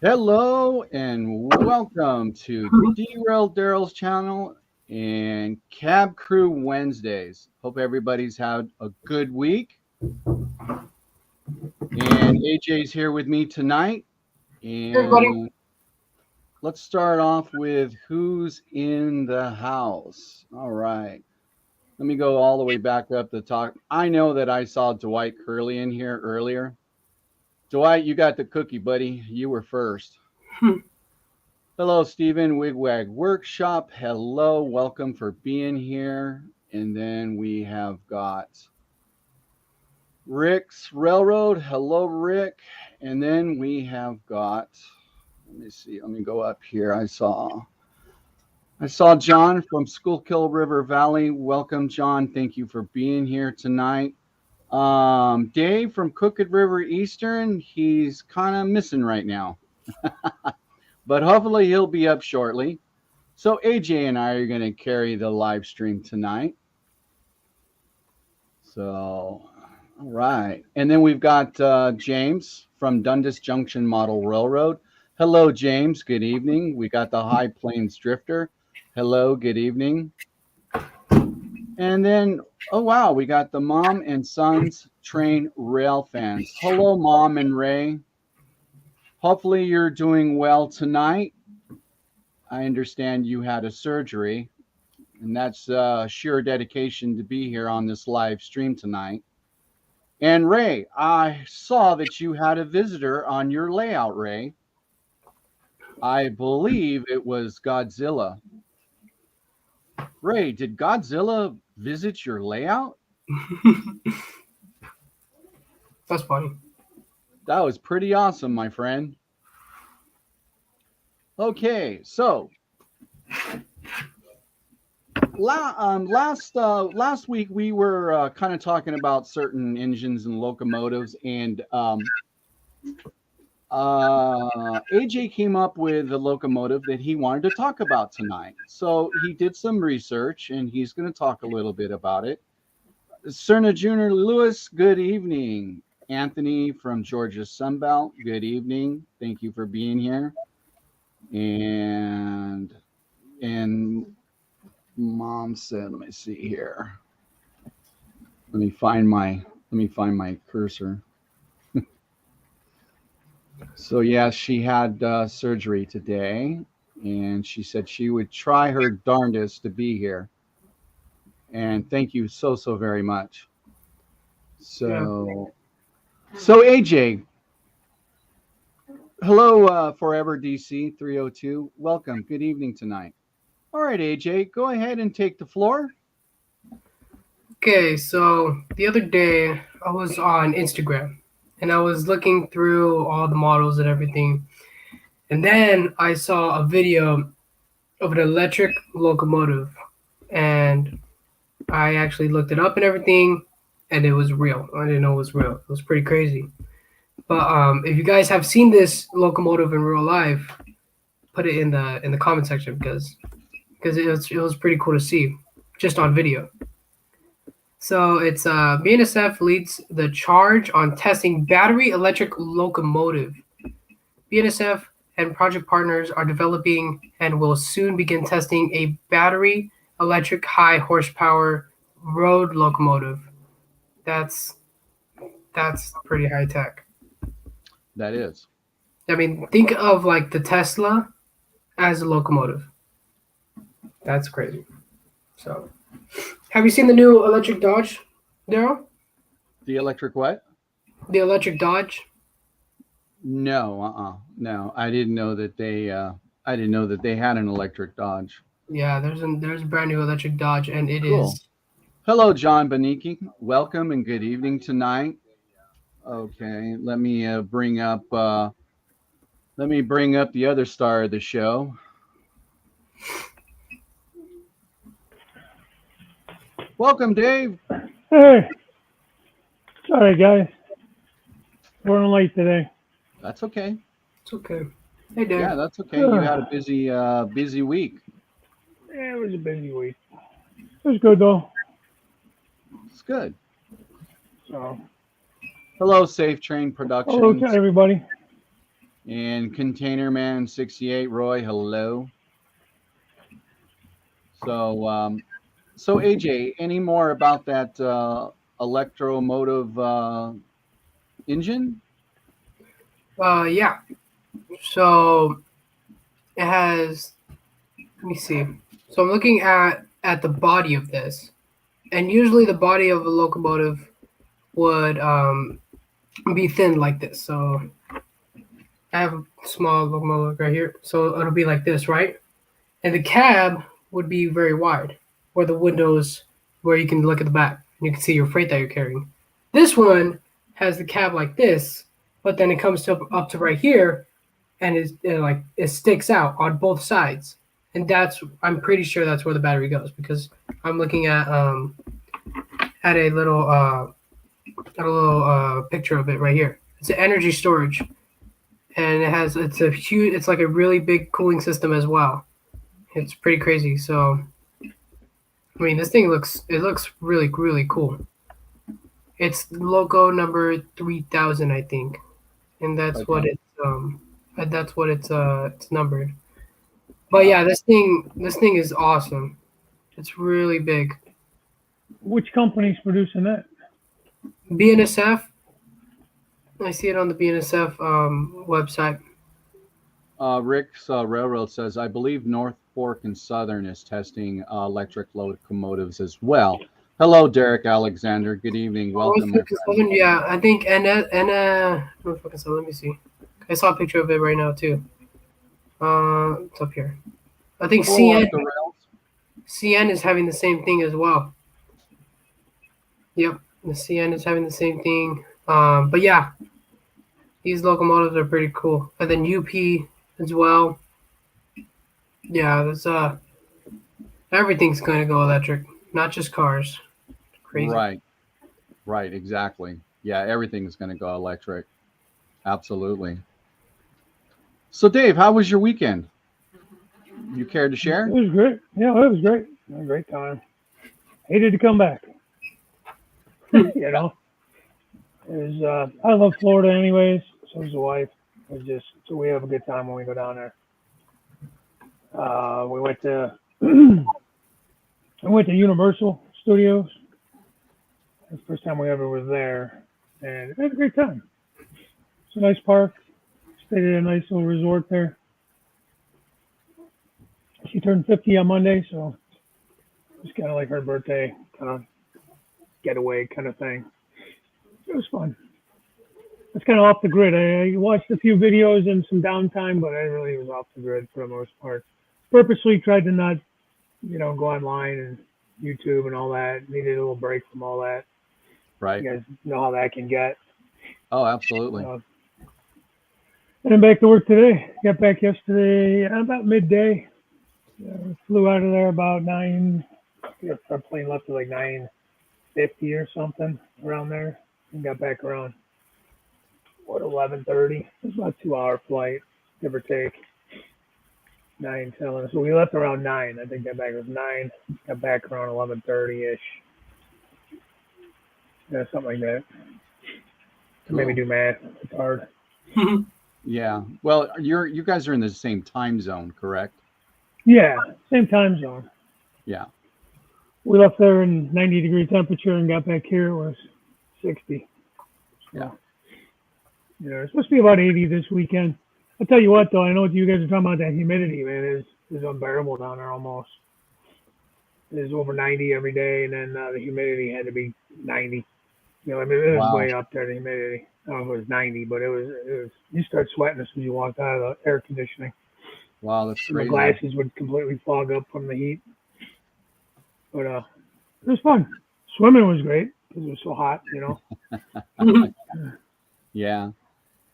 Hello and welcome to Derailed Daryl's channel and Cab Crew Wednesdays. Hope everybody's had a good week. And AJ's here with me tonight. Everybody. And let's start off with who's in the house. All right. Let me go all the way back up to talk. I know that I saw Dwight Curley in here earlier. Dwight, you got the cookie, buddy. You were first. Hello, Stephen, Wigwag Workshop. Hello, welcome for being here. And then we have got Rick's Railroad. Hello, Rick. And then we have got, let me see, let me go up here. I saw John from Schuylkill River Valley. Welcome, John. Thank you for being here tonight. Dave from Crooked River Eastern, he's kind of missing right now. But hopefully he'll be up shortly. So AJ and I are going to carry the live stream tonight. So, all right. And then we've got James from Dundas Junction Model Railroad. Hello, James. Good evening. We got the High Plains Drifter. Hello, good evening. And then, oh, wow, we got the Mom and Sons Train Rail fans. Hello, Mom and Ray. Hopefully you're doing well tonight. I understand you had a surgery, and that's sheer dedication to be here on this live stream tonight. And Ray, I saw that you had a visitor on your layout, Ray. I believe it was Godzilla. Ray, did Godzilla visit your layout? That's funny. That was pretty awesome, my friend. Okay, so last week we were kind of talking about certain engines and locomotives, and AJ came up with a locomotive that he wanted to talk about tonight. So he did some research, and he's going to talk a little bit about it. Cerna Jr. Lewis, good evening. Anthony from Georgia Sunbelt, good evening. Thank you for being here. And Mom said, let me see here. Let me find my cursor. So yeah, she had surgery today, and she said she would try her darndest to be here. And thank you so very much. So AJ, hello, Forever DC 302. Welcome. Good evening tonight. All right, AJ, go ahead and take the floor. Okay, so the other day I was on Instagram and I was looking through all the models and everything. And then I saw a video of an electric locomotive, and I actually looked it up and everything, and it was real. I didn't know it was real. It was pretty crazy. But if you guys have seen this locomotive in real life, put it in the comment section because it was pretty cool to see just on video. So it's BNSF leads the charge on testing battery electric locomotive. BNSF and project partners are developing and will soon begin testing a battery electric high horsepower road locomotive. That's pretty high tech. That is. I mean, think of like the Tesla as a locomotive. That's crazy. So, have you seen the new electric Dodge, Daryl? The electric what? The electric Dodge. No, no. I didn't know that they had an electric Dodge. Yeah, there's a brand new electric Dodge, and it Cool. is. Hello, John Beniki. Welcome and good evening tonight. Okay, let me bring up the other star of the show. Welcome, Dave. Hey. Sorry, guys. Running late today. That's okay. It's okay. Hey, Dave. Yeah, that's okay. You had a busy week. Yeah, it was a busy week. It was good, though. It's good. So, Hello, Safe Train Productions. hello to everybody. And Container Man 68, Roy, hello. So, so AJ, any more about that electromotive engine? Yeah. So it has. Let me see. So I'm looking at the body of this, and usually the body of a locomotive would be thin like this. So I have a small locomotive right here. So it'll be like this, right? And the cab would be very wide, where the windows, where you can look at the back, and you can see your freight that you're carrying. This one has the cab like this, but then it comes to up to right here, and it sticks out on both sides, and I'm pretty sure that's where the battery goes because I'm looking at a little picture of it right here. It's an energy storage, and it's like a really big cooling system as well. It's pretty crazy. So I mean, this thing looks really really cool. It's logo number 3000, I think, and Okay. that's what it's numbered. But Wow. yeah, this thing is awesome. It's really big. Which company's producing that? BNSF. I see it on the BNSF website. Rick's Railroad says, I believe North Fork and Southern is testing electric locomotives as well. Hello, Derek Alexander. Good evening. North Welcome, my Fork friend. Southern, yeah, I think North Fork Southern. Let me see. I saw a picture of it right now too. It's up here. I think Blow up CN the rails. CN is having the same thing as well. Yep, the CN is having the same thing. But yeah, these locomotives are pretty cool. And then UP as well. Yeah, there's everything's going to go electric, not just cars. Crazy. Right, right, exactly. Yeah, everything's going to go electric. Absolutely. So, Dave, how was your weekend? You care to It share? was great. Yeah, it was great. It was a great time. Hated to come back. you know, it was. I love Florida anyways. So does the wife. It was just so we have a good time when we go down there. We went to I went to Universal Studios. It's the first time we ever was there, and we had a great time. It's a nice park. Stayed at a nice little resort there. She turned 50 on Monday, so it's kind of like her birthday, kind of getaway kind of thing. It was fun. It's kind of off the grid. I watched a few videos and some downtime, but I really was off the grid for the most part. Purposely tried to not, go online and YouTube and all that. Needed a little break from all that. Right. You guys know how that can get. Oh, absolutely. Uh, and I'm back to work today. Got back yesterday about midday. Flew out of there about 9. Our plane left at like 9:50 or something around there, and got back around 11:30. It was about a 2-hour flight, give or take. 9, 10. So we left around 9. I think got back was 9. Got back around 11:30 ish. Yeah, something like that. Maybe Cool. do math. It's hard. Yeah. Well, you guys are in the same time zone, correct? Yeah, same time zone. Yeah. We left there in 90-degree temperature and got back here. It was 60. Yeah. So, it's supposed to be about 80 this weekend. I'll tell you what, though, I know what you guys are talking about. That humidity, man, is unbearable down there almost. It's over 90 every day, and then the humidity had to be 90. I mean, it was Wow. way up there, the humidity. I don't know if it was 90, but it was, you start sweating as soon as you walked out of the air conditioning. Wow, that's And my crazy. glasses would completely fog up from the heat. But it was fun. Swimming was great because it was so hot. Yeah.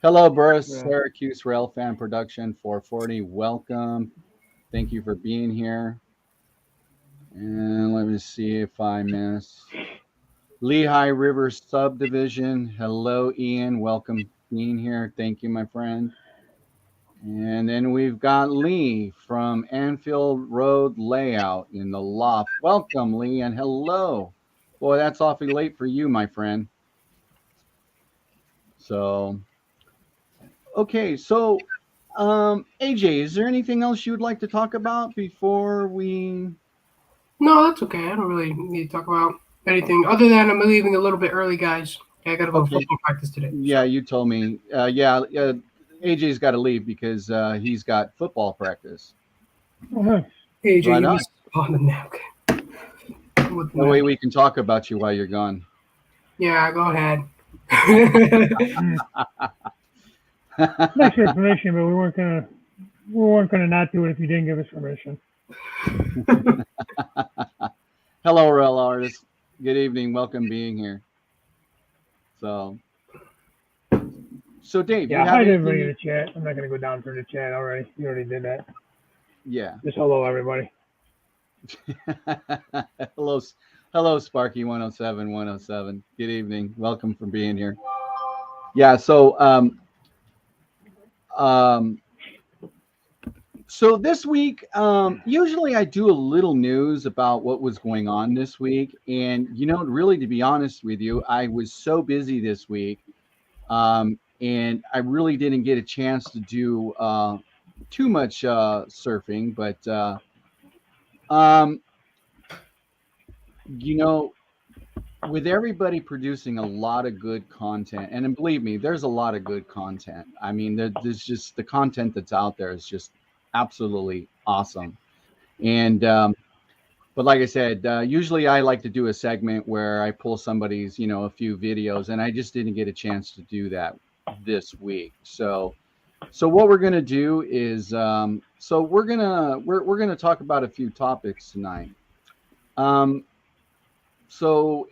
Hello, Burris, Yeah. Syracuse Rail Fan Production 440. Welcome. Thank you for being here. And let me see if I miss Lehigh River Subdivision. Hello, Ian. Welcome being here. Thank you, my friend. And then we've got Lee from Anfield Road Layout in the loft. Welcome, Lee, and hello. Boy, that's awfully late for you, my friend. So, Okay, so AJ, is there anything else you would like to talk about before we? No, that's okay. I don't really need to talk about anything other than I'm leaving a little bit early, guys. I gotta go to Okay, football practice today. yeah, So you told me. AJ's got to leave because he's got football practice. Oh, nice. AJ, Right you on. missed on the napkin. With That way my, we can talk about you while you're gone. yeah, go ahead. Mm. Nice information, but we weren't gonna not do it if you didn't give us permission. Hello, real artist. Good evening. Welcome being here. So, so Dave, you Yeah, have hi to everybody in anything? the chat. I'm not gonna go down through the chat already. You already did that. Yeah. Just hello, everybody. hello, hello, Sparky 107 107. Good evening. Welcome for being here. Yeah. Um, so this week, usually I do a little news about what was going on this week, and really, to be honest with you, I was so busy this week, and I really didn't get a chance to do too much surfing. But um, you know, with everybody producing a lot of good content, and believe me, there's a lot of good content. I mean, there's just the content that's out there is just absolutely awesome. And but like I said, usually I like to do a segment where I pull somebody's, a few videos, and I just didn't get a chance to do that this week. So what we're gonna do is, we're gonna talk about a few topics tonight. Um, so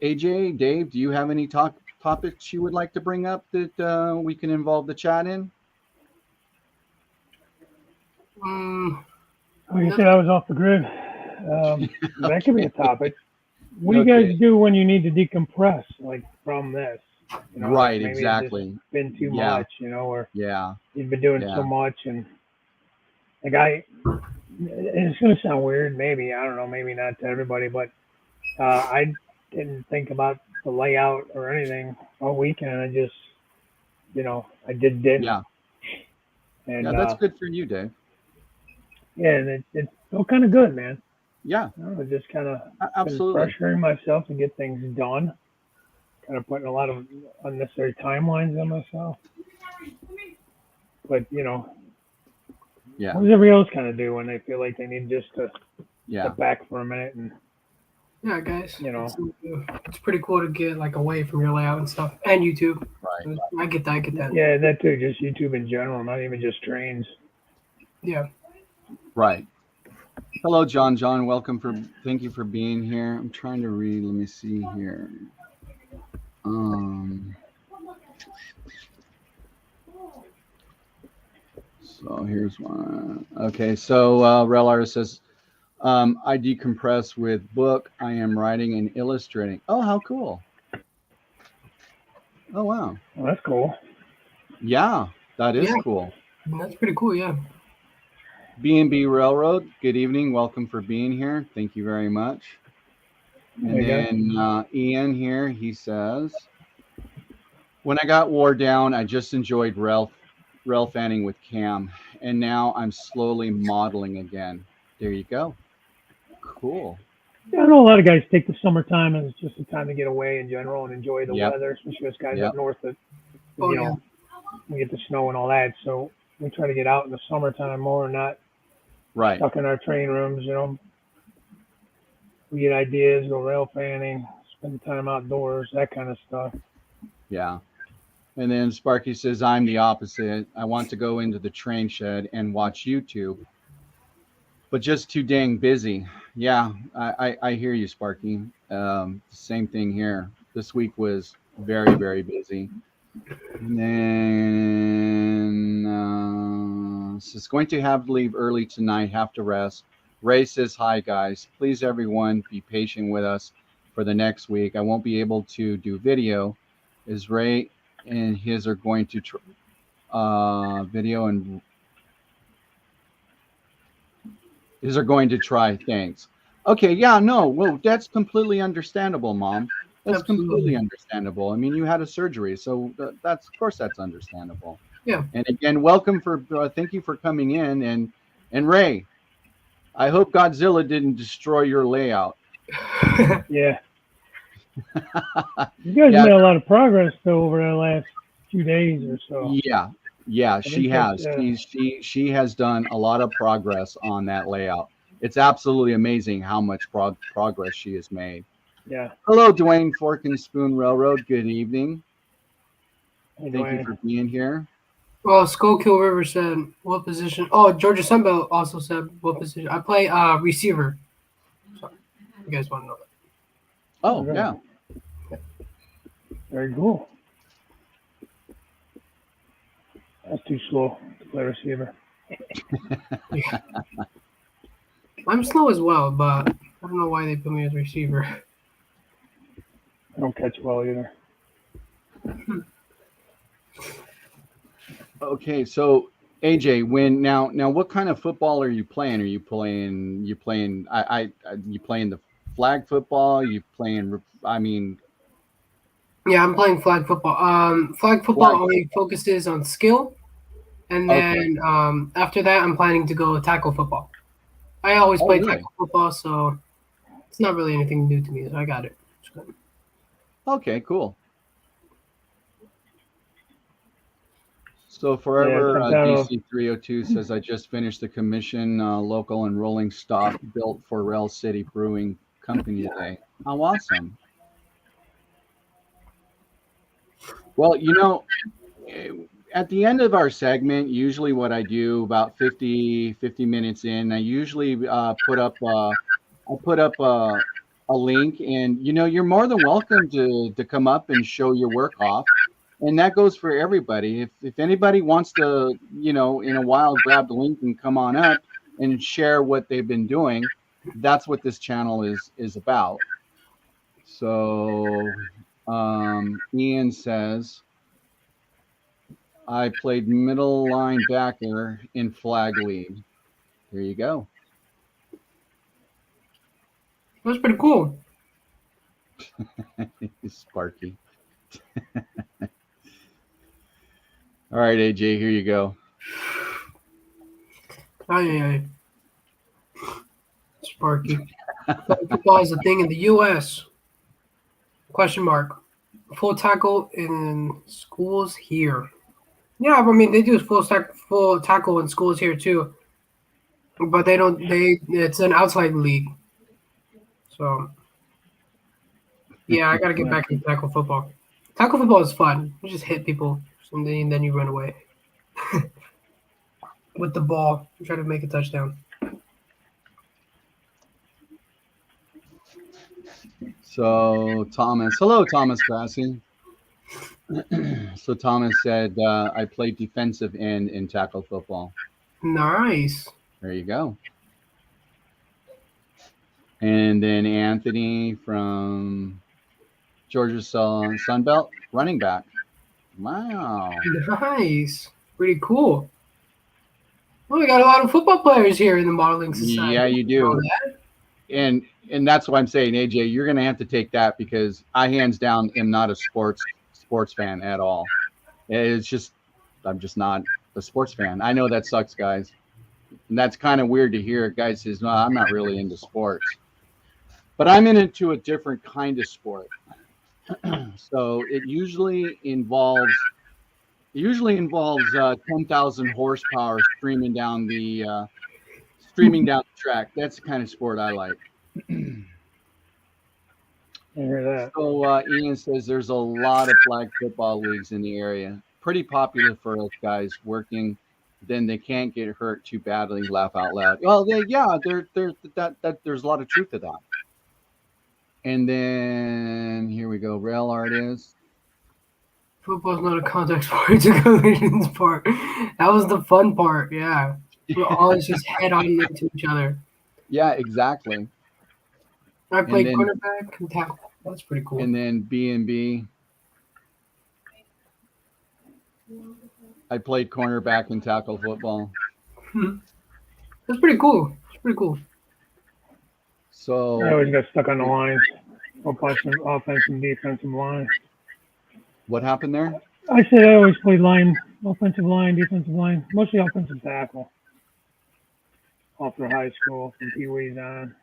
AJ, Dave, do you have any topics you would like to bring up that we can involve the chat in? Mm, Like I no- said, I was off the grid. That could be a topic. What do you Okay, guys do when you need to decompress, like from this? Like right, maybe it's just exactly. been too Yeah, much, or yeah, you've been doing so yeah, much, and like it's gonna sound weird, maybe I don't know, maybe not to everybody, but I didn't think about the layout or anything all weekend. I just, I didn't, yeah, yeah. and That's good for you, Dave. yeah, and it felt kind of good, man. Yeah, I don't know, just kind of been absolutely. pressuring myself to get things done, kind of putting a lot of unnecessary timelines on myself. But Yeah, what does everybody else kind of do when they feel like they need just to yeah, step back for a minute and yeah, guys, you know, it's pretty cool to get like away from your layout and stuff, and YouTube. right, I get that. I get that. yeah, that too, just YouTube in general, not even just trains. Yeah. right. Hello, John. John, thank you for being here. I'm trying to read. Let me see here. Um, so here's one. Okay, so Rel Artist says, I decompress with book. I am writing and illustrating. Oh, how cool. Oh, wow. Well, that's cool. Yeah, that is Yeah, cool. that's pretty cool. Yeah. B&B Railroad, good evening. Welcome for being here. Thank you very much. There And you go. then Ian here, he says, when I got wore down, I just enjoyed rail fanning with Cam, and now I'm slowly modeling again. There you go. Cool. Yeah, I know a lot of guys take the summertime as just a time to get away in general and enjoy the Yep. weather, especially us guys up Yep. north that, Oh you yeah. know, we get the snow and all that. So we try to get out in the summertime more and not Right. stuck in our train rooms, We get ideas, go rail fanning, spend time outdoors, that kind of stuff. Yeah. And then Sparky says, I'm the opposite. I want to go into the train shed and watch YouTube, but just too dang busy. Yeah, I hear you, Sparky. Same thing here. This week was very, very busy. And then says, going to have to leave early tonight, have to rest. Ray says, hi, guys. Please, everyone, be patient with us for the next week. I won't be able to do video, as Ray and his are going to video and his are going to try things. Okay, yeah, no, well, that's completely understandable, Mom. That's completely Absolutely. understandable. I mean, you had a surgery, so that's of course that's understandable. Yeah. And again, welcome for thank you for coming in, and Ray, I hope Godzilla didn't destroy your layout. Yeah. You guys Yeah, made a lot of progress though over the last few days or so. yeah, yeah. I didn't She catch. has. She has done a lot of progress on that layout. It's absolutely amazing how much progress she has made. Yeah. Hello, Dwayne Fork and Spoon Railroad. Good evening. Hey, Thank you Dwayne. for being here. Well, Skullkill River said what position? Oh, Georgia Sunbelt also said what position. I play receiver. So you guys want to know that? Oh, Okay. yeah. Very cool. That's too slow to play receiver. Yeah. I'm slow as well, but I don't know why they put me as receiver. I don't catch well either. Okay, so AJ, when now what kind of football are you playing? Are you playing you playing the flag football? You playing I mean Yeah, I'm playing flag football. Flag football flag only football. focuses on skill, and Okay. then after that, I'm planning to go tackle football. I always Oh, play really? tackle football, so it's not really anything new to me. So I got it. Okay, cool. So Yeah, Forever I'm down of. DC 302 says I just finished the commission local and rolling stock built for Rail City Brewing Company today. How awesome. Well, eh, at the end of our segment, usually what I do about 50 minutes in, I usually I put up a link, and you're more than welcome to come up and show your work off. And that goes for everybody. If anybody wants to, in a while grab the link and come on up and share what they've been doing, that's what this channel is about. So Ian says I played middle linebacker in flag league. There you go. That's pretty cool. Sparky. All right, AJ, here you go. Aye, Sparky. Flag football is a thing in the U.S. Question mark. Full tackle in schools here. Yeah, I mean they do full tackle in schools here too, but they don't. It's an outside league. So yeah, I gotta get Yeah. back into tackle football. Tackle football is fun. You just hit people, and then you run away with the ball. You try to make a touchdown. So Thomas, hello, Thomas Grassi. So Thomas said I played defensive end in tackle football. Nice. There you go. And then Anthony from Georgia Sunbelt, running back. Wow. Nice. Pretty cool. Well, we got a lot of football players here in the modeling society. Yeah, you You know do. that? And that's what I'm saying, AJ. You're gonna have to take that because I hands down am not a sports fan at all. It's just I'm just not a sports fan. I know that sucks, guys. And that's kind of weird to hear. Guys says, no, I'm not really into sports. But I'm into a different kind of sport. So it usually involves 10,000 horsepower streaming down the track. That's the kind of sport I like. I hear that. So Ian says there's a lot of flag football leagues in the area. Pretty popular for us guys working. Then they can't get hurt too badly. Laugh out loud. Well, yeah, there's a lot of truth to that. And then here we go. Rail artist. Football's not a contact sport; it's a collision sport. That was the fun part. Yeah, we always just head on into each other. Yeah, exactly. I And played then cornerback and tackle. That's pretty cool. and then B&B. I played cornerback in tackle football. That's pretty cool. It's pretty cool. I So always got stuck on the lines. offensive, defensive line. What happened there? I said I always played line, offensive line, defensive line, mostly offensive tackle. All through high school, from Pee Wees on.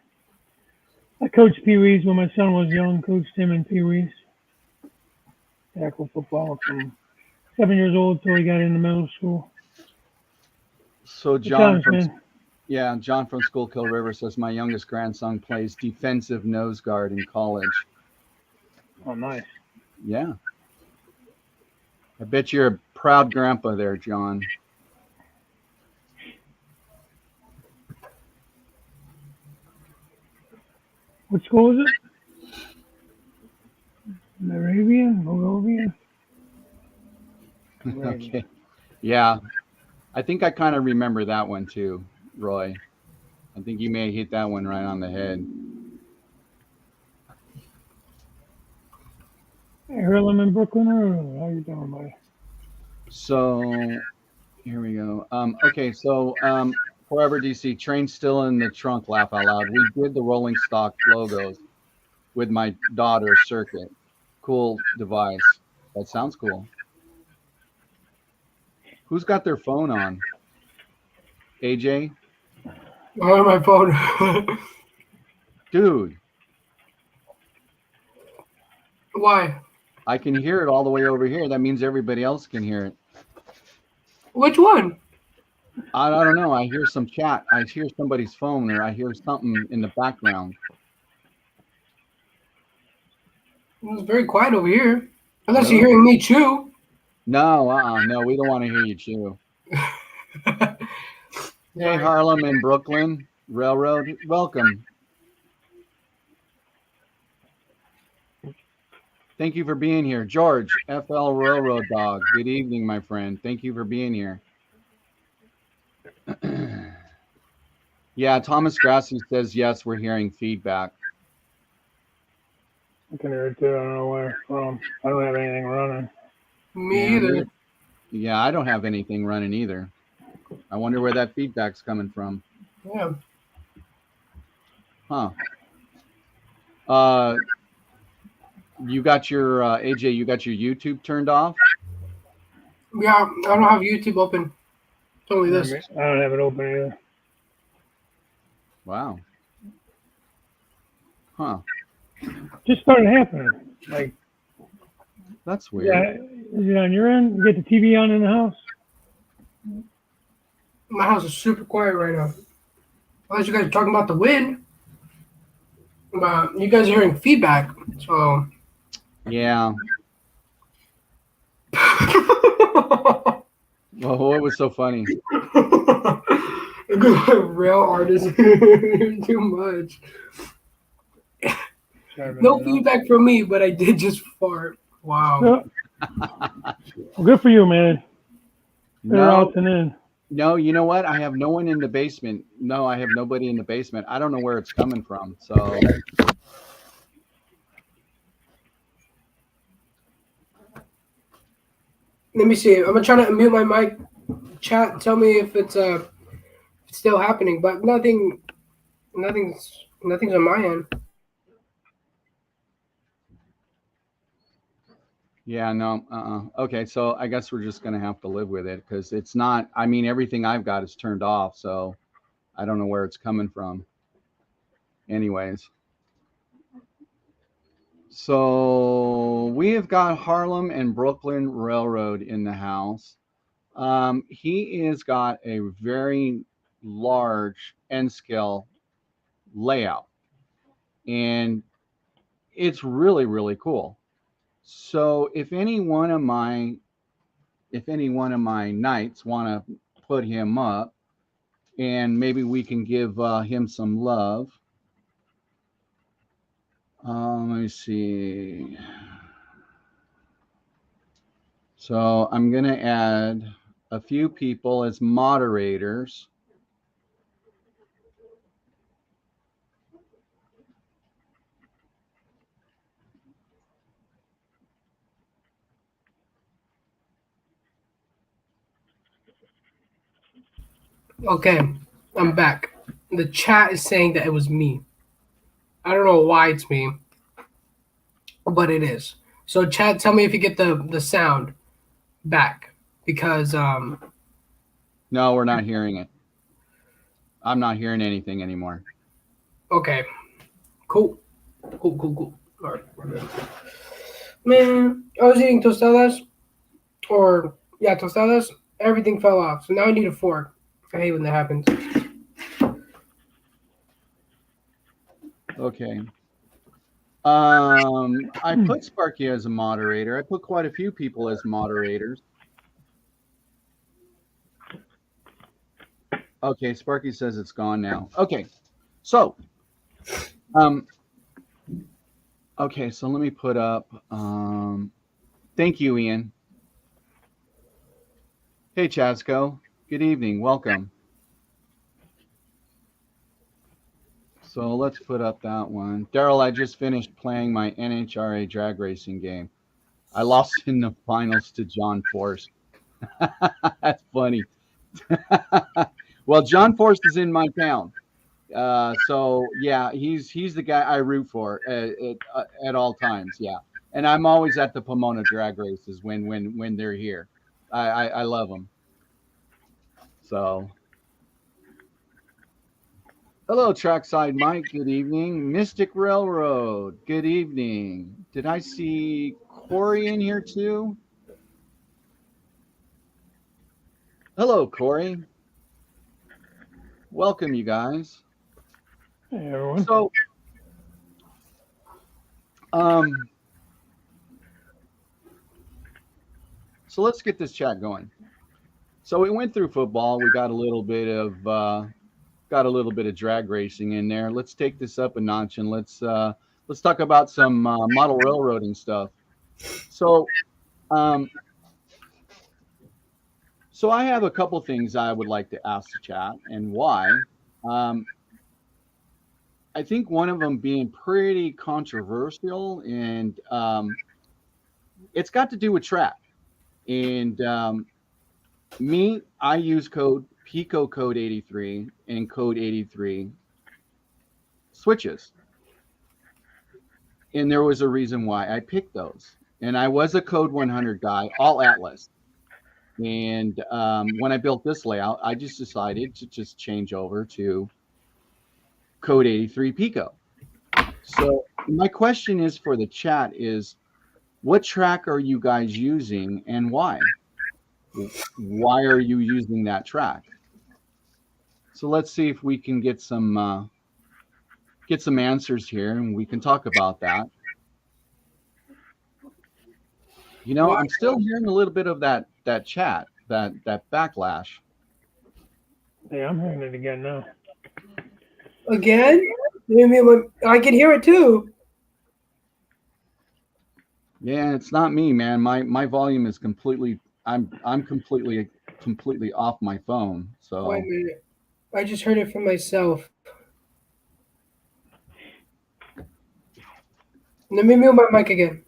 I coached Pee Wees when my son was young. Coached him in Pee Wees. Tackle football from 7 years old till he got into middle school. So Good times, man. John from Schuylkill River says my youngest grandson plays defensive nose guard in college. Oh, nice. Yeah. I bet you're a proud grandpa there, John. What school is it? Moravian? Okay. Yeah. I think I kind of remember that one too, Roy. I think you may hit that one right on the head. Hey, Harlem in Brooklyn, or how you doing, buddy? So here we go. Okay, so Forever DC, train's still in the trunk, laugh out loud. We did the rolling stock logos with my daughter Circuit. Cool device. That sounds cool. Who's got their phone on? AJ? On my phone. Dude, Why? I can hear it all the way over here. That means everybody else can hear it. Which one? I don't know. I hear some chat. I hear somebody's phone, or I hear something in the background. It's very quiet over here. Unless you're hearing me chew. No, no, we don't want to hear you chew. Hey, Harlem and Brooklyn Railroad, welcome. Thank you for being here. George, FL Railroad Dog. Good evening, my friend. Thank you for being here. Yeah, Thomas Grassi says, yes, we're hearing feedback. I can hear it too. I don't know where from. I don't have anything running. Me either. Yeah, I don't have anything running either. I wonder where that feedback's coming from. Yeah. Huh. You got your AJ, you got your YouTube turned off? Yeah, I don't have YouTube open. It's only this. I don't have it open either. Wow. Huh. Just started happening. Like, That's weird. yeah, is it on your end? You get the TV on in the house? My house is super quiet right now. Unless you guys are talking about the wind. But you guys are hearing feedback, so. Yeah. Well, what was so funny? Real artists too much. No feedback from me, but I did just fart. Wow. Well, good for you, man. They're out and in. No, you know what? I have no one in the basement. No, I have nobody in the basement. I don't know where it's coming from. So let me see. I'm gonna try to unmute my mic. Chat, tell me if it's still happening, but nothing's on my end. yeah, no, okay, so I guess we're just gonna have to live with it because it's not. I mean, everything I've got is turned off, so I don't know where it's coming from. Anyways, so we have got Harlem and Brooklyn Railroad in the house. He has got a very large N scale layout, and it's really, really cool. So if any one of my knights want to put him up, and maybe we can give him some love. Let me see. So I'm going to add a few people as moderators. Okay, I'm back. The chat is saying that it was me. I don't know why it's me. but it is. So chat, tell me if you get the sound back because No, we're not hearing it. I'm not hearing anything anymore. okay, cool. Cool. All right, we're good. Man, I was eating tostadas, or yeah, tostadas. Everything fell off, so now I need a fork. I hate when that happens. Okay. I put Sparky as a moderator. I put quite a few people as moderators. Okay, Sparky says it's gone now. Okay, so, okay, so let me put up. Thank you, Ian. Hey, Chasco. Good evening. Welcome. So let's put up that one. Daryl, I just finished playing my NHRA drag racing game. I lost in the finals to John Force. That's funny. Well, John Force is in my town. So yeah, he's the guy I root for at all times. Yeah, and I'm always at the Pomona drag races when they're here. I love them. So hello, Trackside Mike. Good evening, Mystic Railroad. Good evening. Did I see Corey in here too? Hello, Corey. Welcome, you guys. Hey, everyone. So, so let's get this chat going. So we went through football. We got a little bit of drag racing in there. Let's take this up a notch and let's talk about some model railroading stuff. So, so I have a couple things I would like to ask the chat and why. I think one of them being pretty controversial, and it's got to do with track. And I use code Pico code 83 and code 83 switches. And there was a reason why I picked those. And I was a code 100 guy, all Atlas. And when I built this layout, I just decided to just change over to code 83 Pico. So my question is for the chat is, what track are you guys using and why? Why are you using that track? So let's see if we can get some answers here, and we can talk about that. You know, I'm still hearing a little bit of that chat, that backlash. Hey, I'm hearing it again now. Again? I can hear it too. Yeah, it's not me, man. My volume is completely. I'm completely off my phone. So Wait a minute. I just heard it from myself. Let me mute my mic again.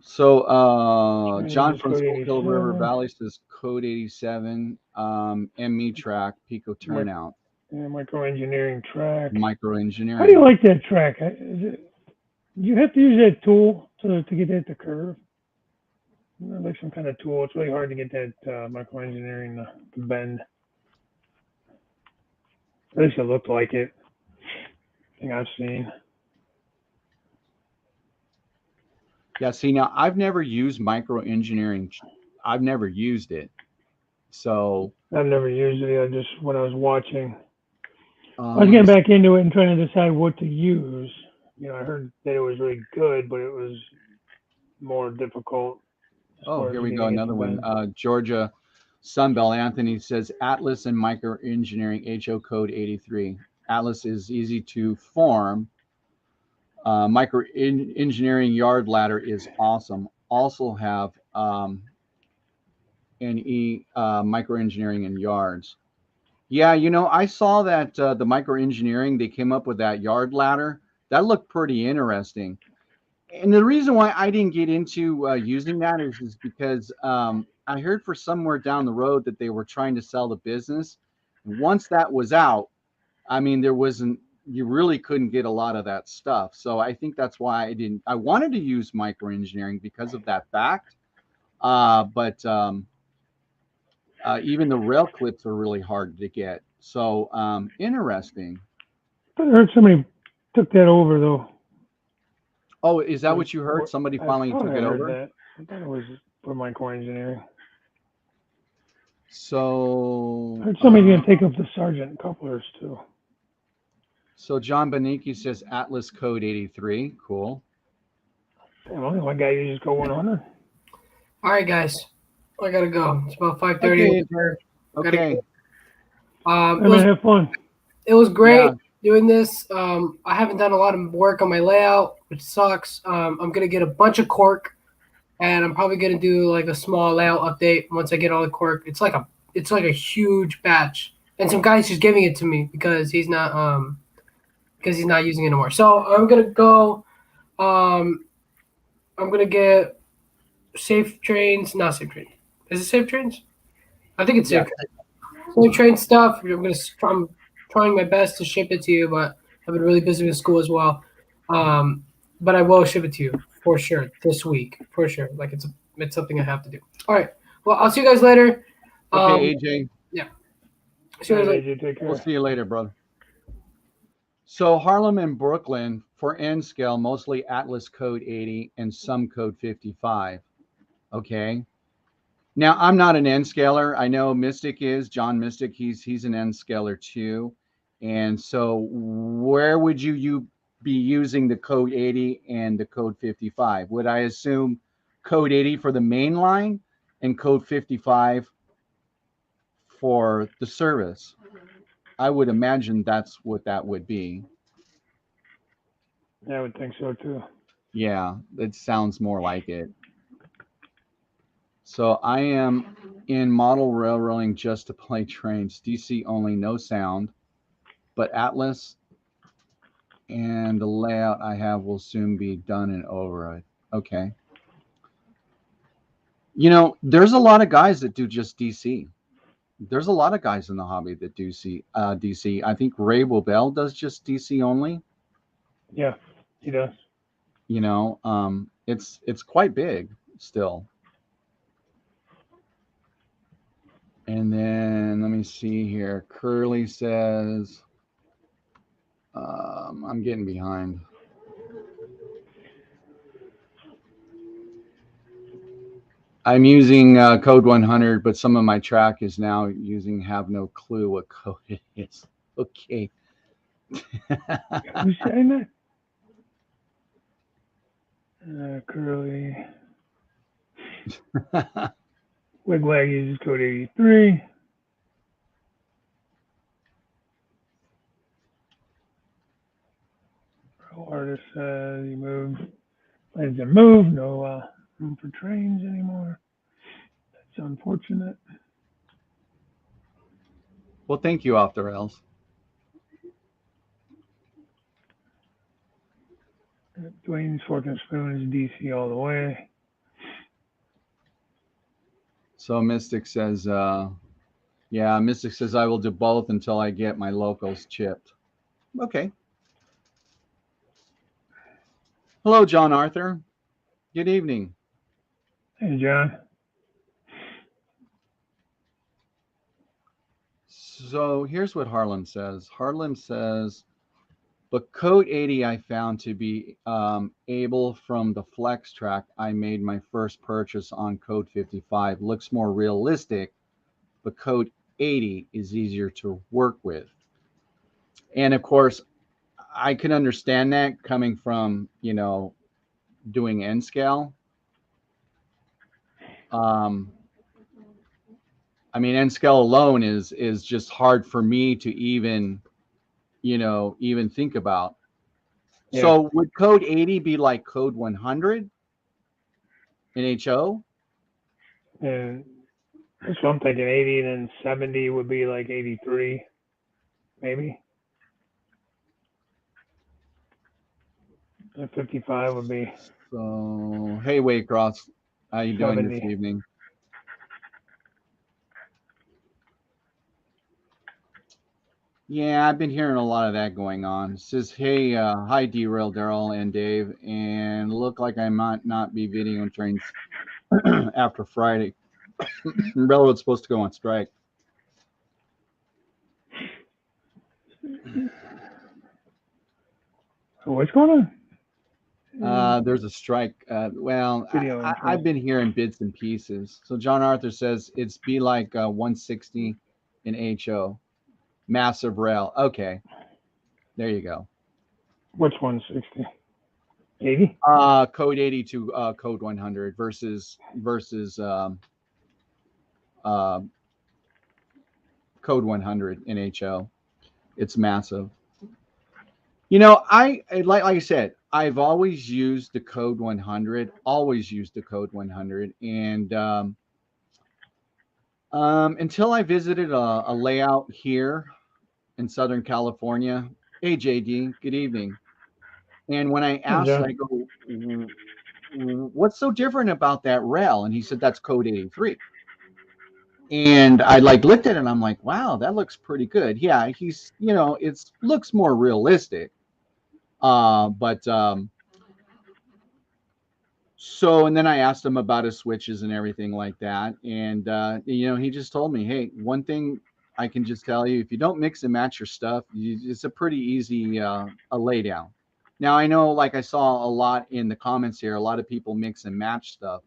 So John Use from code Schuylkill River 87. Valley says code 87, ME track, Pico Turnout, Yeah, microengineering track. micro engineering. How do you like that track? You have to use that tool to get that to curve. Like some kind of tool. It's really hard to get that microengineering to bend. At least it looked like it. Thing I've seen. Yeah, see, now I've never used micro engineering. I've never used it. So I've never used it. I just when I was watching, I was let me getting see. back into it and trying to decide what to use. You know, I heard that it was really good, but it was more difficult. Oh, here we go. getting it to Another one. bend. Georgia Sunbelt Anthony says Atlas and micro engineering HO code 83. Atlas is easy to form. Micro engineering yard ladder is awesome. Also have NE micro engineering and yards. Yeah, you know, I saw that the micro engineering, they came up with that yard ladder. That looked pretty interesting. And the reason why I didn't get into using that is because I heard for somewhere down the road that they were trying to sell the business. And once that was out, I mean, you really couldn't get a lot of that stuff. So I think that's why I wanted to use microengineering because of that fact. But even the rail clips are really hard to get. So interesting. But I heard somebody took that over though. Oh, is that what you heard? Somebody I finally thought took I it heard over? that. I thought it was for microengineering. So I heard somebody's gonna take up the sergeant couplers too. So John Beniki says Atlas Code 83. Cool. Damn, only one guy uses Code 100. All right, guys, I gotta go. It's about 5:30. Okay. Gotta Okay. go. Hey man, have fun. It was great Yeah. doing this. I haven't done a lot of work on my layout, which sucks. I'm gonna get a bunch of cork, and I'm probably gonna do like a small layout update once I get all the cork. It's like a huge batch, and some guy's just giving it to me because he's not using it anymore. So I'm gonna go. Um, I'm gonna get safe trains, not safe trains. Is it safe trains? I think it's safe. Safe train stuff. I'm trying my best to ship it to you, but I've been really busy with school as well. But I will ship it to you for sure this week, for sure. Like it's something I have to do. All right. Well, I'll see you guys later. Okay, AJ. Yeah. See you guys later. AJ, take care. We'll see you later, brother. So Harlem and Brooklyn for N scale, mostly Atlas Code 80 and some Code 55. Okay. Now I'm not an N scaler. I know Mystic is John Mystic. He's an N scaler too. And so where would you be using the Code 80 and the Code 55? Would I assume Code 80 for the main line and Code 55 for the service? I would imagine that's what that would be. Yeah, I would think so too. Yeah, it sounds more like it. So I am in model railroading just to play trains, DC only, no sound, but Atlas and the layout I have will soon be done and over. Okay. You know, there's a lot of guys that do just DC. There's a lot of guys in the hobby that do DC. I think Ray Wobel does just DC only. Yeah, he does. You know, it's quite big still. And then let me see here. Curly says, I'm getting behind. I'm using code 100, but some of my track is now using have no clue what code it is. Okay. Who's saying that? Curly. Wigwag uses Code 83. Pro artist says he moved. Plans to move. No room for trains anymore. That's unfortunate. Well, thank you, Off the Rails. Dwayne's Fork and Spoon is DC all the way. So Mystic says, yeah, Mystic says I will do both until I get my locals chipped. Okay. Hello, John Arthur. Good evening. Hey, John. So here's what Harlem says. Harlem says, but code 80 I found to be able from the flex track I made my first purchase on code 55. Looks more realistic, but code 80 is easier to work with. And of course, I can understand that coming from, doing N scale. I mean, N scale alone is just hard for me to even think about. Yeah. So would code 80 be like code 100 in HO? And that's what I'm thinking. 80 and then 70 would be like 83, maybe. And 55 would be So, hey, Waycross, how you doing this 70. evening? Yeah, I've been hearing a lot of that going on. It says, hey, hi, Derail, Daryl, and Dave, and look like I might not be videoing trains after Friday. Railroad's supposed to go on strike. So what's going on? There's a strike. Well, Video and I've train. been hearing bits and pieces. So John Arthur says it's be like 160 in HO, massive rail. Okay, there you go. Which one's 60? 80? Code 80 to code 100 versus uh, code 100 in HO. It's massive. You know, I like I said, I've always used the code 100. Always used the code 100, and until I visited a layout here in Southern California. Hey, JD, good evening. And when I Hey, asked, I John. go, what's so different about that rail? And he said, that's code 83. And I like looked at it and I'm like, wow, that looks pretty good. Yeah, he's, it's looks more realistic. But So, and then I asked him about his switches and everything like that. And, he just told me, hey, one thing I can just tell you, if you don't mix and match your stuff, it's a pretty easy a lay down. Now, I know, like I saw a lot in the comments here, a lot of people mix and match stuff.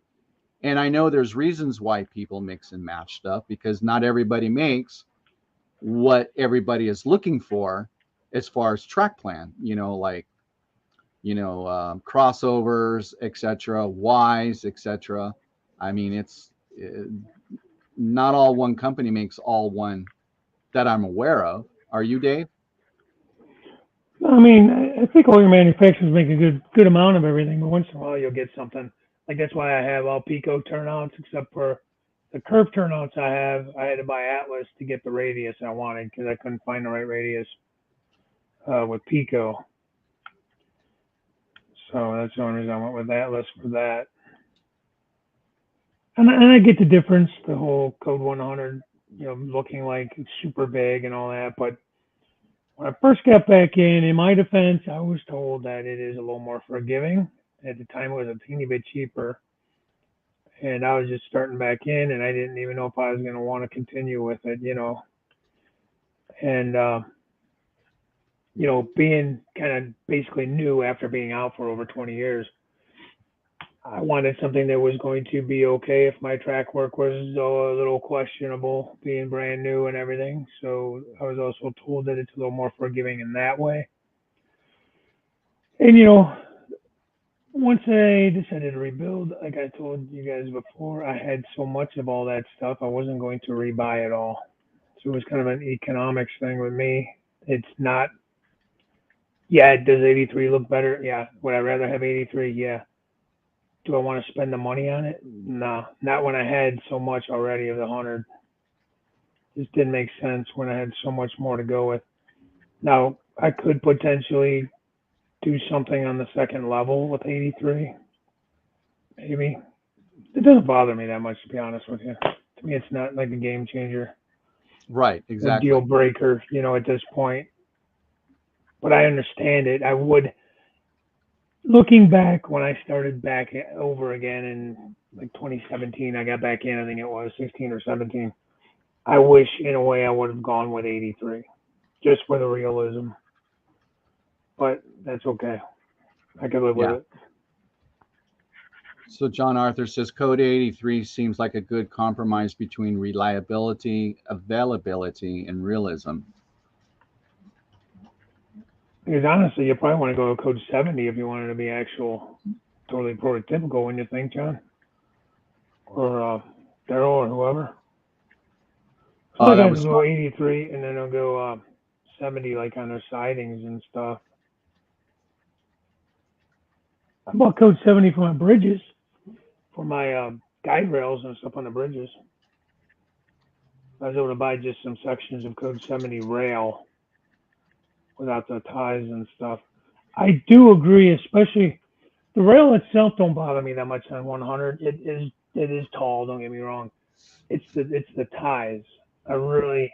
And I know there's reasons why people mix and match stuff because not everybody makes what everybody is looking for as far as track plan, like crossovers, etc., Ys, etc. I mean, it's not all one company makes all one that I'm aware of. Are you, Dave? I mean, I think all your manufacturers make a good amount of everything, but once in a while you'll get something. Like that's why I have all Pico turnouts, except for the curved turnouts I have. I had to buy Atlas to get the radius I wanted because I couldn't find the right radius with Pico. So that's the only reason I went with Atlas for that. And I get the difference, the whole Code 100, looking like it's super big and all that. But when I first got back in my defense, I was told that it is a little more forgiving. At the time, it was a teeny bit cheaper. And I was just starting back in, and I didn't even know if I was going to want to continue with it. And, being kind of basically new after being out for over 20 years, I wanted something that was going to be okay if my track work was a little questionable, being brand new and everything. So I was also told that it's a little more forgiving in that way. And once I decided to rebuild, like I told you guys before, I had so much of all that stuff, I wasn't going to rebuy it all. So it was kind of an economics thing with me. It's not, yeah, does 83 look better? Yeah. Would I rather have 83? Yeah. Do I want to spend the money on it? No, not when I had so much already of the 100. Just didn't make sense when I had so much more to go with. Now, I could potentially do something on the second level with 83, maybe. It doesn't bother me that much, to be honest with you. To me, it's not like a game changer Right, or deal exactly. breaker, at this point. But I understand it. I would, looking back when I started back over again in like 2017, I got back in, I think it was 16 or 17. I wish, in a way, I would have gone with 83 just for the realism. But that's okay. I could live with Yeah. it. So John Arthur says code 83 seems like a good compromise between reliability, availability, and realism. Because honestly, you probably want to go to code 70 if you wanted to be actual, totally prototypical, when you think, John, or Daryl, or whoever. Some That guys was will go 83 and then they'll go 70 like on their sidings and stuff. I bought code 70 for my bridges, for my guide rails and stuff on the bridges. I was able to buy just some sections of code 70 rail without the ties and stuff. I do agree, especially The rail itself don't bother me that much on 100. It is tall. Don't get me wrong. It's the ties. I really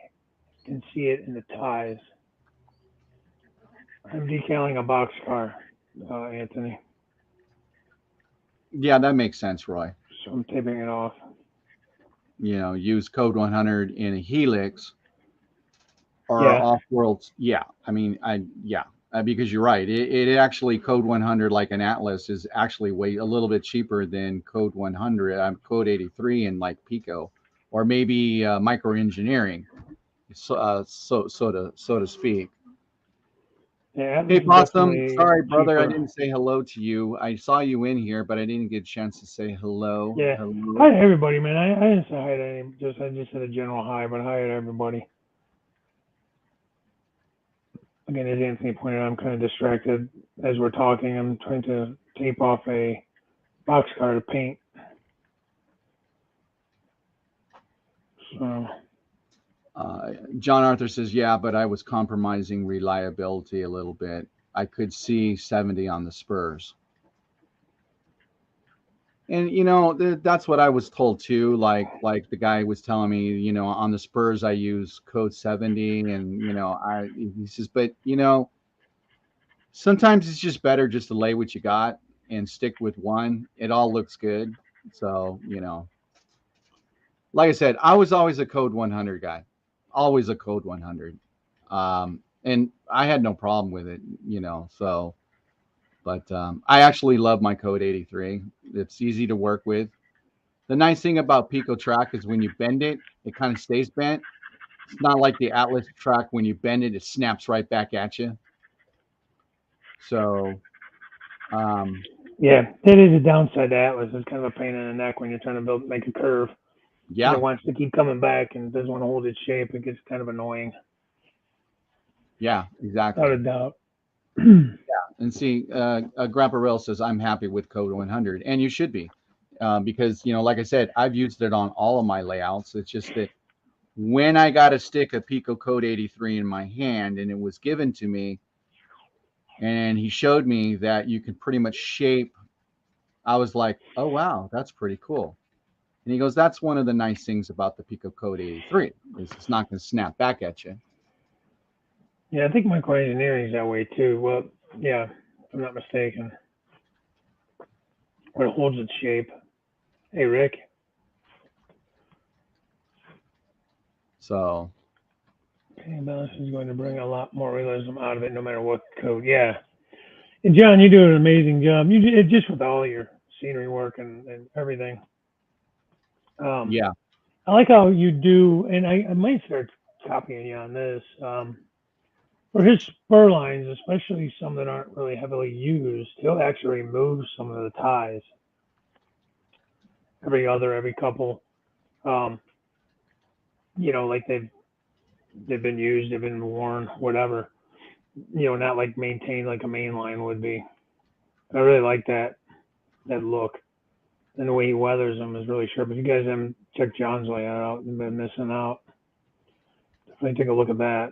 can see it in the ties. I'm decaling a boxcar, Anthony. Yeah, that makes sense, Roy. So I'm taping it off. Use code 100 in a helix or Yeah. off world. Yeah, I mean, because you're right. It actually code 100 like an Atlas is actually way a little bit cheaper than code 100. Code 83 in like Pico, or maybe micro engineering, so to speak. Yeah, Atlas Hey, is Possum. definitely Sorry, brother, I cheaper. didn't say hello to you. I saw you in here, but I didn't get a chance to say hello. Yeah. Hello. Hi to everybody, man. I didn't say hi to any. I just said a general hi, but hi to everybody. Again, as Anthony pointed out, I'm kind of distracted as we're talking. I'm trying to tape off a boxcar to paint. So John Arthur says, yeah, but I was compromising reliability a little bit. I could see 70 on the Spurs. And that's what I was told too. Like the guy was telling me, on the Spurs I use code 70, and he says, but sometimes it's just better just to lay what you got and stick with one. It all looks good. So like I said, I was always a code 100 guy, always a code 100, and I had no problem with it. So. But I actually love my code 83. It's easy to work with. The nice thing about Pico track is when you bend it, it kind of stays bent. It's not like the Atlas track. When you bend it, it snaps right back at you. So, yeah, that is a downside to Atlas. It's kind of a pain in the neck when you're trying to make a curve, and yeah, it wants to keep coming back and doesn't want to hold its shape. It gets kind of annoying, yeah, without exactly. a doubt. And see, Grandpa Rail says, I'm happy with code 100. And you should be. Because, like I said, I've used it on all of my layouts. It's just that when I got a stick of Pico Code 83 in my hand and it was given to me, and he showed me that you can pretty much shape. I was like, oh wow, that's pretty cool. And he goes, that's one of the nice things about the Pico Code 83 is it's not going to snap back at you. Yeah, I think microengineering is that way too. Well, yeah, if I'm not mistaken. Where it holds its shape. Hey, Rick. So Painting balance is going to bring a lot more realism out of it, no matter what code. Yeah, and John, you do an amazing job. You do, just with all your scenery work and everything. yeah, I like how you do, and I might start copying you on this. For his spur lines, especially some that aren't really heavily used, he'll actually remove some of the ties every couple. Um, like they've been used, they've been worn, whatever. Not like maintained like a main line would be. I really like that look. And the way he weathers them is really sharp. If you guys haven't checked John's layout out, you've been missing out. Definitely take a look at that.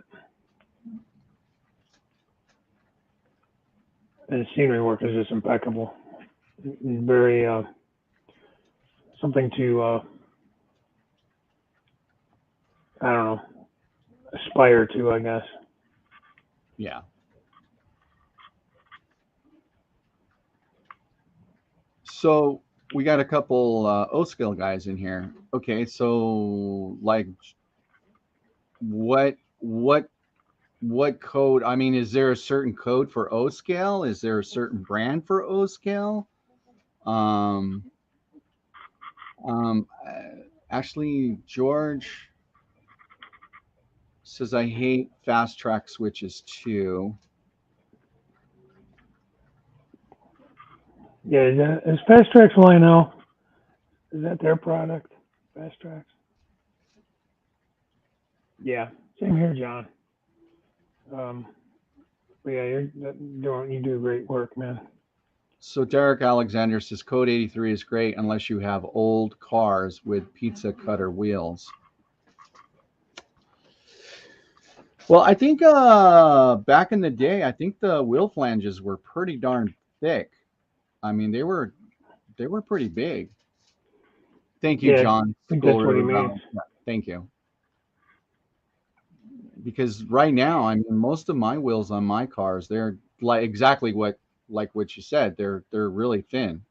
And his scenery work is just impeccable. Very something to I don't know, aspire to, I guess. yeah. So we got a couple O-scale guys in here. Okay, so like what code? I mean, is there a certain code for O-scale? Is there a certain brand for O-scale? Um, actually, George says I hate fast track switches too. Yeah, is Fast Tracks Lionel? Is that their product? Fast Tracks. Yeah, same here, John. Um, but yeah, you do great work, man. So Derek Alexander says Code 83 is great unless you have old cars with pizza cutter wheels. Well, I think back in the day, I think the wheel flanges were pretty darn thick. I mean, they were pretty big. Thank you, Yeah, I John. think School that's what he River means. Valley. Yeah, thank you. Because right now, I mean, most of my wheels on my cars, they're like exactly what you said. They're really thin.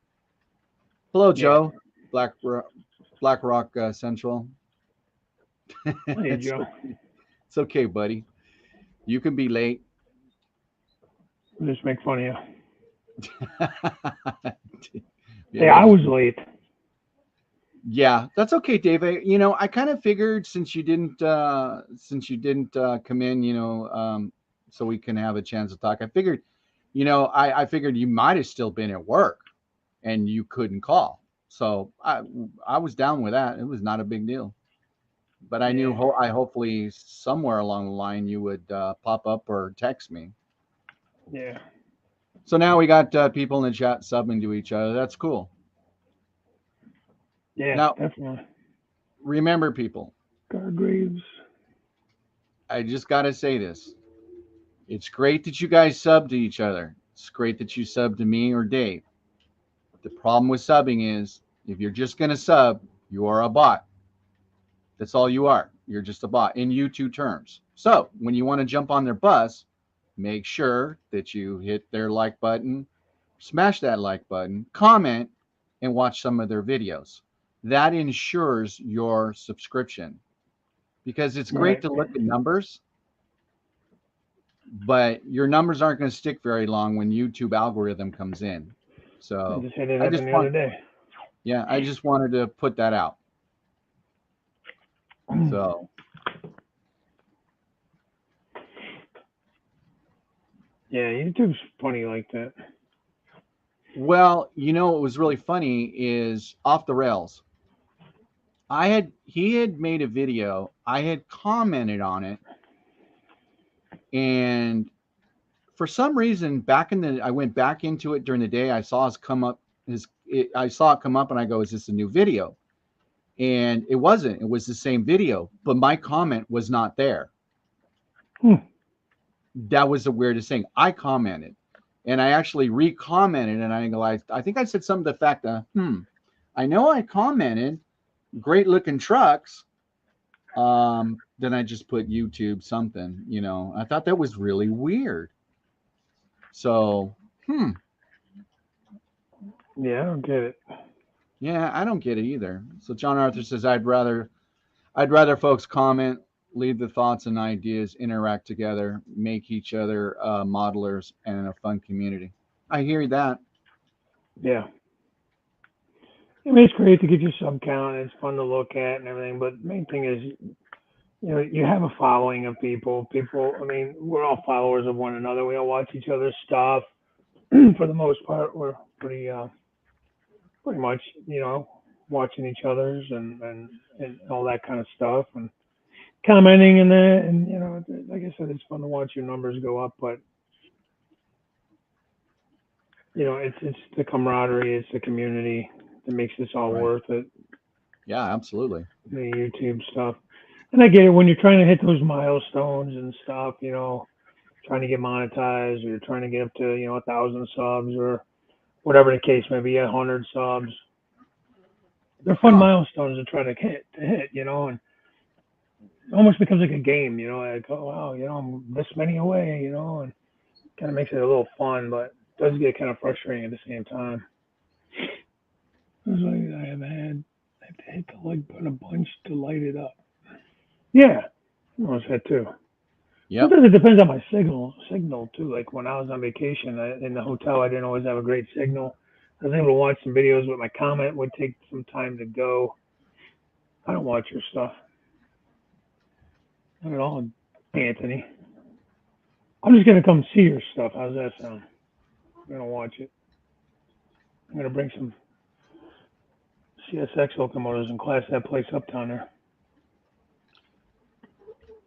Hello, Yeah. Joe. Black Rock Central. Hey, it's Joe. it's okay, buddy. You can be late. I'll just make fun of you. Hey, Yeah, I was late. yeah, that's okay, Dave. You know, I kind of figured since you didn't come in, so we can have a chance to talk. I figured, I figured you might have still been at work and you couldn't call. So I was down with that. It was not a big deal. But I knew Yeah. I hopefully somewhere along the line you would pop up or text me. Yeah. So now we got people in the chat subbing to each other. That's cool. Yeah, Now definitely. remember, people, Gargraves. I just got to say this. It's great that you guys sub to each other. It's great that you sub to me or Dave. The problem with subbing is if you're just going to sub, you are a bot. That's all you are. You're just a bot in YouTube terms. So when you want to jump on their bus, make sure that you hit their like button, smash that like button, comment, and watch some of their videos. That ensures your subscription because it's great Right. to look at numbers, but your numbers aren't going to stick very long when YouTube algorithm comes in. I So just had it I happen just the other want, day. yeah, I just wanted to put that out. So Yeah, YouTube's funny like that. well, what was really funny is off the rails. He had made a video. I had commented on it, and for some reason, I went back into it during the day. I saw I saw it come up, and I go, "Is this a new video?" And it wasn't. It was the same video, but my comment was not there. Hmm. That was the weirdest thing. I commented, and I actually re-commented, and I think I said something to the fact that, I know I commented, great looking trucks. Then I just put YouTube something. I thought that was really weird. So, Yeah, I don't get it. yeah, I don't get it either. So John Arthur says, I'd rather folks comment, leave the thoughts and ideas, interact together, make each other modelers, and a fun community. I hear that. Yeah. I mean, it's great to get your sub count. It's fun to look at and everything. But the main thing is, you have a following of people. People, I mean, we're all followers of one another. We all watch each other's stuff. For the most part, we're pretty much, watching each other's and all that kind of stuff and commenting and that. And, like I said, it's fun to watch your numbers go up. But, it's the camaraderie, it's the community that makes this all Right. worth it. Yeah, absolutely. The YouTube stuff. And I get it when you're trying to hit those milestones and stuff, trying to get monetized or you're trying to get up to, 1,000 subs or whatever the case may be, 100 subs. They're fun milestones to try to hit, and it almost becomes like a game, like, oh, wow, I'm this many away, and kind of makes it a little fun, but it does get kind of frustrating at the same time. It's like I have to hit the like button a bunch to light it up. Yeah, I noticed that too. Yep. Sometimes it depends on my signal too. Like when I was on vacation in the hotel, I didn't always have a great signal. I was able to watch some videos, but my comment would take some time to go. I don't watch your stuff. Not at all, Anthony. I'm just gonna come see your stuff. How's that sound? I'm gonna watch it. I'm gonna bring some CSX locomotives and class that place up down there.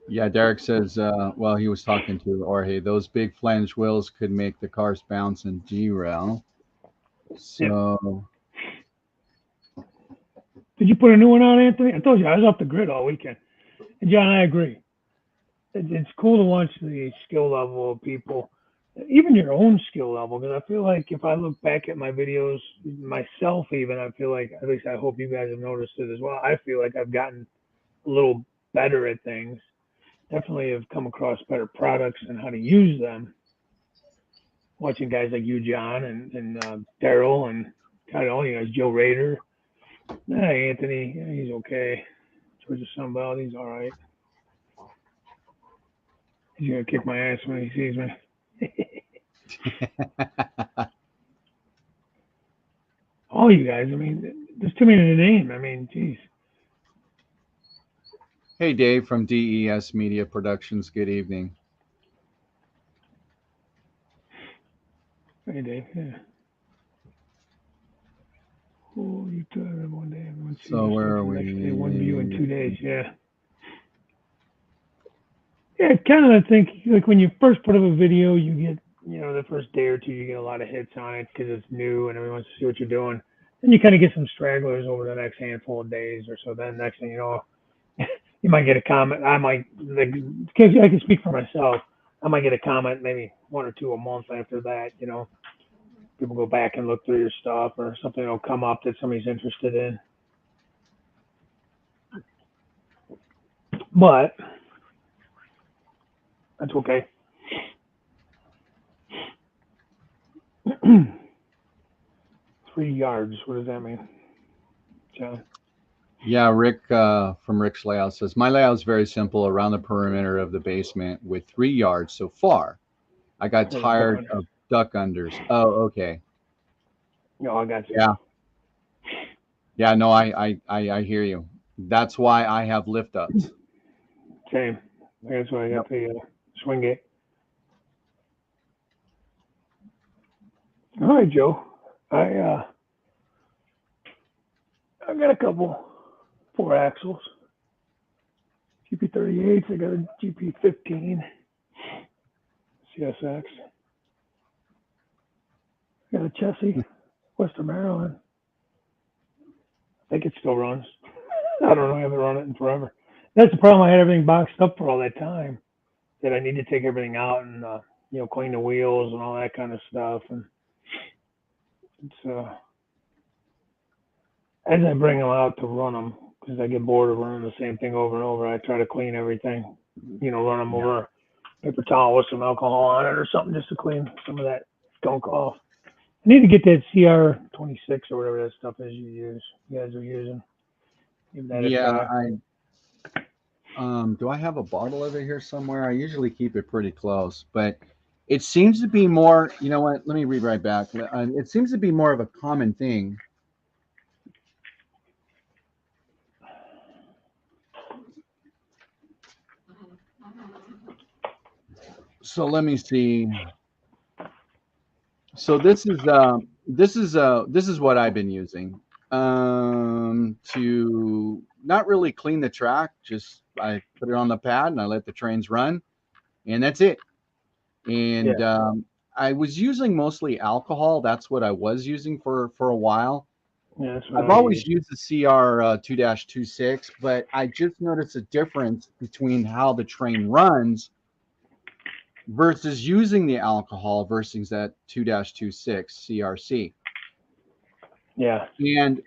Yeah, Derek says, well, he was talking to Jorge, those big flange wheels could make the cars bounce and derail. So, Did you put a new one on, Anthony? I told you I was off the grid all weekend. And John, I agree. It's cool to watch the skill level of people even your own skill level. Because I feel like if I look back at my videos myself, even I feel like, at least I hope you guys have noticed it as well. I feel like I've gotten a little better at things. Definitely have come across better products and how to use them. Watching guys like you, John, and Daryl, and kind of all you guys, Joe Rader. Anthony, yeah, he's okay. Georgia Sunbelt, he's all right. He's gonna kick my ass when he sees me. All you guys, I mean, there's too many to name. I mean, geez. Hey, Dave from DES Media Productions. Good evening. Hey, Dave. Yeah. Oh, you two have one day. Everyone sees So where yourself are the next day. One view in we? 2 days. Yeah. Yeah, kind of. I think like when you first put up a video, you get the first day or two, you get a lot of hits on it because it's new and everyone wants to see what you're doing. Then you kind of get some stragglers over the next handful of days or so. Then next thing you know, you might get a comment. I might, like, cause I can speak for myself. I might get a comment maybe one or two a month after that. People go back and look through your stuff or something will come up that somebody's interested in. But that's okay. 3 yards. What does that mean, John? Yeah, Rick from Rick's Layout says my layout is very simple around the perimeter of the basement with 3 yards so far. I got There's a duck tired under. of duck unders. Oh, okay. No, I got you. Yeah, yeah. No, I hear you. That's why I have lift ups. Same. That's why I Yep. got the swing gate. All right, Joe. I got a couple 4 axles, GP38s. I got a GP15 CSX. I got a Chessie, Western Maryland. I think it still runs. I don't know. I haven't run it in forever. That's the problem. I had everything boxed up for all that time that I need to take everything out and clean the wheels and all that kind of stuff. And it's as I bring them out to run them, because I get bored of running the same thing over and over, I try to clean everything. Run them Yeah. over a paper towel with some alcohol on it or something just to clean some of that gunk off. I need to get that CR26 or whatever that stuff is you guys are using. Give that a Yeah, try. do I have a bottle of it here somewhere? I usually keep it pretty close, but it seems to be more, you know what? Let me read right back. It seems to be more of a common thing. So let me see. So this is what I've been using to not really clean the track. Just I put it on the pad and I let the trains run, and that's it. And Yeah, I was using mostly alcohol. That's what I was using for a while. yeah, that's what I've I always use. used the CR 2-26, but I just noticed a difference between how the train runs versus using the alcohol versus that 2-26 CRC. Yeah, And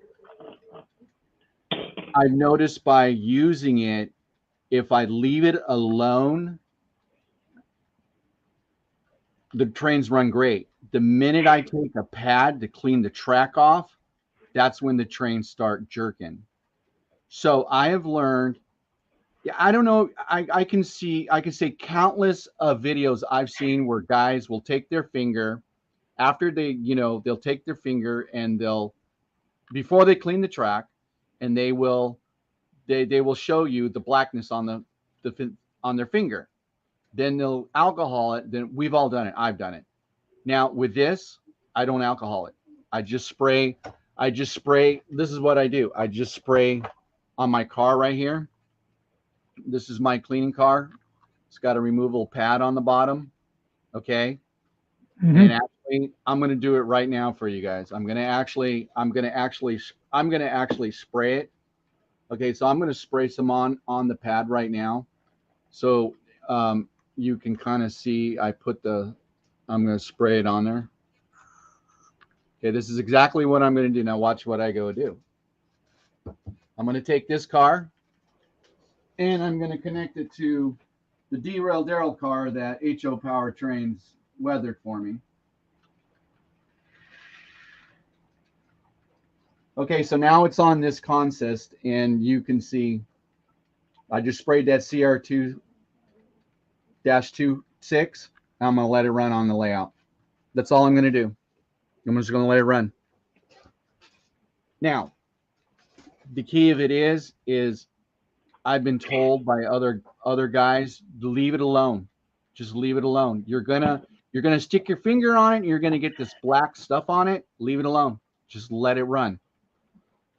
I've noticed by using it, if I leave it alone, the trains run great. The minute I take a pad to clean the track off, that's when the trains start jerking. So I have learned. Yeah, I don't know. I can say countless of videos I've seen where guys will take their finger after they'll take their finger and they'll before they clean the track, and they will show you the blackness on on their finger. Then they'll alcohol it. Then we've all done it. I've done it. Now with this, I don't alcohol it. I just spray. I just spray. This is what I do. I just spray on my car right here. This is my cleaning car. It's got a removable pad on the bottom. Okay. And hmm actually, I'm going to do it right now for you guys. I'm going to actually spray it. Okay. So I'm going to spray some on the pad right now. So you can kind of see I put I'm going to spray it on there. Okay, this is exactly what I'm going to do. Now watch what I go do. I'm going to take this car and I'm going to connect it to the Derail Daryl car that HO Powertrains weathered for me. Okay, so now it's on this consist, and you can see I just sprayed that CR2-26. I'm going to let it run on the layout. That's all I'm going to do. I'm just going to let it run. Now, the key of it is I've been told by other guys, leave it alone. Just leave it alone. You're gonna stick your finger on it, and you're gonna get this black stuff on it. Leave it alone. Just let it run.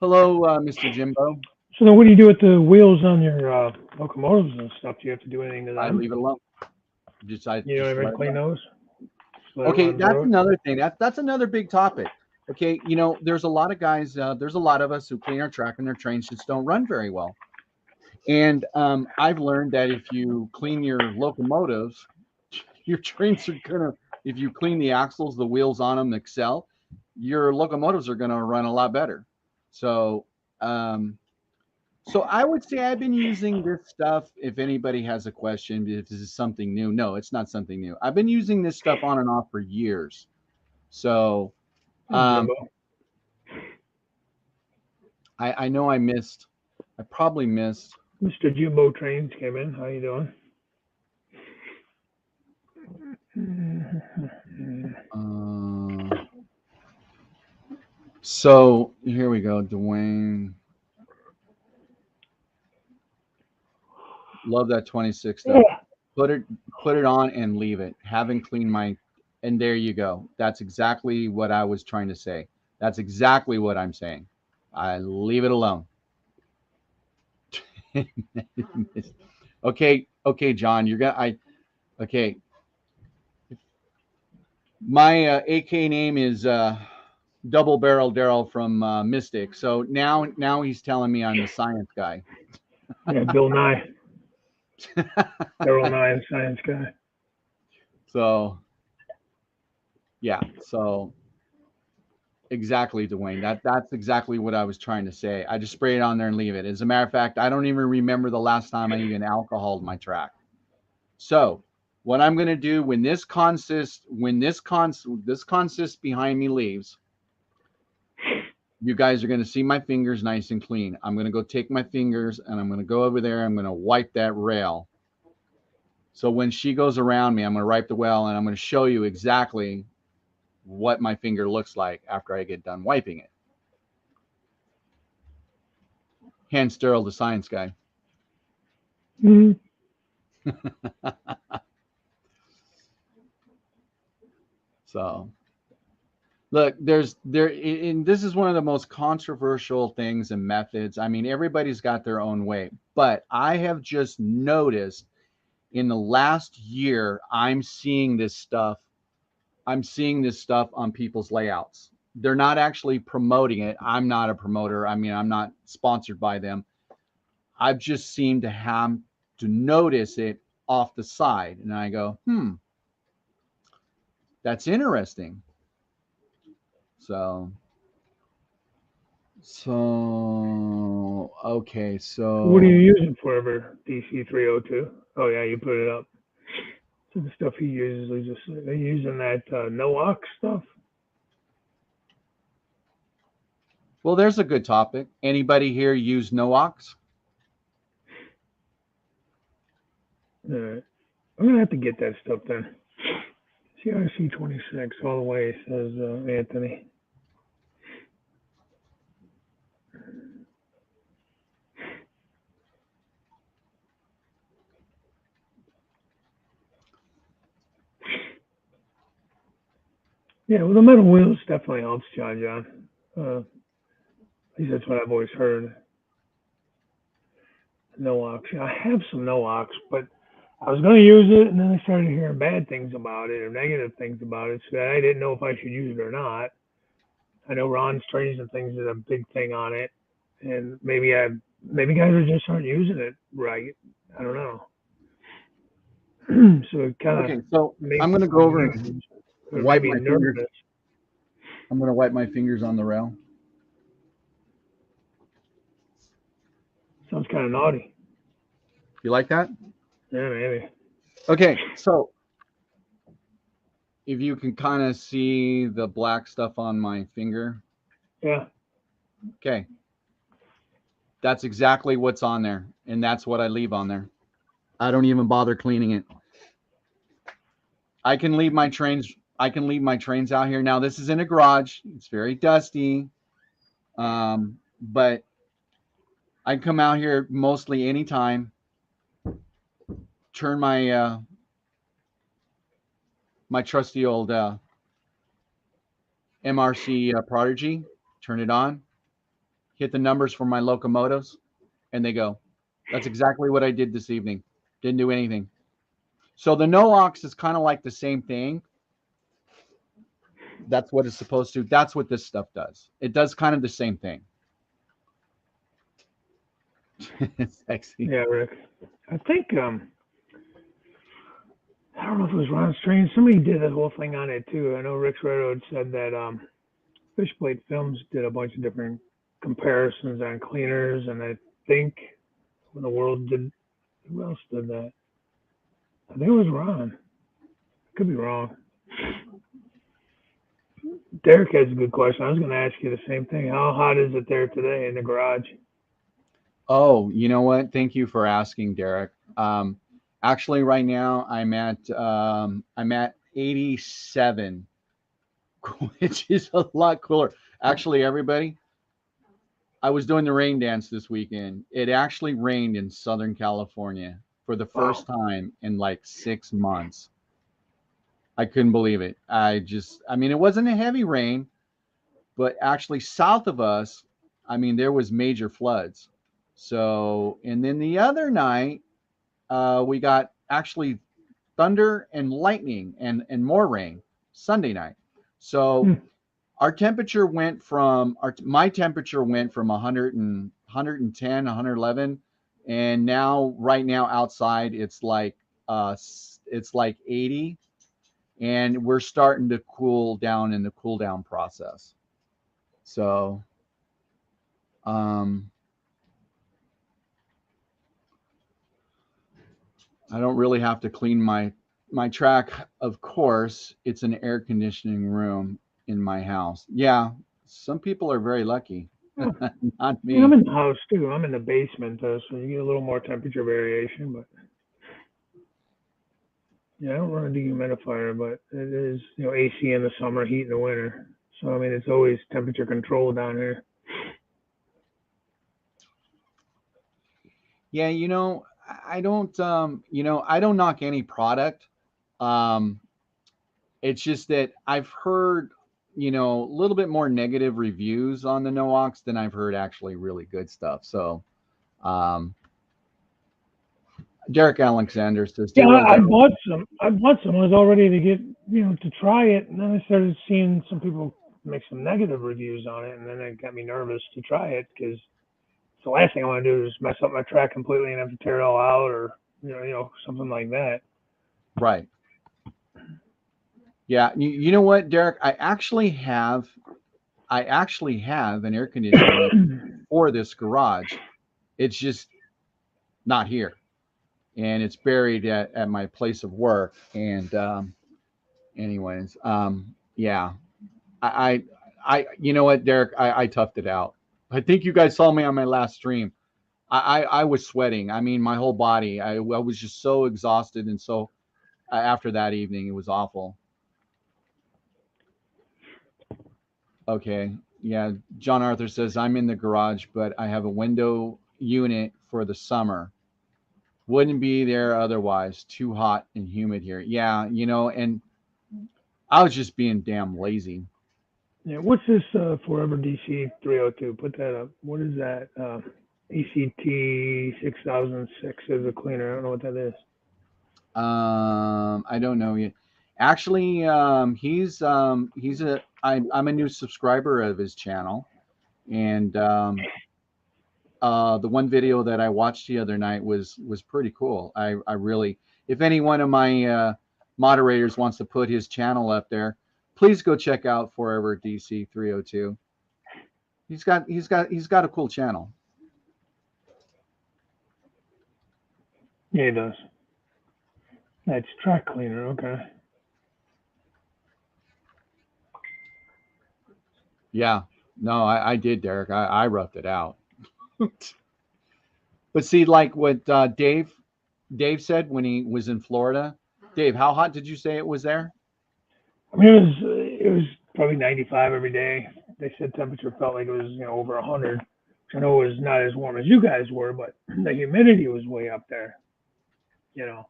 Hello, Mr. Jimbo. So then what do you do with the wheels on your locomotives and stuff? Do you have to do anything to them? I leave it alone. You Just don't ever let it clean run. those? Just let it Okay, run that's through it? another thing. That's another big topic. Okay, there's a lot of guys. There's a lot of us who clean our track, and their trains just don't run very well. And I've learned that if you clean your locomotives, your trains are gonna. If you clean the axles, the wheels on them excel, your locomotives are gonna run a lot better. So, so I would say I've been using this stuff. If anybody has a question, if this is something new, no, it's not something new. I've been using this stuff on and off for years. So, Jimbo. I know I probably missed. Mr. Jimbo Trains came in. How you doing? So here we go, Dwayne. Love that 26 stuff. Put it on and leave it. Haven't cleaned and there you go. That's exactly what I was trying to say. That's exactly what I'm saying. I leave it alone. Okay, John, okay. My AK name is Double Barrel Daryl from Mystic. So now he's telling me I'm the science guy. Yeah, Bill Nye. Daryl Nye, the science guy. So yeah, so exactly, Dwayne. That's exactly what I was trying to say. I just spray it on there and leave it. As a matter of fact, I don't even remember the last time I even alcoholed my track. So what I'm gonna do when this consist behind me leaves, you guys are gonna see my fingers nice and clean. I'm gonna go take my fingers and I'm gonna go over there. I'm gonna wipe that rail. So when she goes around me, I'm gonna wipe the rail and I'm gonna show you exactly what my finger looks like after I get done wiping it. Hence Daryl, the science guy. Mm-hmm. So look, and this is one of the most controversial things and methods. I mean, everybody's got their own way, but I have just noticed in the last year, I'm seeing this stuff on people's layouts. They're not actually promoting it. I'm not a promoter. I mean, I'm not sponsored by them. I've just seemed to have to notice it off the side. And I go, that's interesting. So okay. So What are you using for ever? DC 302? Oh yeah, you put it up. So the stuff he uses is just they're using that NOx stuff. well, there's a good topic. Anybody here use NOx? All right. I'm gonna have to get that stuff then. CRC 26 all the way, says Anthony. Yeah, well, the metal wheels definitely helps, John. At least that's what I've always heard. NOx. Yeah, I have some NOx, but I was going to use it, and then I started hearing bad things about it or negative things about it, so I didn't know if I should use it or not. I know Ron's trains and things is a big thing on it, and maybe guys just aren't using it right. I don't know. So it kind of Okay, so I'm going to go over and Or wipe maybe my fingers. nervous. I'm going to wipe my fingers on the rail. Sounds kind of naughty. You like that? Yeah, maybe. Okay, so if you can kind of see the black stuff on my finger. Yeah. Okay. That's exactly what's on there, and that's what I leave on there. I don't even bother cleaning it. I can leave my trains out here. Now this is in a garage. It's very dusty. But I come out here mostly anytime, turn my my trusty old MRC Prodigy, turn it on, hit the numbers for my locomotives, and they go. That's exactly what I did this evening. Didn't do anything. So the no-ox is kind of like the same thing. That's what it's supposed to. That's what this stuff does. It does kind of the same thing. Sexy. Yeah, Rick. I think I don't know if it was Ron Strange. Somebody did a whole thing on it too. I know Rick's Railroad said that Fishblade Films did a bunch of different comparisons on cleaners, and I think when the world did, who else did that? I think it was Ron. Could be wrong. Derek has a good question. I was going to ask you the same thing. How hot is it there today in the garage? Oh, you know what? Thank you for asking, Derek. Actually, right now I'm at 87, which is a lot cooler. Actually, everybody, I was doing the rain dance this weekend. It actually rained in Southern California for the first time in like 6 months. I couldn't believe it. I mean, it wasn't a heavy rain, but actually south of us, I mean, there was major floods. So, and then the other night, we got actually thunder and lightning and more rain Sunday night. So our temperature went from my temperature went from 100 and 110, 111, and now right now outside it's like 80, and we're starting to cool down in the cool down process. So I don't really have to clean my track. Of course, it's an air conditioning room in my house. Yeah, some people are very lucky. Not me. Yeah, I'm in the house too. I'm in the basement though, so you get a little more temperature variation. But yeah, I don't run a dehumidifier, but it is AC in the summer, heat in the winter. So I mean, it's always temperature controlled down here. Yeah, I don't I don't knock any product. Um, it's just that I've heard, a little bit more negative reviews on the Noox than I've heard actually really good stuff. So, Derek Alexander says, Yeah, "Dear old I Derek." bought some. I was all ready to get to try it, and then I started seeing some people make some negative reviews on it, and then it got me nervous to try it because the last thing I want to do is mess up my track completely and have to tear it all out, or something like that. Right. Yeah, you know what, Derek? I actually have an air conditioning for this garage. It's just not here, and it's buried at my place of work. And anyways, yeah, you know what, Derek? I toughed it out. I think you guys saw me on my last stream. I was sweating. I mean, my whole body. I was just so exhausted, and so after that evening, it was awful. Okay. Yeah. John Arthur says, I'm in the garage, but I have a window unit for the summer. Wouldn't be there otherwise. Too hot and humid here. Yeah. And I was just being damn lazy. Yeah, what's this Forever DC 302? Put that up. What is that? ACT 6006 is a cleaner. I don't know what that is. I don't know yet. Actually, I'm a new subscriber of his channel, and the one video that I watched the other night was pretty cool. I really, if any one of my moderators wants to put his channel up there, please go check out Forever DC 302. He's got a cool channel. Yeah, he does. That's track cleaner. Okay. Yeah. No, I did, Derek. I roughed it out. But see, like what Dave said when he was in Florida. Dave, how hot did you say it was there? I mean, it was probably 95 every day. They said temperature felt like it was over 100. Which I know it was not as warm as you guys were, but the humidity was way up there. You know.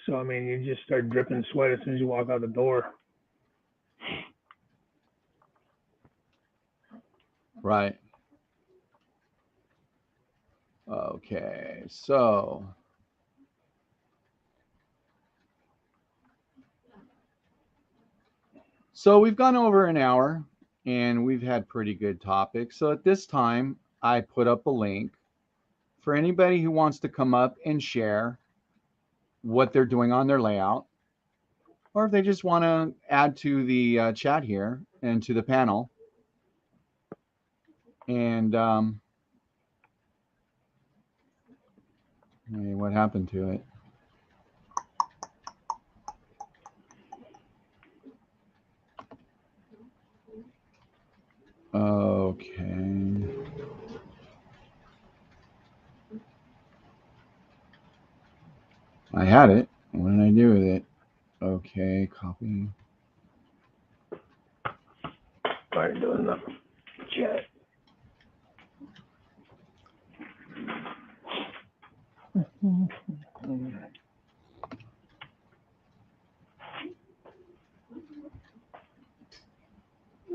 So I mean, you just start dripping sweat as soon as you walk out the door. Right. Okay. So we've gone over an hour and we've had pretty good topics. So at this time, I put up a link for anybody who wants to come up and share what they're doing on their layout, or if they just want to add to the chat here and to the panel. And hey, what happened to it? Okay. I had it. What did I do with it? Okay, copy. Start doing the chat.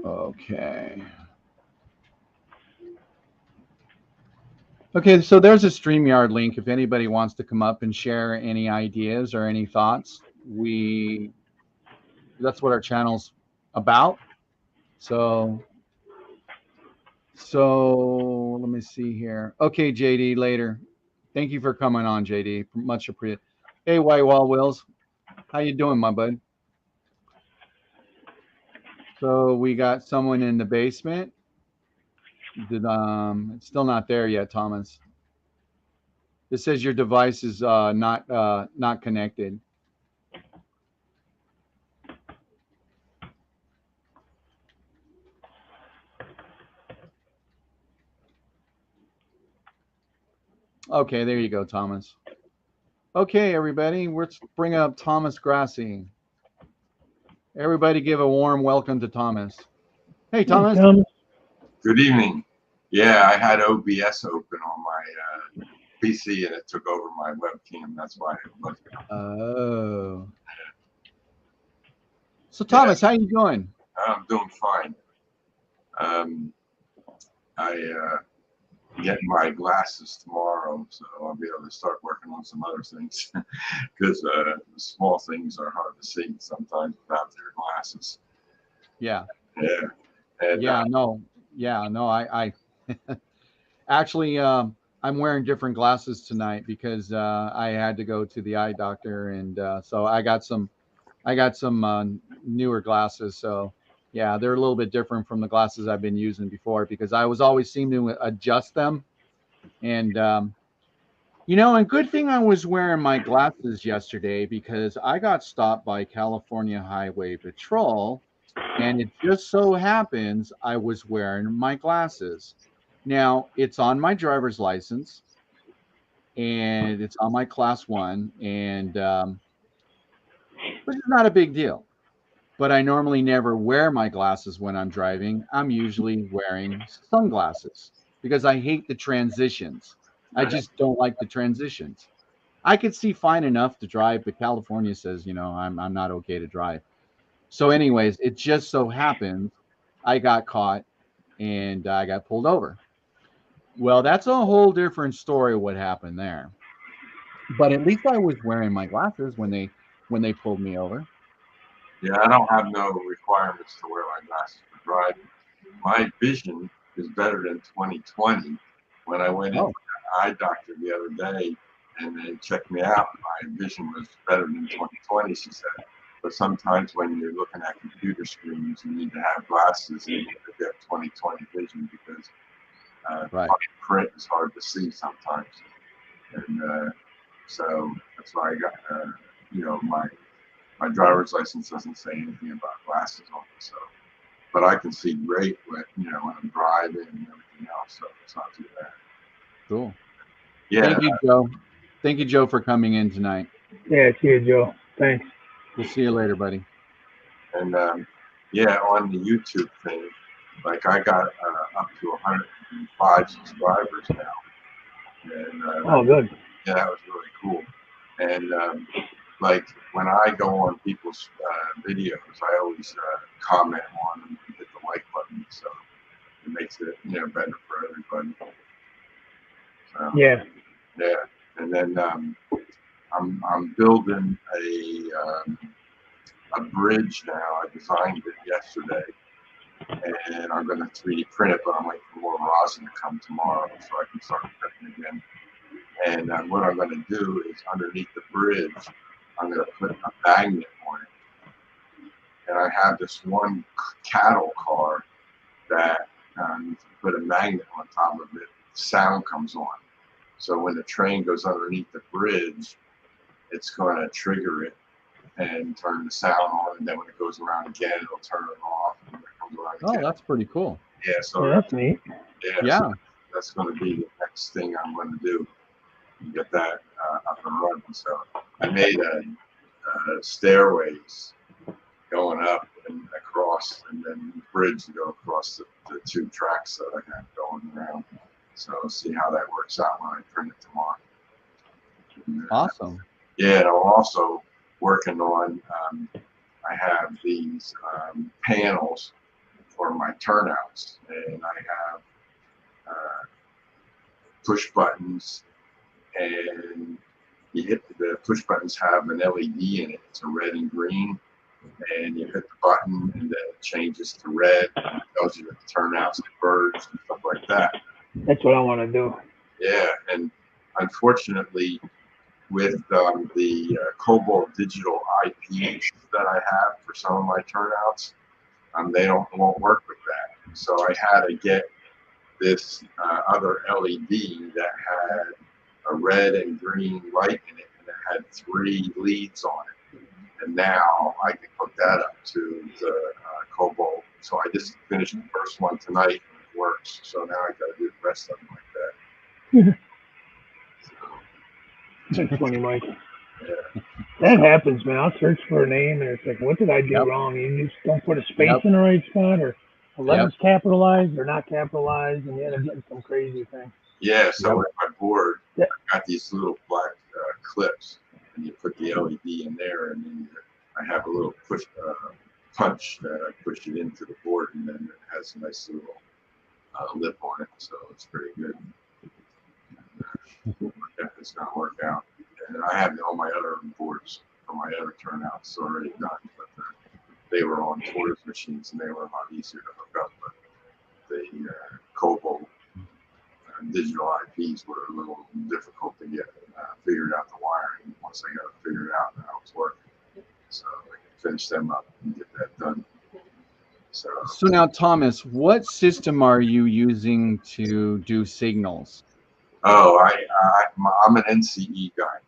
Okay. Okay, so there's a StreamYard link if anybody wants to come up and share any ideas or any thoughts. That's what our channel's about. So let me see here. Okay, JD, later. Thank you for coming on, JD. Much appreciated. Hey, White Wall Wills, how you doing, my bud? So we got someone in the basement. It's still not there yet, Thomas. It says your device is not connected. Okay, there you go, Thomas. Okay, everybody, let's bring up Thomas Grassi. Everybody give a warm welcome to Thomas. Hey, Thomas. Good evening. Yeah, I had OBS open on my PC and it took over my webcam. That's why it wasn't. Oh. So, Thomas, how you doing? I'm doing fine. I get my glasses tomorrow, so I'll be able to start working on some other things because small things are hard to see sometimes without their glasses. Yeah. Yeah. And, I actually I'm wearing different glasses tonight because I had to go to the eye doctor, and so I got some newer glasses. So yeah, they're a little bit different from the glasses I've been using before because I was always seeming to adjust them, and and good thing I was wearing my glasses yesterday because I got stopped by California Highway Patrol. And it just so happens I was wearing my glasses. Now, it's on my driver's license and it's on my class 1, and which is not a big deal. But I normally never wear my glasses when I'm driving. I'm usually wearing sunglasses because I hate the transitions. I just don't like the transitions. I could see fine enough to drive, but California says, I'm not okay to drive. So, anyways, it just so happens I got caught and I got pulled over. Well, that's a whole different story what happened there. But at least I was wearing my glasses when they pulled me over. yeah, I don't have no requirements to wear my glasses for driving. My vision is better than 2020. When I went in to the eye doctor the other day and they checked me out, my vision was better than 2020, she said. But sometimes when you're looking at computer screens, you need to have glasses and you have to get 20/20 vision because Right. print is hard to see sometimes. And so that's why I got, my driver's license doesn't say anything about glasses on it. So, but I can see great when I'm driving and everything else. So it's not too bad. Cool. Yeah. Thank you, Joe. Thank you, Joe, for coming in tonight. Yeah, see you, Joe. Thanks. We'll see you later, buddy. And on the YouTube thing, like I got up to 105 subscribers now. And Oh, good. yeah, that was really cool. And like when I go on people's videos, I always comment on them and hit the like button, so it makes it better for everybody. So, Yeah. yeah, and then I'm building a bridge now. I designed it yesterday, and I'm going to 3D print it, but I'm waiting for more rosin to come tomorrow so I can start printing again. And what I'm going to do is underneath the bridge, I'm going to put a magnet on it. And I have this one cattle car that you put a magnet on top of it, sound comes on. So when the train goes underneath the bridge, it's going to trigger it and turn the sound on. And then when it goes around again, it'll turn it off. And when it comes around Oh, again. that's pretty cool. Yeah, so Yeah, that's neat. Yeah. So that's going to be the next thing I'm going to do. Get that up and running. So I made stairways going up and across, and then the bridge to go across the two tracks that I have going around. So see how that works out when I print it tomorrow. And, Awesome. yeah, and I'm also working on. I have these panels for my turnouts, and I have push buttons. And you hit the push buttons have an LED in it. It's a red and green, and you hit the button, and then it changes to red. And it tells you the turnouts, the birds, and stuff like that. That's what I want to do. Yeah, and unfortunately, with the Cobalt digital IPs that I have for some of my turnouts, they won't work with that. So I had to get this other LED that had a red and green light in it, and it had 3 leads on it. And now I can hook that up to the Cobalt. So I just finished the first one tonight, and it works. So now I got to do the rest of them like that. That's funny, Mike. Yeah. That happens, man. I'll search for a name, and it's like, what did I do wrong? You just don't put a space in the right spot, or a letter's capitalized or not capitalized, and you end up getting some crazy thing. Yeah, so with my board, I got these little black clips, and you put the LED in there, and then I have a little push punch that I push it into the board, and then it has a nice little lip on it, so it's pretty good. It's going to work out. And I have all my other boards for my other turnouts already done, but they were on Tortoise machines, and they were a lot easier to hook up. But the Cobalt digital IPs were a little difficult to get figured out the wiring. Once I got it figured out, now it's working. So I can finish them up and get that done. So now, Thomas, what system are you using to do signals? Oh, I'm an NCE guy.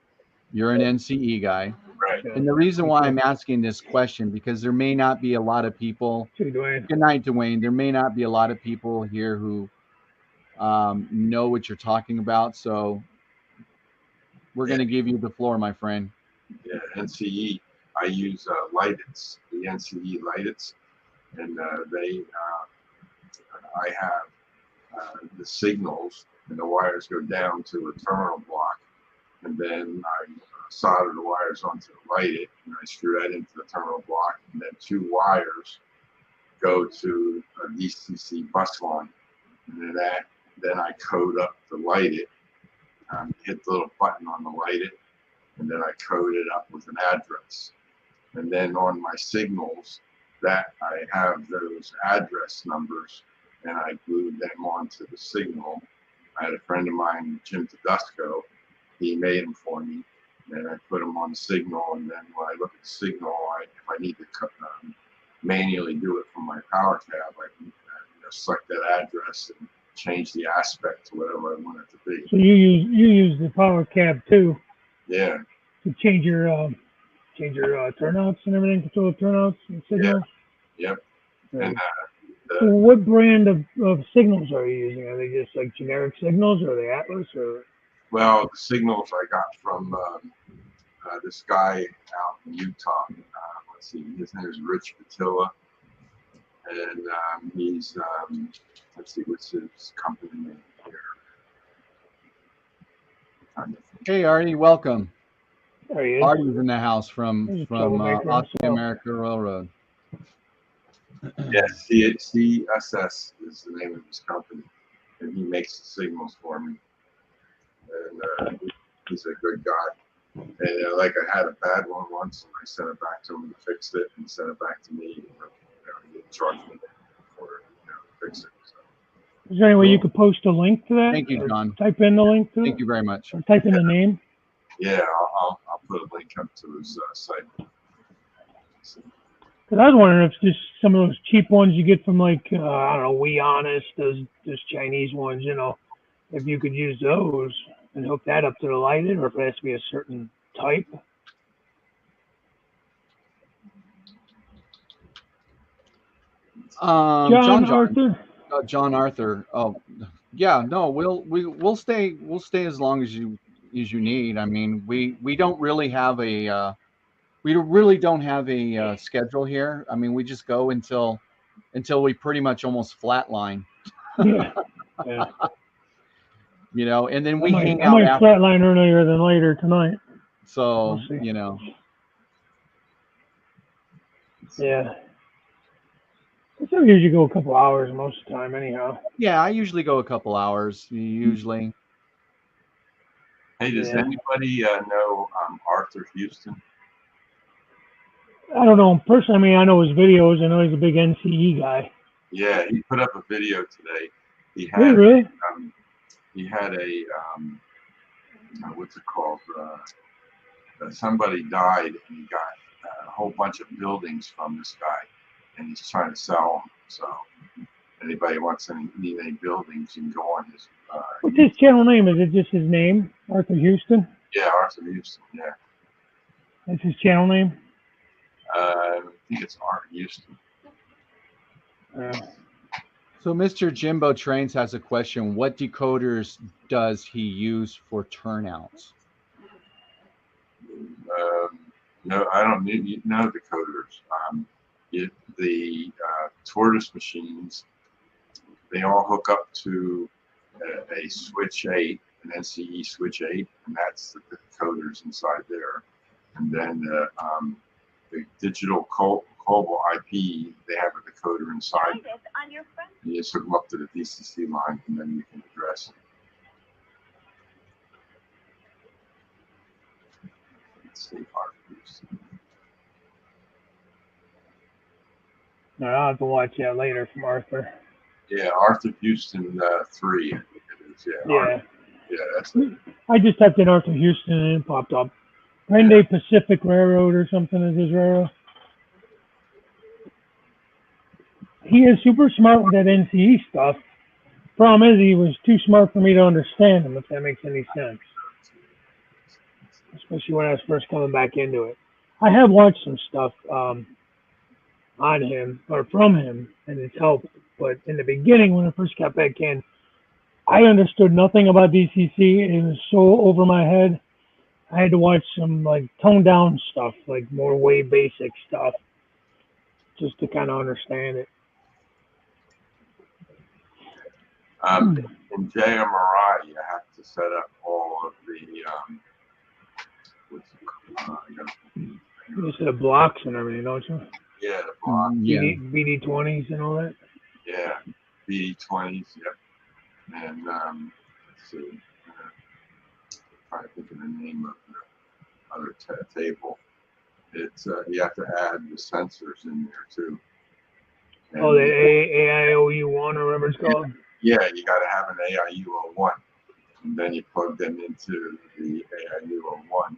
You're an NCE guy. Right. And the reason why I'm asking this question, because there may not be a lot of people. Good night, Dwayne. There may not be a lot of people here who know what you're talking about. So we're going to give you the floor, my friend. Yeah, NCE. I use Lightits, the NCE Lightits, and I have the signals, and the wires go down to a terminal block, and then I solder the wires onto the Lightit, and I screw that into the terminal block, and then 2 wires go to a DCC bus line, and then I code up the Lightit, hit the little button on the Lightit, and then I code it up with an address. And then on my signals, that I have those address numbers, and I glued them onto the signal. I had a friend of mine, Jim Tedesco, he made them for me, and I put them on the signal, and then when I look at the signal, I if I need to manually do it from my power cab, I can select that address and change the aspect to whatever I want it to be. So you use the power cab too Yeah, to change your turnouts and everything, control the turnouts and signals. yep. Right. And So what brand of signals are you using? Are they just like generic signals, or are they Atlas, or? well, the signals I got from this guy out in Utah. Let's see, his name is Rich Patilla, and he's let's see, what's his company name here? Hey, Artie, welcome. There he is. Artie's in the house from He's a troublemaker Austin himself. America Railroad. Yeah, CSS is the name of his company, and he makes the signals for me. And he's a good guy. And like I had a bad one once, and I sent it back to him. He fixed it and sent it back to me. He didn't charge me for fix it. So. Is there any way you could post a link to that? Thank you, or John. Type in the link to Thank it, you very much. or type in the name. Yeah, I'll put a link up to his site. Because I was wondering if just some of those cheap ones you get from like I don't know, We Honest, those Chinese ones, if you could use those and hook that up to the lighted, or if it has to be a certain type. John Arthur. John Arthur. Oh, yeah. No, we'll stay as long as you need. I mean, we don't really have a schedule here. I mean, we just go until we pretty much almost flatline. Yeah. And then we hang I out might after. flatline earlier than later tonight. So We'll see. Yeah. I usually go a couple hours most of the time, anyhow. Yeah, I usually go a couple hours. Usually. Hey, does anybody know Arthur Houston? I don't know him personally. I mean, I know his videos. I know he's a big NCE guy. Yeah, he put up a video today. He had really? He had a what's it called? Somebody died, and he got a whole bunch of buildings from this guy, and he's trying to sell them. So anybody need any buildings, you can go on his. What's his channel name? Is it just his name, Arthur Houston? Yeah, Arthur Houston. Yeah. That's his channel name. I think it's Arthur Houston. So Mr. Jimbo Trains has a question. What decoders does he use for turnouts? No, I don't need no decoders. The tortoise machines, they all hook up to a switch 8, an NCE switch 8, and that's the decoders inside there. And then the digital Cobalt IP, they have a decoder inside. And you just hook them up to the DCC line, and then you can address it. Let's see, No, I'll have to watch that later from Arthur. Yeah, Arthur Houston 3, I think it is. Yeah. Yeah, that's it. I just typed in Arthur Houston and it popped up. Grande Pacific Railroad or something is his railroad. He is super smart with that NCE stuff. Problem is, he was too smart for me to understand him, if that makes any sense. Especially when I was first coming back into it. I have watched some stuff on him, or from him, and it's helped. But in the beginning, when I first got back in, I understood nothing about DCC. It was so over my head. I had to watch some like toned down stuff, like more way basic stuff, just to kind of understand it. In JMRI, you have to set up all of the You set up blocks and everything, don't you? yeah, the block. Yeah. BD20s and all that. Yeah, BD20s. Yep. And let's see. Trying to think of the name of the other table. It's you have to add the sensors in there too. And Oh, the AIOU1 or whatever it's called. Yeah, you got to have an AIU01, and then you plug them into the AIU01,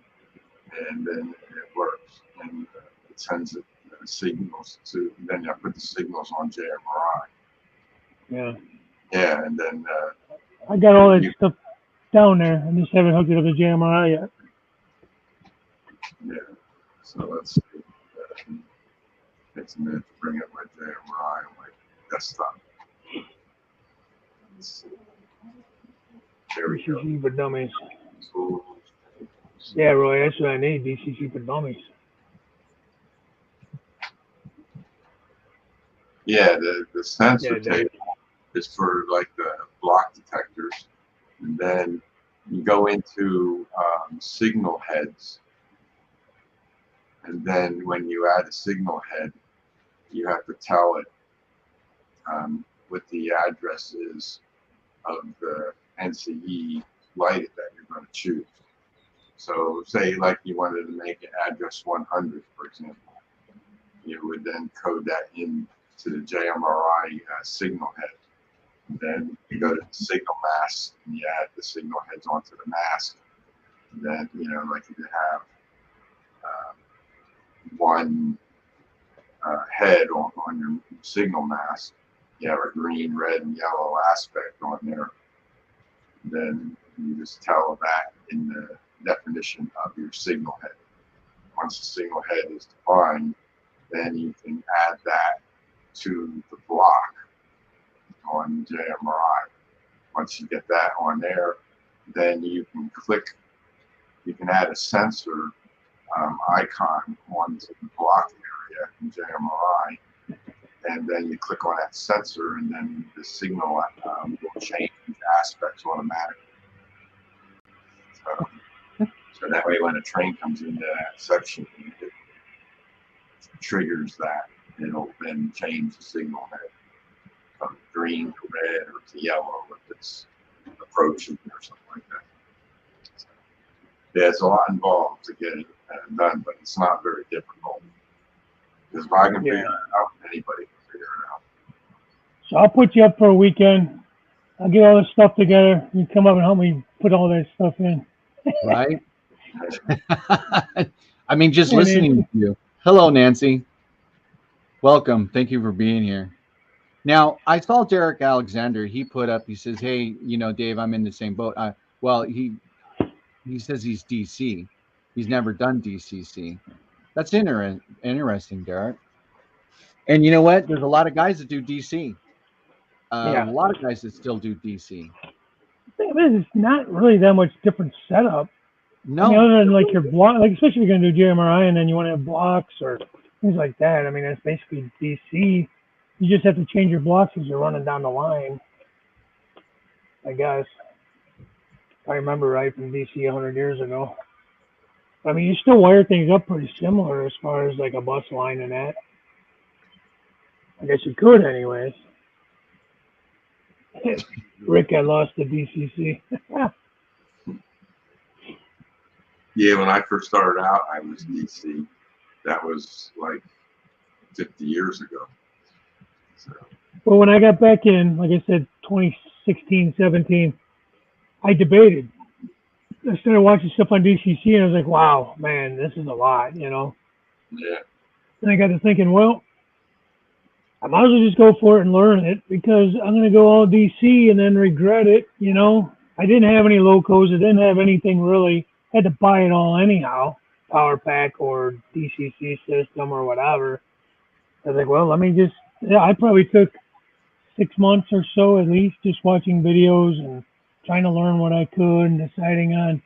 and then it works. And it sends it signals to. Then I put the signals on JMRI. Yeah. Yeah, and then I got all that stuff down there. I just haven't hooked it up to JMRI yet. yeah. So let's see. Takes a minute to bring up my JMRI on my desktop. Let's see. There we go. DCC for dummies. Tools. Yeah, Roy, that's what I need. DCC for dummies. Yeah, the sensor Yeah, tape is for like the block detectors, and then you go into signal heads, and then when you add a signal head, you have to tell it what the address is of the NCE light that you're going to choose. So say like you wanted to make it address 100, for example, you would then code that in to the JMRI signal head. And then you go to the signal mask and you add the signal heads onto the mask. And then, you know, like you have one head on your signal mask, you have a green, red, and yellow aspect on there. And then you just tell that in the definition of your signal head. Once the signal head is defined, then you can add that to the block on JMRI. Once you get that on there, then you can add a sensor icon onto the block area in JMRI, and then you click on that sensor, and then the signal will change aspects automatically. So that way, when a train comes into that section, it triggers that. It'll then change the signal head from green to red or to yellow if it's approaching or something like that. So, yeah, it's a lot involved to get it done, but it's not very difficult. Because if I can figure it out, anybody can figure it out. So I'll put you up for a weekend. I'll get all this stuff together. You come up and help me put all that stuff in. Right? I mean, just Hey, listening Nancy. to you. Hello, Nancy. Welcome. Thank you for being here. Now, I saw Derek Alexander. He put up, he says, hey, you know, Dave, I'm in the same boat. Well, he says he's DC. He's never done DCC. That's interesting, Derek. And you know what? There's a lot of guys that do DC. A Yeah. lot of guys that still do DC. The thing is, it's not really that much different setup. No. I mean, other than like your block, like especially if you're going to do JMRI and then you want to have blocks or things like that. I mean, that's basically DC. You just have to change your blocks as you're running down the line, I guess. If I remember right from DC 100 years ago. I mean, you still wire things up pretty similar as far as like a bus line and that. I guess you could anyways. Rick, I lost the DCC. Yeah, when I first started out, I was DC. That was like 50 years ago. So. Well, when I got back in, like I said, 2016, 17, I debated. I started watching stuff on DCC, and I was like, wow, man, this is a lot, you know? Yeah. And I got to thinking, well, I might as well just go for it and learn it because I'm going to go all DC and then regret it, you know? I didn't have any locos. I didn't have anything really. I had to buy it all anyhow, power pack or DCC system or whatever. I was like, well, let me just, I probably took 6 months or so at least just watching videos and trying to learn what I could and deciding on.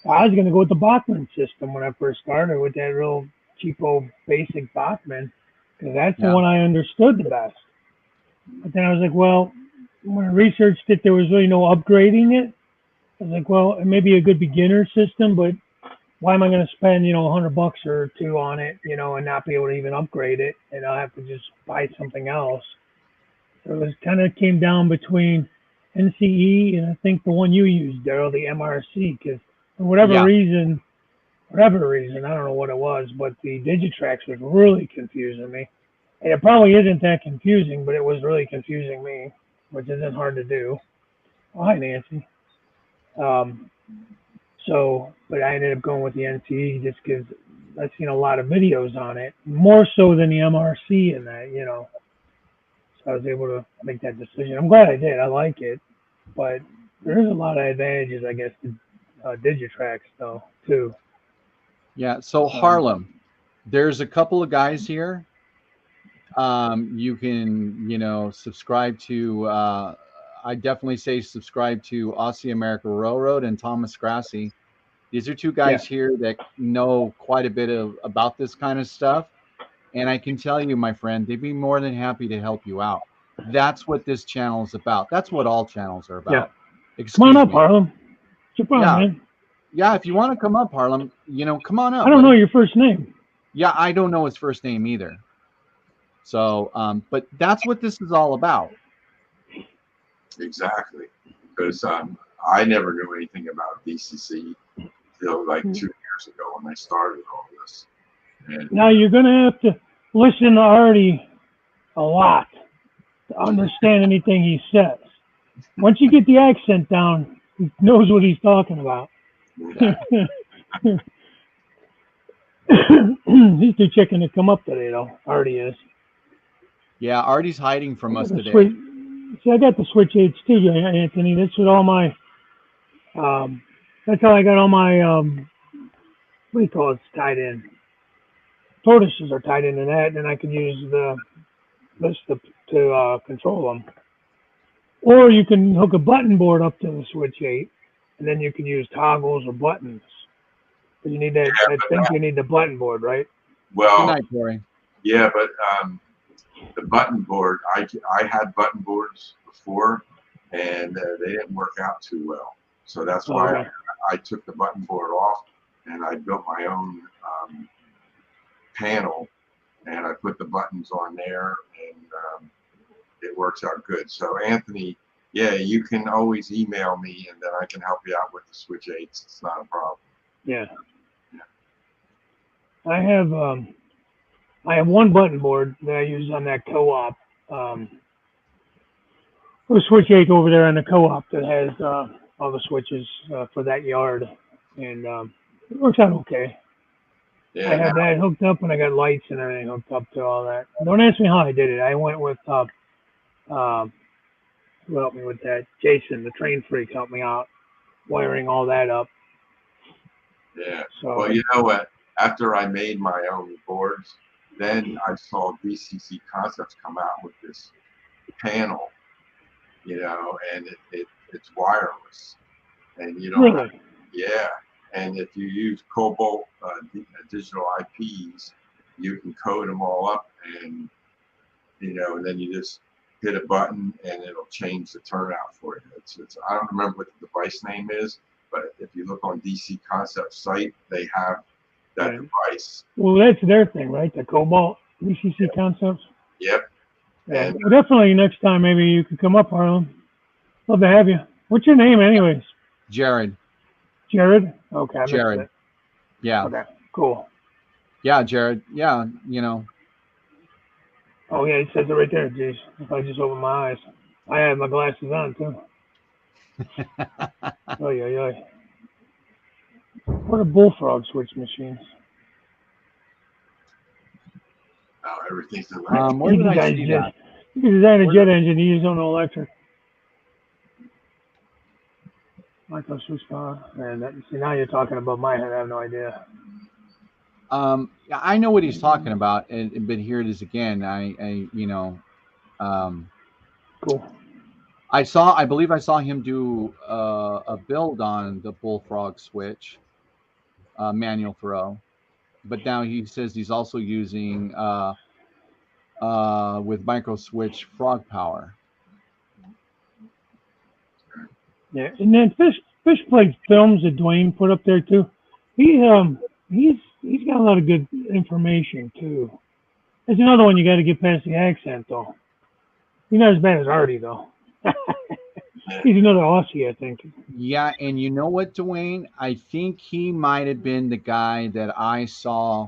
I was going to go with the Bachmann system when I first started with that real cheapo basic Bachmann because that's the one I understood the best. But then I was like, well, when I researched it, there was really no upgrading it. I was like, well, it may be a good beginner system, but why am I going to spend, you know, $100 or $2 on it, you know, and not be able to even upgrade it, and I'll have to just buy something else. So it was kind of came down between NCE and I think the one you used, Daryl, the MRC, because for whatever reason, I don't know what it was, but the Digitrax was really confusing me. And it probably isn't that confusing, but it was really confusing me, which isn't hard to do. Oh, hi, Nancy. But I ended up going with the NCE just because I've seen a lot of videos on it, more so than the MRC and that, So I was able to make that decision. I'm glad I did. I like it, but there's a lot of advantages, I guess, to Digitrax though too. Yeah. So Harlem, there's a couple of guys here. You can, subscribe to. I definitely say subscribe to Aussie America Railroad and Thomas Grassi. These are two guys here that know quite a bit about this kind of stuff. And I can tell you, my friend, they'd be more than happy to help you out. That's what this channel is about. That's what all channels are about. Yeah. Come on up, Harlem. Jump on, man. Yeah, if you want to come up, Harlem, come on up. I don't know your first name. Yeah, I don't know his first name either. So, but that's what this is all about. Exactly. Because I never knew anything about DCC until like 2 years ago when I started all this. And now you're going to have to listen to Artie a lot to understand anything he says. Once you get the accent down, he knows what he's talking about. yeah. He's too chicken to come up today, though. Artie is. Yeah, Artie's hiding from us today. See, I got the Switch 8s too, Anthony. That's what all my, that's how I got all my, what do you call it, tied in. Tortoises are tied into that, and then I can use this to control them. Or you can hook a button board up to the Switch 8, and then you can use toggles or buttons. You need that. I think you need the button board, right? Well, good night, Corey. Yeah, but the button board, I had button boards before, and they didn't work out too well. So that's why I took the button board off, and I built my own panel, and I put the buttons on there, and it works out good. So Anthony, yeah, you can always email me, and then I can help you out with the Switch 8s. It's not a problem. Yeah. I have one button board that I use on that co-op. The Switch 8 over there on the co-op that has all the switches for that yard, and it works out okay. Yeah, I have that hooked up, and I got lights and everything hooked up to all that. Don't ask me how I did it. I went with who helped me with that? Jason, the train freak, helped me out wiring all that up. Yeah. So, well, you know what? After I made my own boards, then I saw DCC Concepts come out with this panel, and it's wireless, and you don't really? yeah. And if you use Cobalt digital IPs, you can code them all up, and and then you just hit a button and it'll change the turnout for you. It's I don't remember what the device name is, but if you look on DC Concepts site, they have that device. Well, that's their thing, right? The Cobalt DCC Concepts. Yep. Yeah, and definitely next time maybe you could come up, Harlan. Love to have you. What's your name, anyways? Jared. Jared? Okay. I Jared. missed it. Yeah. Okay. Cool. Yeah, Jared. Yeah, Oh yeah, it says it right there. Jeez, if I just open my eyes, I have my glasses on too. Oy, oy, oy. What are bullfrog switch machines? Oh, everything's electric. Where did I see that? You can design a jet engine. You just don't know electric. Micro switch power. Man, see, now you're talking above my head. I have no idea. I know what he's talking about, but here it is again. Cool. I believe I saw him do a build on the Bullfrog switch, manual throw, but now he says he's also using with micro switch frog power. Yeah, and then fish plate films that Dwayne put up there too. He's got a lot of good information too. There's another one you got to get past the accent though. He's not as bad as Artie though. He's another Aussie, I think. Yeah, and you know what, Dwayne? I think he might have been the guy that I saw.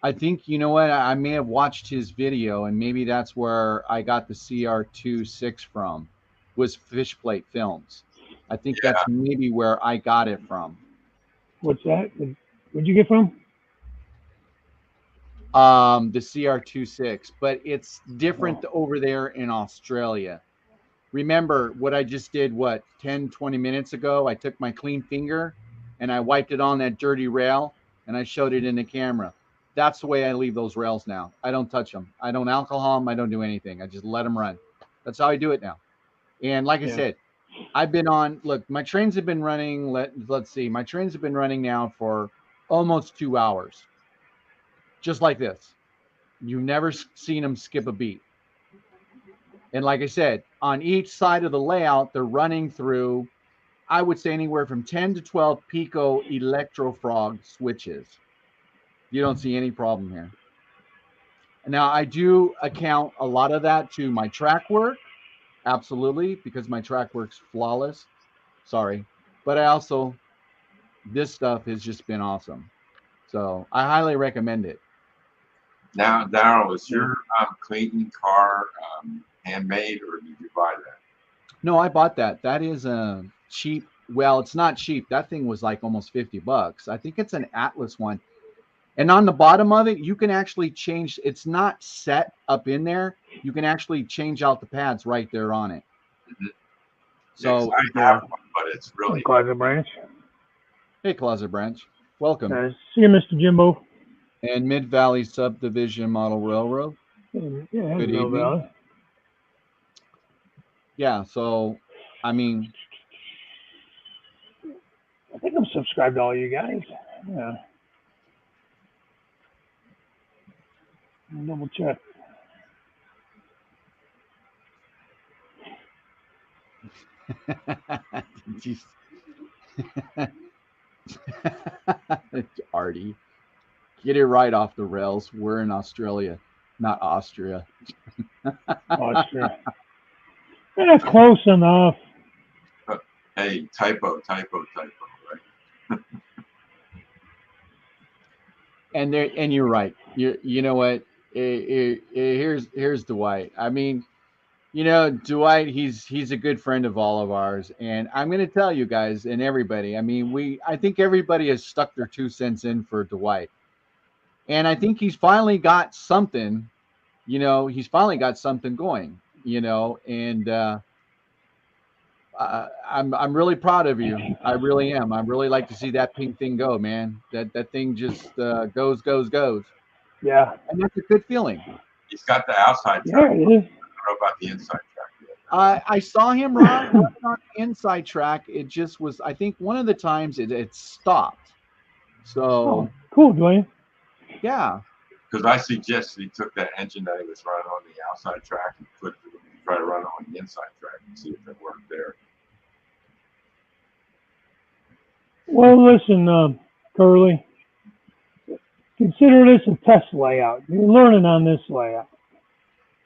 I think, you know what? I may have watched his video, and maybe that's where I got the CR26 from, was Fish Plate Films. I think that's maybe where I got it from. What's that? Where'd you get from? the CR26, but it's different over there in Australia. Remember what I just did, 10, 20 minutes ago? I took my clean finger and I wiped it on that dirty rail and I showed it in the camera. That's the way I leave those rails now. I don't touch them. I don't alcohol them. I don't do anything. I just let them run. That's how I do it now. And like I Yeah. said, I've been look, my trains have been running, let's see, my trains have been running now for almost 2 hours, just like this. You've never seen them skip a beat. And like I said, on each side of the layout, they're running through, I would say, anywhere from 10 to 12 pico electrofrog switches. You don't see any problem here. Now, I do account a lot of that to my track work, absolutely, because my track work's flawless. Sorry. But I also, this stuff has just been awesome. So I highly recommend it. Now, Daryl, is your Clayton car handmade, or did you buy that? No, I bought that. That is a cheap. Well, it's not cheap. That thing was like almost $50. I think it's an Atlas one. And on the bottom of it, you can actually change. It's not set up in there. You can actually change out the pads right there on it. Mm-hmm. So I have one, but it's really. Closet Branch. Hey, Closet Branch. Welcome. See you, Mr. Jimbo. And Mid Valley Subdivision Model Railroad. Yeah, Good evening. Valley. Yeah, so, I mean, I think I'm subscribed to all you guys. Yeah. I'll double check. Artie, get it right off the rails. We're in Australia, not Austria. Austria. Yeah, close enough. Hey, typo, right? And you're right. You know what? Here's Dwight. I mean, Dwight, he's a good friend of all of ours, and I'm going to tell you guys and everybody. I mean, I think everybody has stuck their 2 cents in for Dwight, and I think he's finally got something. He's finally got something going. And I'm really proud of you. I really am. I really like to see that pink thing go, man. That thing just goes. Yeah. And that's a good feeling. He's got the outside track. Yeah, it is. I don't know about the inside track yet. I saw him run on the inside track. It just was, I think one of the times it stopped. So cool, Dwayne. Yeah. Because I suggested he took that engine that he was running on the outside track and try to run it on the inside track and see if it worked there. Well, listen, Curly. Consider this a test layout. You're learning on this layout.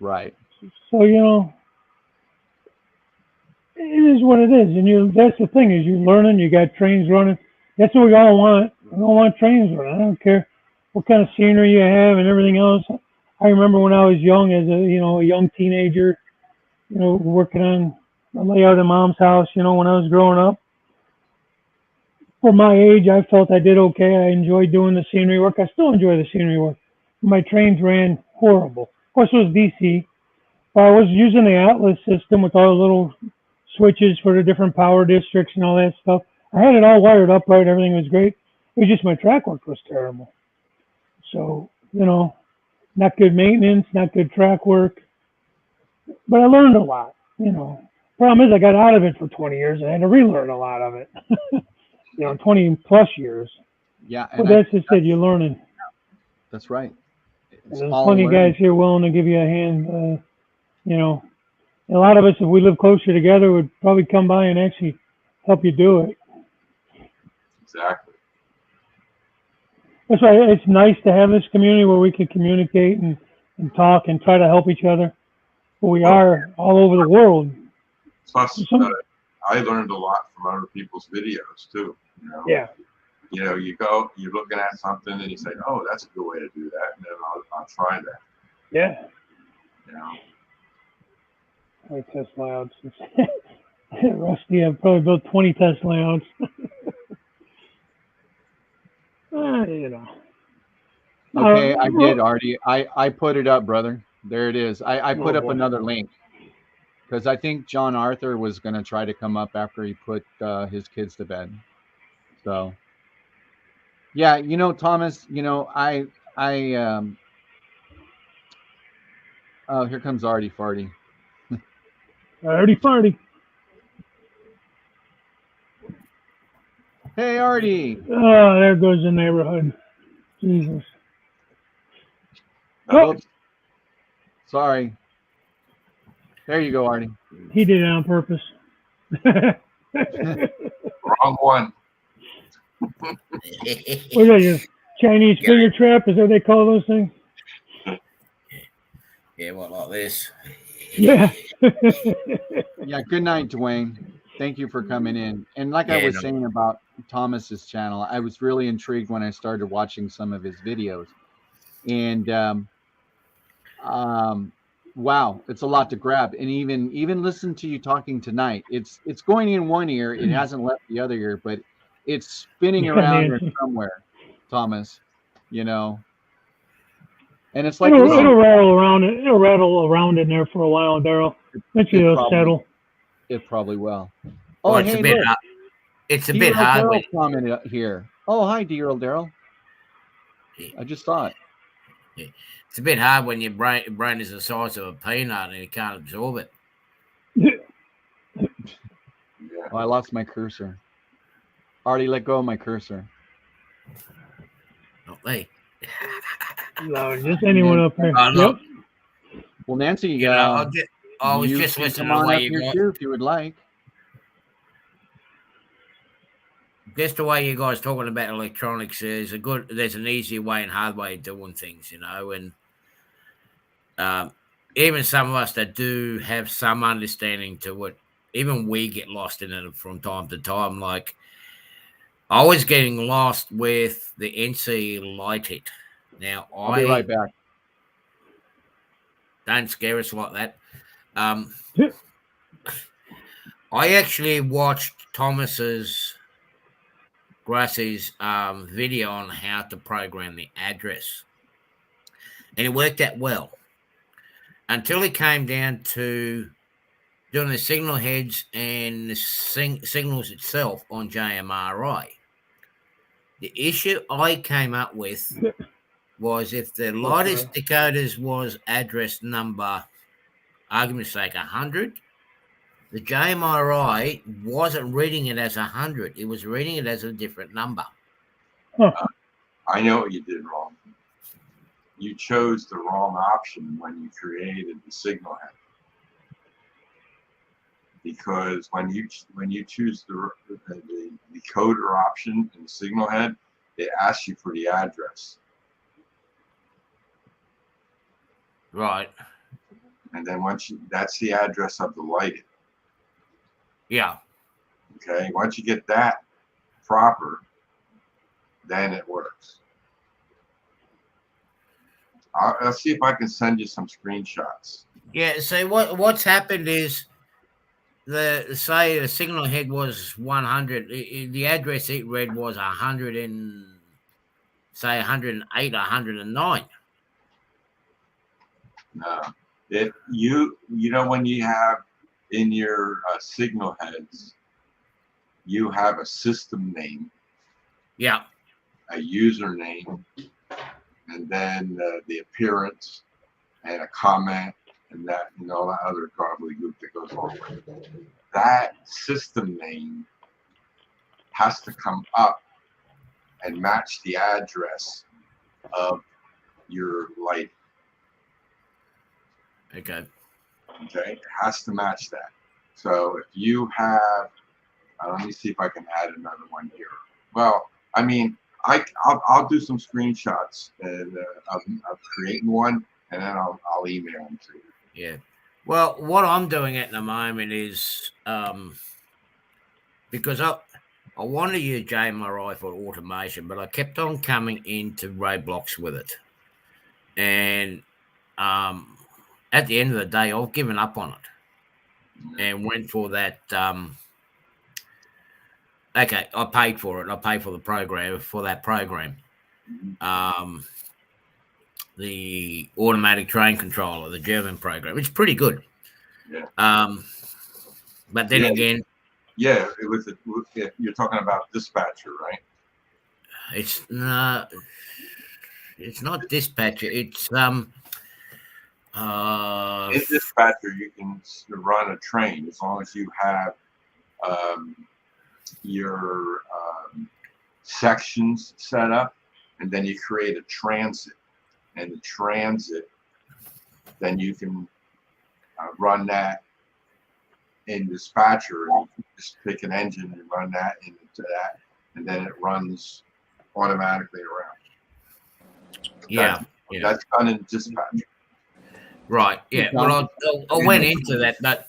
Right. So, it is what it is. And that's the thing is you're learning, you got trains running. That's what we all want. We all want trains running. I don't care what kind of scenery you have and everything else. I remember when I was young as a young teenager, working on a layout in Mom's house, when I was growing up. For my age, I felt I did okay. I enjoyed doing the scenery work. I still enjoy the scenery work. My trains ran horrible. Of course, it was DC. But I was using the Atlas system with all the little switches for the different power districts and all that stuff. I had it all wired up right. Everything was great. It was just my track work was terrible. So, not good maintenance, not good track work. But I learned a lot, Problem is I got out of it for 20 years and I had to relearn a lot of it. 20 plus years. Yeah. But that's just it. You're learning. That's right. There's plenty of guys here willing to give you a hand. A lot of us, if we live closer together, would probably come by and actually help you do it. Exactly. That's why it's nice to have this community where we can communicate and talk and try to help each other. But we are all over the world. Plus, I learned a lot from other people's videos too. Yeah. You're looking at something and you say, "Oh, that's a good way to do that," and then I'll try that. Yeah. I test layouts. Rusty, I've probably built 20 test layouts. Okay, I did, Well, Artie. I put it up, brother. There it is. I oh put up boy. another link because I think John Arthur was going to try to come up after he put his kids to bed. So yeah, Thomas, I oh, here comes Artie Farty. Already party. Hey, Artie. Oh, there goes the neighborhood. Jesus. Oh, Oops. Sorry. There you go, Artie. he did it on purpose. Wrong one. What is that, your Chinese Yeah. finger trap? Is that what they call those things? Yeah, what, like this? Yeah. Yeah, good night, Dwayne. Thank you for coming in. And like I Yeah, was no. saying about Thomas's channel, I was really intrigued when I started watching some of his videos. And wow, it's a lot to grab. And even listen to you talking tonight. It's going in one ear, it hasn't left the other ear, but it's spinning Yeah, around here Nancy. somewhere, Thomas. And it's like It'll listen, rattle around. It'll rattle around in there for a while, Daryl. Eventually it it'll settle. probably will. Well, Oh, it's hey, a bit look, hard. It's a D. bit Earl hard Daryl when commented here. Oh, hi, D. Earl Daryl. I just saw it. it's a bit hard when your brain is the size of a peanut and you can't absorb it. Yeah. Oh, I lost my cursor. Already let go of my cursor. Not me. No, just anyone up here. Oh, look, Yep. Well, Nancy, you know, I was you just can listening come to the on way up you here guys, too if you would like. just the way you guys talking about electronics. There's an easy way and hard way of doing things, and even some of us that do have some understanding to it, even we get lost in it from time to time. Like I was getting lost with the NC Lighted. Now I'll be right back. don't scare us like that. I actually watched Grassie's video on how to program the address, and it worked out well until it came down to doing the signal heads and the signals itself on JMRI. The issue I came up with was if the lightest decoders was address number, argument's sake, 100, the JMRI wasn't reading it as 100. It was reading it as a different number. I know what you did wrong. You chose the wrong option when you created the signal head. Because when you choose the decoder option in the signal head, it asks you for the address. Right. And then that's the address of the lighted. Yeah. Okay. Once you get that proper, then it works. I'll see if I can send you some screenshots. Yeah. So what's happened is the signal head was 100. The address it read was 100 and say 108, 109. No. When you have in your signal heads, you have a system name, Yeah. a username, and then the appearance and a comment and that that other gobbledygook that goes along with it. That system name has to come up and match the address of your light. Okay. Okay, it has to match that. So if you have, let me see if I can add another one here. Well, I mean, I'll do some screenshots and of creating one, and then I'll email them to you. Yeah. Well, what I'm doing at the moment is because I want to use JMRI for automation, but I kept on coming into roadblocks with it, and at the end of the day, I've given up on it and went for that. Okay, I paid for it. I paid for the program for that program. the automatic train controller, the German program. It's pretty good. Yeah. But then Yeah. again, Yeah, you're talking about dispatcher, right? it's not dispatcher. It's In dispatcher, you can run a train as long as you have your sections set up, and then you create a transit. And the transit, then you can run that in dispatcher, and you can just pick an engine and run that into that, and then it runs automatically around. That's done in dispatcher. Right. Yeah. Well, I went into that, but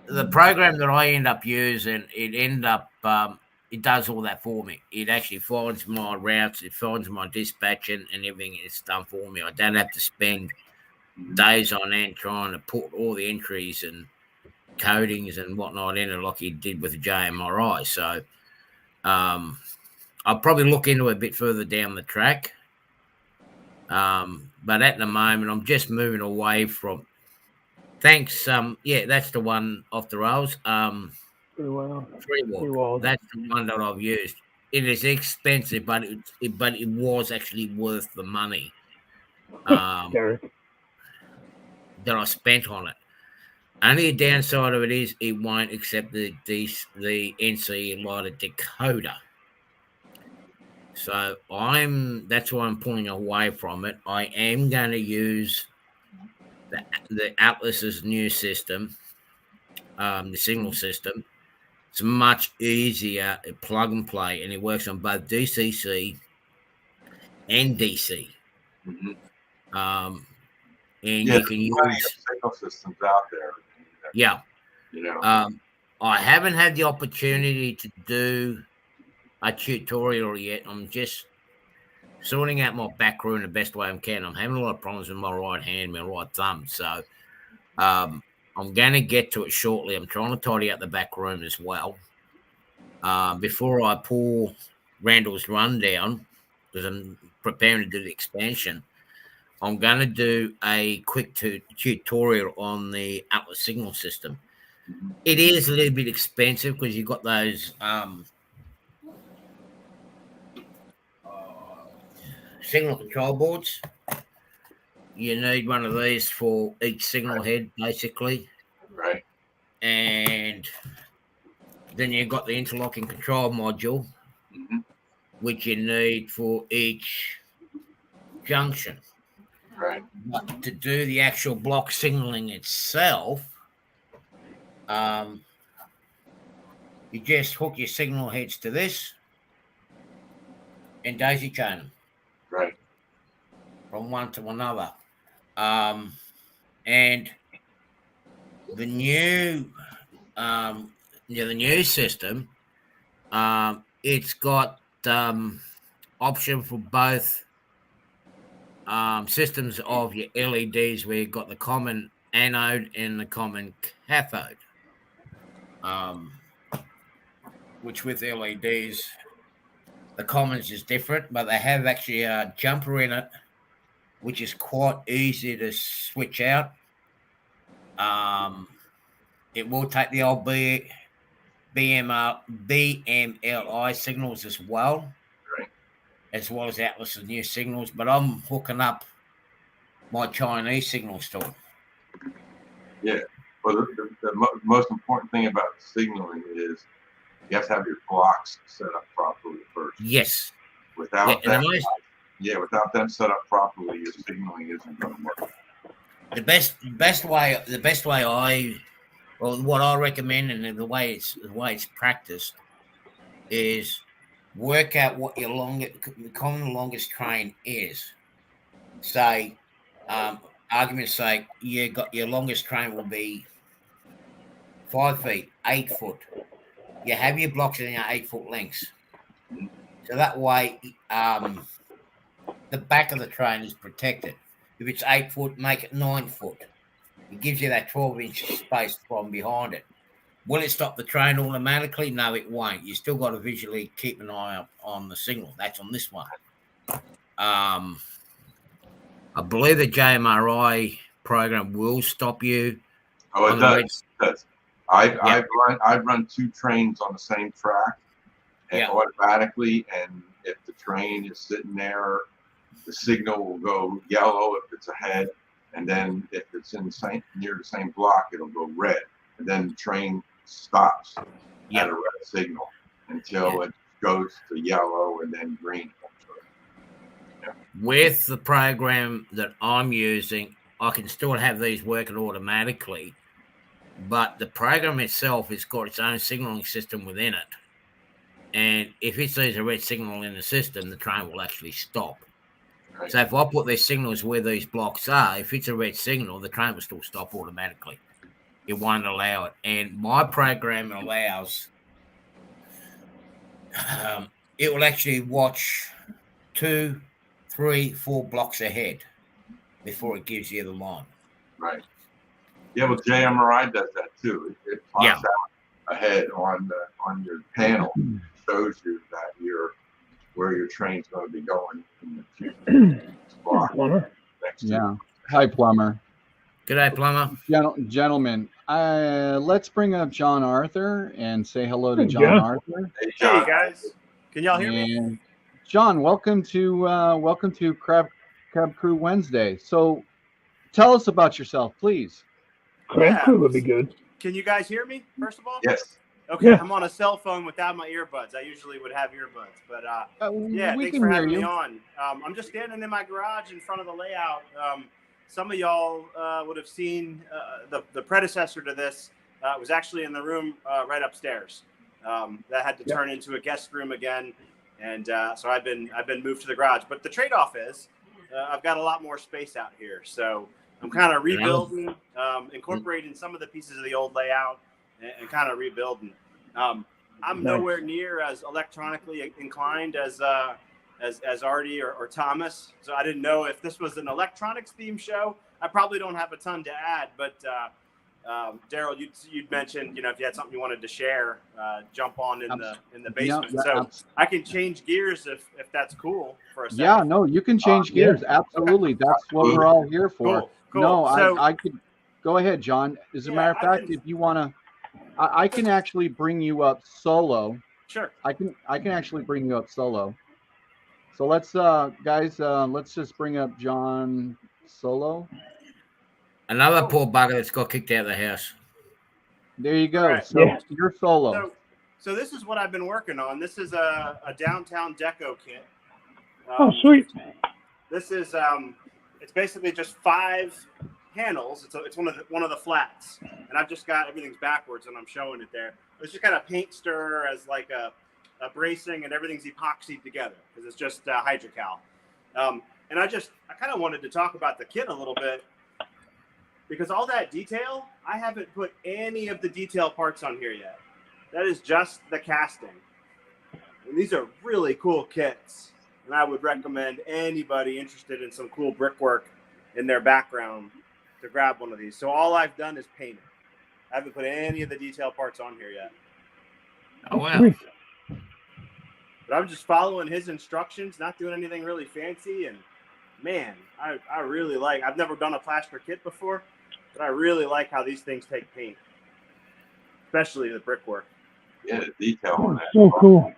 the program that I end up using, it does all that for me. It actually finds my routes, it finds my dispatching, and everything is done for me. I don't have to spend days on end trying to put all the entries and codings and whatnot in it like he did with the JMRI. So I'll probably look into it a bit further down the track. But at the moment, I'm just moving away from. Thanks. That's the one off the rails. Freewall. That's the one that I've used. It is expensive, but it was actually worth the money that I spent on it. Only the downside of it is it won't accept the NC Lighter decoder. So that's why I'm pulling away from it. I am going to use the Atlas's new system, the signal system. It's much easier to plug and play, and it works on both DCC and DC. And you can use signal systems out there. Yeah. I haven't had the opportunity to do a tutorial yet. I'm just sorting out my back room the best way I can. I'm having a lot of problems with my right hand, my right thumb. So I'm going to get to it shortly. I'm trying to tidy up the back room as well. Before I pull Randall's rundown, because I'm preparing to do the expansion, I'm going to do a quick tutorial on the Atlas signal system. It is a little bit expensive because you've got those signal control boards. You need one of these for each signal head, basically. Right. And then you've got the interlocking control module, which you need for each junction. Right. But to do the actual block signaling itself, you just hook your signal heads to this and daisy chain them. Right. From one to another. And the new system, it's got option for both systems of your LEDs, where you've got the common anode and the common cathode. Which with LEDs, the commons is different, but they have actually a jumper in it, which is quite easy to switch out. It will take the old BMLI signals as well, right, as well as Atlas's new signals. But I'm hooking up my Chinese signals to it. Yeah. Well, the most important thing about signaling is you have to have your blocks set up properly first. Yes. Without them set up properly, your signaling isn't going to work. The best way what I recommend, and the way it's practiced, is work out what your common longest train is. Say, argument's sake, you got your longest train will be 5 feet, 8 foot. You have your blocks in your 8 foot lengths. So that way, the back of the train is protected. If it's 8 foot, make it 9 foot. It gives you that 12-inch space from behind it. Will it stop the train automatically? No, it won't. You still got to visually keep an eye up on the signal. That's on this one. I believe the JMRI program will stop you. Oh, on it the red- does. It does. I've run 2 trains on the same track, and Yeah. automatically. And if the train is sitting there, the signal will go yellow if it's ahead, and then if it's near the same block, it'll go red, and then the train stops Yeah. at a red signal until it goes to yellow and then green. With the program that I'm using, I can still have these working automatically, but the program itself has got its own signaling system within it. And if it sees a red signal in the system, the train will actually stop. Right. So if I put these signals where these blocks are, if it's a red signal, the train will still stop automatically. It won't allow it. And my program allows it will actually watch 2, 3, 4 blocks ahead before it gives you the line. Right. Yeah, well, JMRI does that too. It plots out ahead on your panel, shows you that where your train's going to be going in the future. Plumber. Yeah. Hi, Plumber. G'day, Plumber. Gentlemen, let's bring up John Arthur and say hello to Hey, John John. Arthur. Hey guys, can y'all hear me? And John, welcome to Crab Crew Wednesday. So, tell us about yourself, please. Crab Yeah. Crew would be good. Can you guys hear me? First of all, Yes. Okay, Yeah. I'm on a cell phone without my earbuds. I usually would have earbuds, but yeah, we thanks can for hear having me you. on. I'm just standing in my garage in front of the layout. Some of y'all would have seen the predecessor to this was actually in the room right upstairs. That had to turn into a guest room again, and so I've been moved to the garage. But the trade-off is I've got a lot more space out here, so I'm kind of rebuilding, incorporating some of the pieces of the old layout, and kind of rebuilding. I'm nowhere near as electronically inclined as Artie or Thomas, so I didn't know if this was an electronics theme show. I probably don't have a ton to add, but Daryl, you'd mentioned, if you had something you wanted to share, jump on in the basement. So I can change gears if that's cool for a second. Yeah, no, you can change gears. Absolutely. Okay. That's what we're all here for. Cool. No, so, I could go ahead, John. As a matter of fact, if you want to, I can actually bring you up solo. Sure. I can actually bring you up solo. So let's guys, let's just bring up John solo. Another poor bugger that's got kicked out of the house. There you go. Right. So you're solo. So this is what I've been working on. This is a downtown deco kit. Oh, sweet. This is it's basically just 5 panels. It's one of the flats, and I've just got everything's backwards, and I'm showing it there. It's just got a paint stirrer as like a bracing, and everything's epoxied together because it's just hydrocal. And I kind of wanted to talk about the kit a little bit because all that detail, I haven't put any of the detail parts on here yet. That is just the casting. And these are really cool kits, and I would recommend anybody interested in some cool brickwork in their background to grab one of these. So all I've done is paint it. I haven't put any of the detail parts on here yet. Oh, wow. But I'm just following his instructions, not doing anything really fancy. And man, I really like, I've never done a plaster kit before, but I really like how these things take paint, especially the brickwork. Yeah, the detail on that. So cool.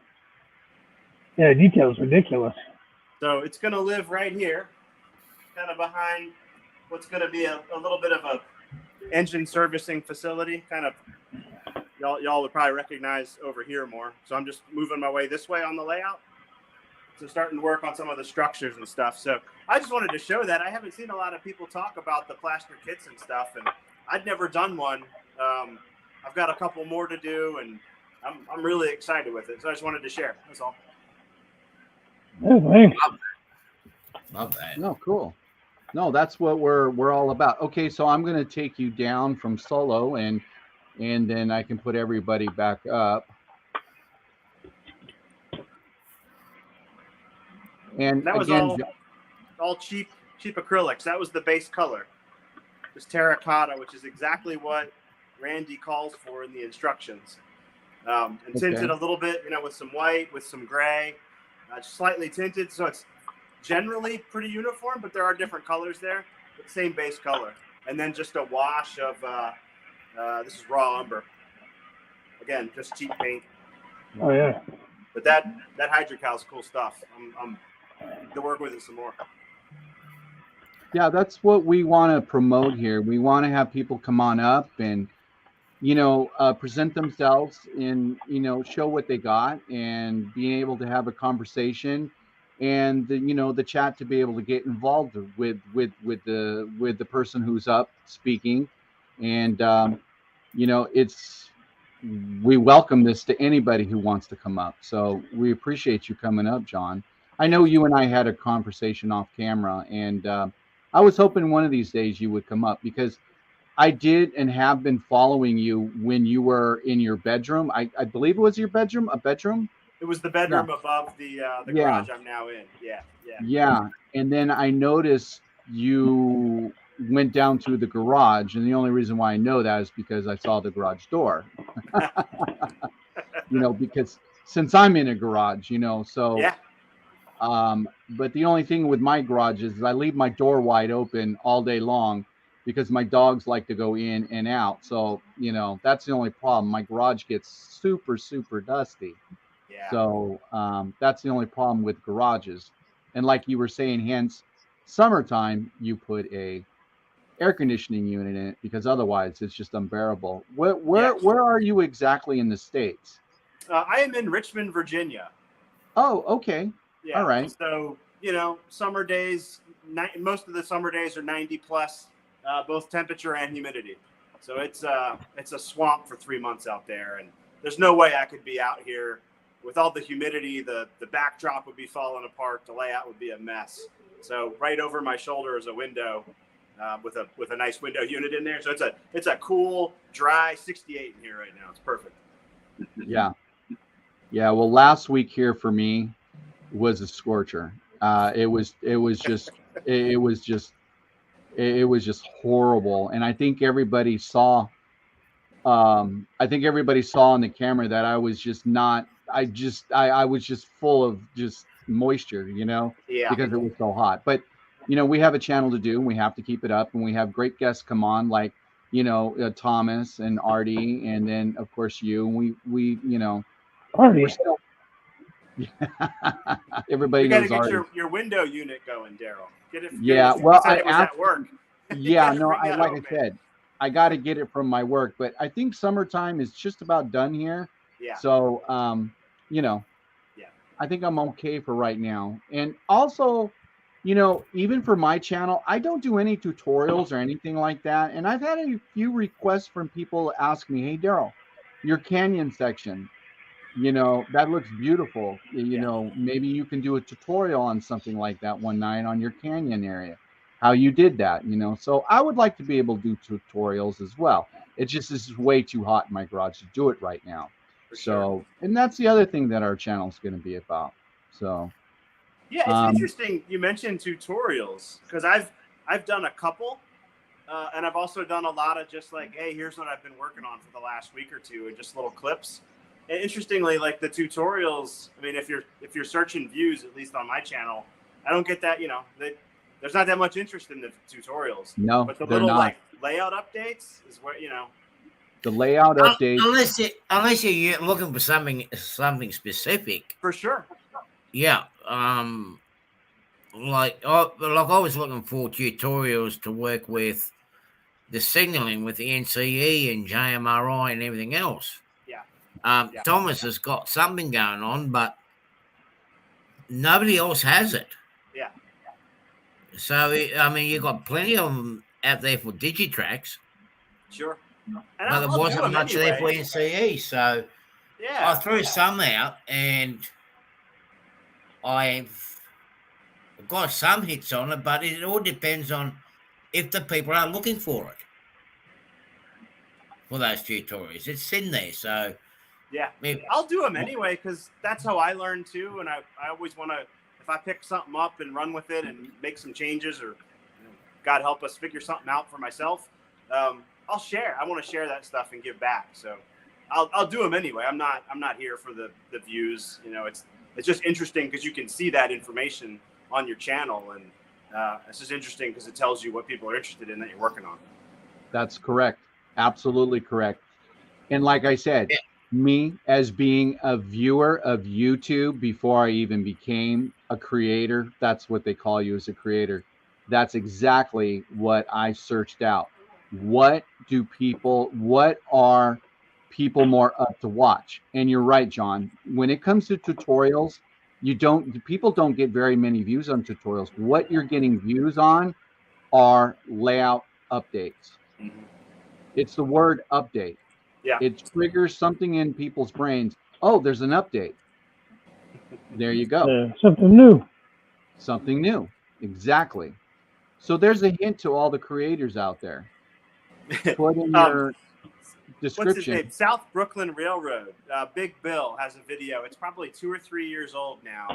Yeah, the detail is ridiculous. So it's going to live right here, kind of behind what's going to be a little bit of a engine servicing facility. Kind of, y'all would probably recognize over here more. So I'm just moving my way this way on the layout. So starting to work on some of the structures and stuff. So I just wanted to show that. I haven't seen a lot of people talk about the plaster kits and stuff, and I'd never done one. I've got a couple more to do, and I'm really excited with it. So I just wanted to share. That's all. Oh, thanks. Love that. No, cool. No, that's what we're all about. Okay, so I'm going to take you down from solo, and then I can put everybody back up. And that was again, all cheap acrylics. That was the base color. Just terracotta, which is exactly what Randy calls for in the instructions. And tinted a little bit, with some white, with some gray, slightly tinted. So it's generally pretty uniform, but there are different colors there, but same base color. And then just a wash of, this is raw umber. Again, just cheap paint. Oh yeah. But that Hydrocal is cool stuff. I'm to work with it some more. Yeah, that's what we want to promote here. We want to have people come on up and, present themselves and, show what they got and being able to have a conversation and the chat to be able to get involved with the person who's up speaking. And, we welcome this to anybody who wants to come up. So we appreciate you coming up, John. I know you and I had a conversation off camera, and I was hoping one of these days you would come up because I did and have been following you when you were in your bedroom. I believe it was your bedroom, a bedroom. It was the bedroom above the garage I'm now in. Yeah. And then I noticed you went down through the garage, and the only reason why I know that is because I saw the garage door. Because since I'm in a garage, so Yeah. But the only thing with my garage is I leave my door wide open all day long because my dogs like to go in and out. So, that's the only problem. My garage gets super, super dusty. Yeah. So that's the only problem with garages. And like you were saying, hence summertime, you put a air conditioning unit in it because otherwise it's just unbearable. Where are you exactly in the States? I am in Richmond, Virginia. Oh, okay. Yeah. All right. So, summer days, most of the summer days are 90 plus, both temperature and humidity. So it's a swamp for 3 months out there. And there's no way I could be out here with all the humidity. The backdrop would be falling apart. The layout would be a mess. So right over my shoulder is a window with a nice window unit in there. So it's a cool, dry 68 in here right now. It's perfect. Yeah. Yeah. Well, last week here for me was a scorcher. It was just horrible. And I think everybody saw in the camera that I was just not, I was just full of just moisture, Yeah. because it was so hot. But, we have a channel to do and we have to keep it up, and we have great guests come on like, Thomas and Artie. And then of course you, we Artie. we're still, everybody You got to knows get Artie. your window unit going, Daryl. Yeah, well, I I was at work. Yeah, gotta no, bring that like home, I said, I got to get it from my work, but I think summertime is just about done here. Yeah. So, Yeah. I think I'm okay for right now. And also, even for my channel, I don't do any tutorials or anything like that. And I've had a few requests from people ask me, "Hey, Daryl, your canyon section, that looks beautiful. Maybe you can do a tutorial on something like that one night on your canyon area, how you did that, So I would like to be able to do tutorials as well. It's just, this is way too hot in my garage to do it right now. For So, sure. and that's the other thing that our channel is going to be about. So, Yeah, it's interesting you mentioned tutorials because I've done a couple, and I've also done a lot of just like, hey, here's what I've been working on for the last week or two, and just little clips. And interestingly, like the tutorials, I mean, if you're searching views, at least on my channel, I don't get that. There's not that much interest in the tutorials. no, But the they're little not. like layout updates is where The layout update. Unless you're looking for something specific. for sure. Yeah. Like I was looking for tutorials to work with the signaling with the NCE and JMRI and everything else. Yeah. Yeah. Thomas has got something going on, but nobody else has it. Yeah. So, you've got plenty of them out there for Digitracks, Sure. And but there wasn't much there for NCE. So Yeah. I threw some out, and I've got some hits on it, but it all depends on if the people are looking for it, for those tutorials. It's in there, so Yeah. maybe, I'll do them anyway because that's how I learn too. And I always want to, if I pick something up and run with it and make some changes or God help us figure something out for myself, I'll share. I want to share that stuff and give back. So I'll do them anyway. I'm not here for the views. It's just interesting because you can see that information on your channel, and it's just interesting because it tells you what people are interested in that you're working on. That's correct. Absolutely correct. And like I said, Yeah. me as being a viewer of YouTube before I even became a creator, that's what they call you as a creator. That's exactly what I searched out. What are people more up to watch? And you're right, John. When it comes to tutorials, people don't get very many views on tutorials. What you're getting views on are layout updates. Mm-hmm. It's the word update. Yeah. It triggers something in people's brains. Oh, there's an update. There you go. Something new. Something new. Exactly. So there's a hint to all the creators out there. Put in your What's his description. name? South Brooklyn Railroad. Big Bill has a video. It's probably 2 or 3 years old now,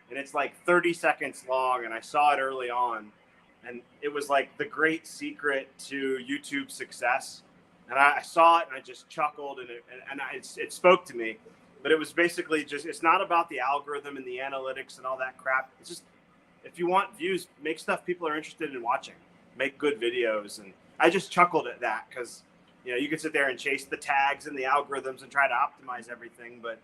and it's like 30 seconds long. And I saw it early on, and it was like the great secret to YouTube success. And I saw it, and I just chuckled, and it spoke to me. But it was basically just, it's not about the algorithm and the analytics and all that crap. It's just, if you want views, make stuff people are interested in watching. Make good videos. And I just chuckled at that because, you know, you could sit there and chase the tags and the algorithms and try to optimize everything. But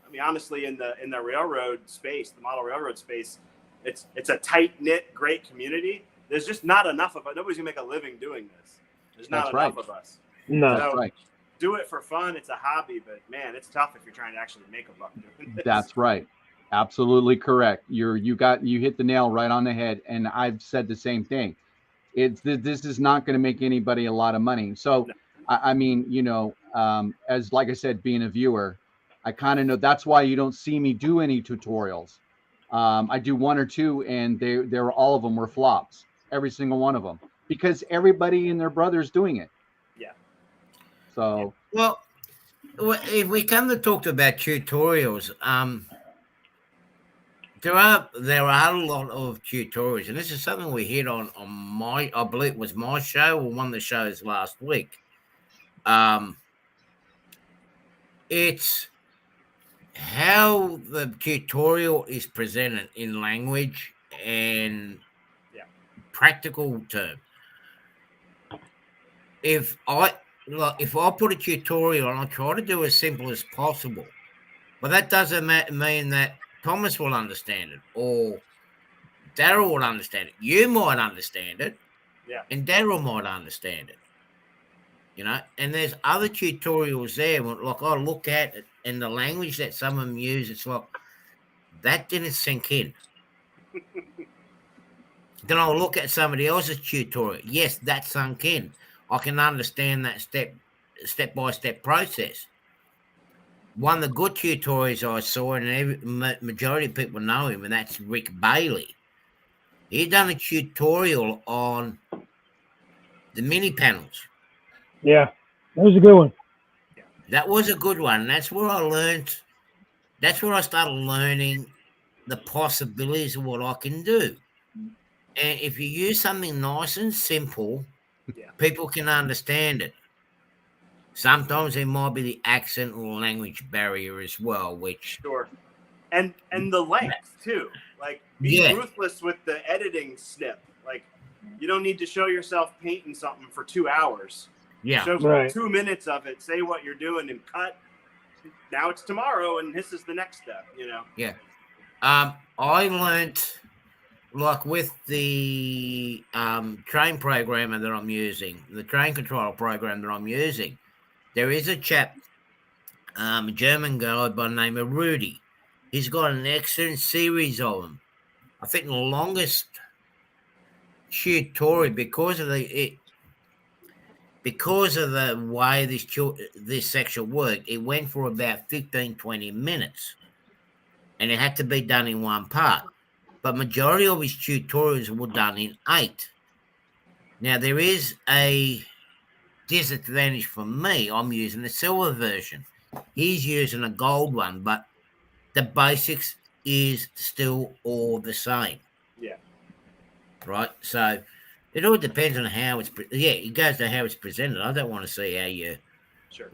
I mean, honestly, in the railroad space, the model railroad space, it's a tight knit, great community. There's just not enough of it. Nobody's gonna make a living doing this. There's not enough of us. No. That's right. Do it for fun. It's a hobby, but man, it's tough if you're trying to actually make a buck doing this. That's right. Absolutely correct. You hit the nail right on the head. And I've said the same thing. This is not going to make anybody a lot of money. So, No. I mean, you know, as like I said, being a viewer, I kind of know that's why you don't see me do any tutorials. I do one or two, and they're all of them were flops, every single one of them, because everybody and their brother's doing it. Yeah. So Well, if we come to talk about tutorials, there are a lot of tutorials, and this is something we hit on my, I believe it was my show or one of the shows last week. It's how the tutorial is presented in language and practical term. If I put a tutorial and I try to do as simple as possible, but that doesn't mean that Thomas will understand it or Daryl will understand it. You might understand it, and Daryl might understand it. You know, and there's other tutorials there. Like I look at it, and the language that some of them use, it's like that didn't sink in. Then I'll look at somebody else's tutorial. Yes, that sunk in. I can understand that step-by-step process. One of the good tutorials I saw, and majority of people know him, and that's Rick Bailey. He done a tutorial on the mini panels. Yeah, that was a good one. That was a good one. That's where I learned. That's where I started learning the possibilities of what I can do. And if you use something nice and simple, people can understand it. Sometimes there might be the accent or language barrier as well, which and the length too. Like be ruthless with the editing snip. Like you don't need to show yourself painting something for 2 hours. Yeah, show 2 minutes of it. Say what you're doing and cut. Now it's tomorrow, and this is the next step. You know. Yeah. I learned, like with the train programmer that I'm using, the train control program that I'm using, there is a chap, a German guy by the name of Rudy. He's got an excellent series of them. I think the longest tutorial because of the way this section worked, it went for about 15-20 minutes, and it had to be done in one part. But majority of his tutorials were done in 8. Now there is a disadvantage for me. I'm using the silver version. He's using a gold one, but the basics is still all the same. Yeah. Right. So it all depends on how it's. It goes to how it's presented. I don't want to see how you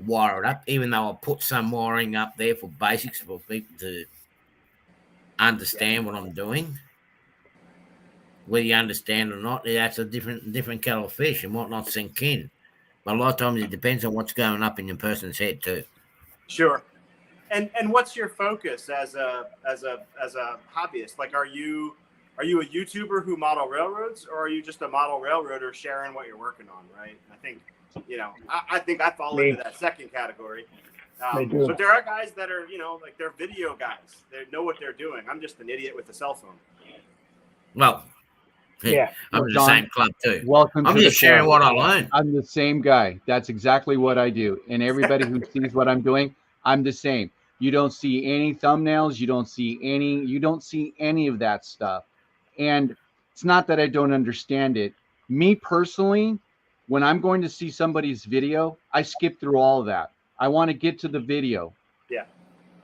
wire it up, even though I put some wiring up there for basics for people to understand what I'm doing. whether you understand or not, that's a different kettle of fish and might not sink in. But a lot of times it depends on what's going up in the person's head too. Sure. And what's your focus as a hobbyist? Like, are you a YouTuber who model railroads, or are you just a model railroader sharing what you're working on? Right. I think, I think I fall into that second category. But there are guys that are, like they're video guys. They know what they're doing. I'm just an idiot with a cell phone. Well, Yeah. I'm in the John, same club too. Welcome I'm to just the sharing club. what I learned. I'm the same guy. That's exactly what I do. And everybody who sees what I'm doing, I'm the same. You don't see any thumbnails. You don't see any of that stuff. And it's not that I don't understand it. Me personally, when I'm going to see somebody's video, I skip through all of that. I want to get to the video. Yeah.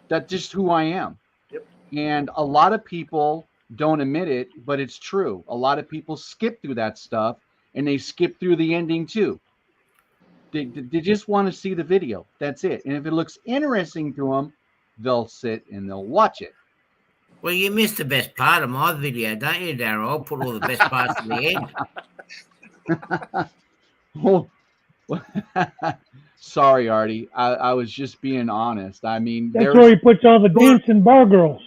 That's just who I am. Yep. And a lot of people don't admit it, but it's true. A lot of people skip through that stuff, and they skip through the ending too. They just want to see the video. That's it. And if it looks interesting to them, they'll sit and they'll watch it. Well, you missed the best part of my video, don't you, Darryl? I'll put all the best parts at the end. Oh, sorry, Artie. I was just being honest. I mean, That's where he puts all the dancing bar girls.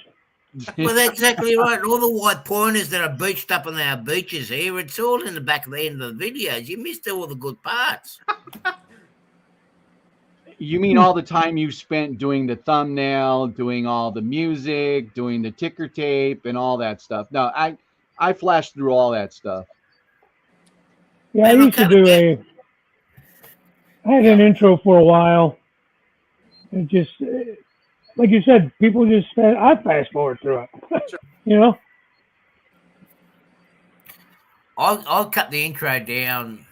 Well, that's exactly right. All the white pointers that are beached up on our beaches here, it's all in the back of the end of the videos. You missed all the good parts. You mean all the time you spent doing the thumbnail, doing all the music, doing the ticker tape, and all that stuff? No, I flashed through all that stuff. Yeah, I used to do I had an intro for a while. It just, like you said, people just, I fast forward through it. I'll cut the intro down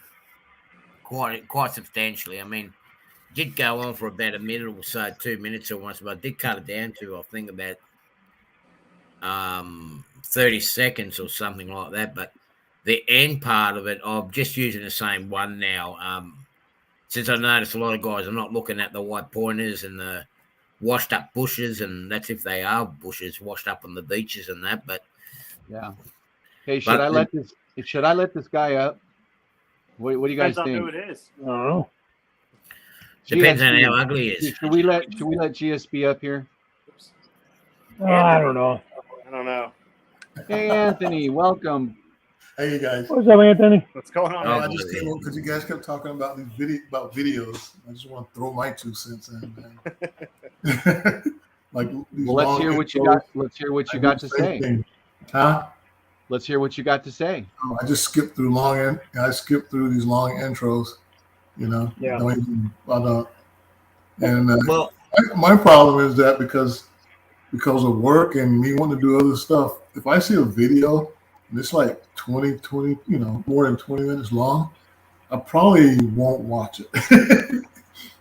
quite substantially. I mean, it did go on for about a minute or so, 2 minutes or once, but I did cut it down to, I think, about 30 seconds or something like that. But the end part of it, I'm just using the same one now. Since I noticed a lot of guys are not looking at the white pointers and the washed up bushes, and that's if they are bushes washed up on the beaches and that. But yeah. Hey, should I let this guy up? What do you guys think? Depends on who it is. I don't know. Depends on how ugly he is. Should we let GSB up here? I don't know. I don't know. Hey, Anthony, welcome. Hey, you guys. What's up, Anthony? What's going on? I just came on because you guys kept talking about videos. I just want to throw my 2 cents in, man. Well, let's hear what you got. Let's hear what you got to say. Huh? Let's hear what you got to say. I just skipped through I skipped through these long intros. Yeah. Don't even bother. And Well, my problem is that because of work and me wanting to do other stuff, if I see a video and it's like 20, more than 20 minutes long, I probably won't watch it.